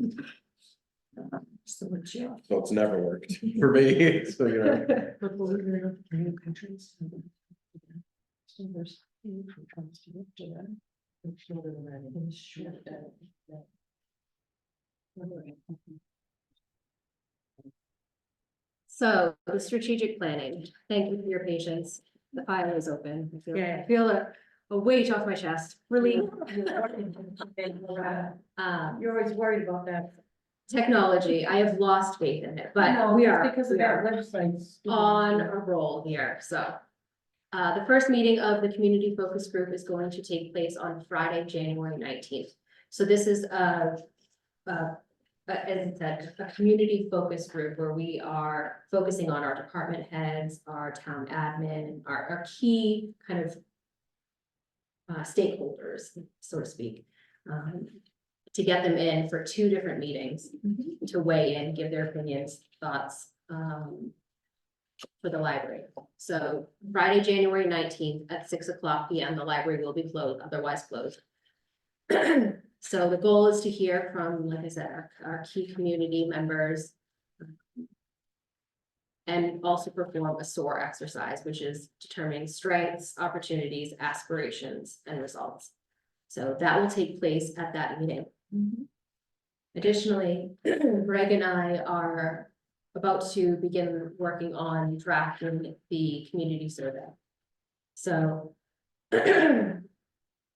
[SPEAKER 8] So it's your.
[SPEAKER 5] it's never worked for me, so you know.
[SPEAKER 7] But believe it or not, new countries. So there's from trying to look to them. I'm sure they're ready. I'm sure that.
[SPEAKER 6] So the strategic planning, thank you for your patience. the file is open. I
[SPEAKER 3] Yeah.
[SPEAKER 6] feel a weight off my chest.
[SPEAKER 3] Relief.
[SPEAKER 2] You're always worried about that.
[SPEAKER 6] Technology, I have lost faith in it, but
[SPEAKER 2] No,
[SPEAKER 6] we
[SPEAKER 2] it's
[SPEAKER 6] are.
[SPEAKER 2] because of
[SPEAKER 6] we are
[SPEAKER 2] that website.
[SPEAKER 6] on a roll here, so. The first meeting of the community focus group is going to take place on Friday, January 19th. So this is as I said, a community focus group where we are focusing on our department heads, our town admin, our key kind of stakeholders, so to speak. To get them in for 2 different meetings to weigh in, give their opinions, thoughts, for the library. So Friday, January 19th at 6:00 PM, the library will be closed, otherwise closed. So the goal is to hear from, like I said, our key community members. And also perform a SOAR exercise, which is determining strengths, opportunities, aspirations, and results. So that will take place at that meeting. Additionally, Greg and I are about to begin working on drafting the community survey. So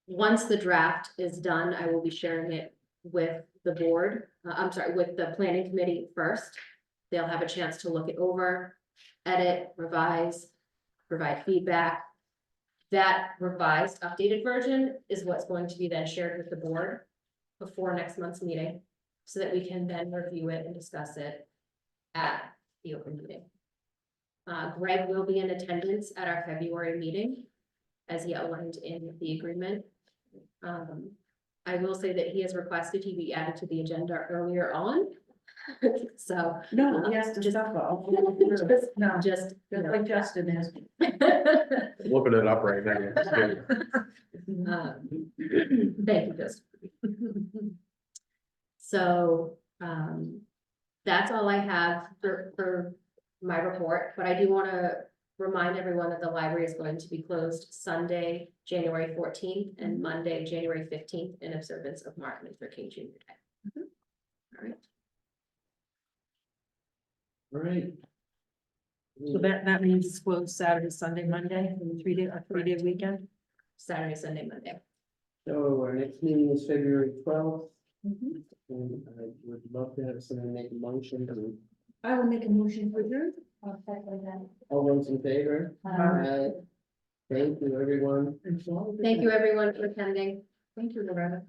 [SPEAKER 6] once the draft is done, I will be sharing it with the board, with the planning committee first. They'll have a chance to look it over, edit, revise, provide feedback. That revised, updated version is what's going to be then shared with the board before next month's meeting, so that we can then review it and discuss it at the open meeting. Greg will be in attendance at our February meeting, as he outlined in the agreement. I will say that he has requested he be added to the agenda earlier on. So.
[SPEAKER 2] No, he has to
[SPEAKER 6] Just-
[SPEAKER 2] suffer. No,
[SPEAKER 6] Just.
[SPEAKER 2] just like Justin is.
[SPEAKER 5] Looking it up right now.
[SPEAKER 6] Thank you, Justin. So, that's all I have for my report, but I do want to remind everyone that the library is going to be closed Sunday, January 14th and Monday, January 15th in observance of Martin Luther King Jr. Day. All right.
[SPEAKER 1] All right.
[SPEAKER 3] So that means it's closed Saturday, Sunday, Monday, and 3-day weekend.
[SPEAKER 6] Saturday, Sunday, Monday.
[SPEAKER 1] So our next meeting is February 12th. And I would love to have someone make a motion.
[SPEAKER 2] I will make a motion for adjourn.
[SPEAKER 1] All those in favor? Aye. Thank you, everyone.
[SPEAKER 6] Thank you, everyone, for attending.
[SPEAKER 2] Thank you, Loretta.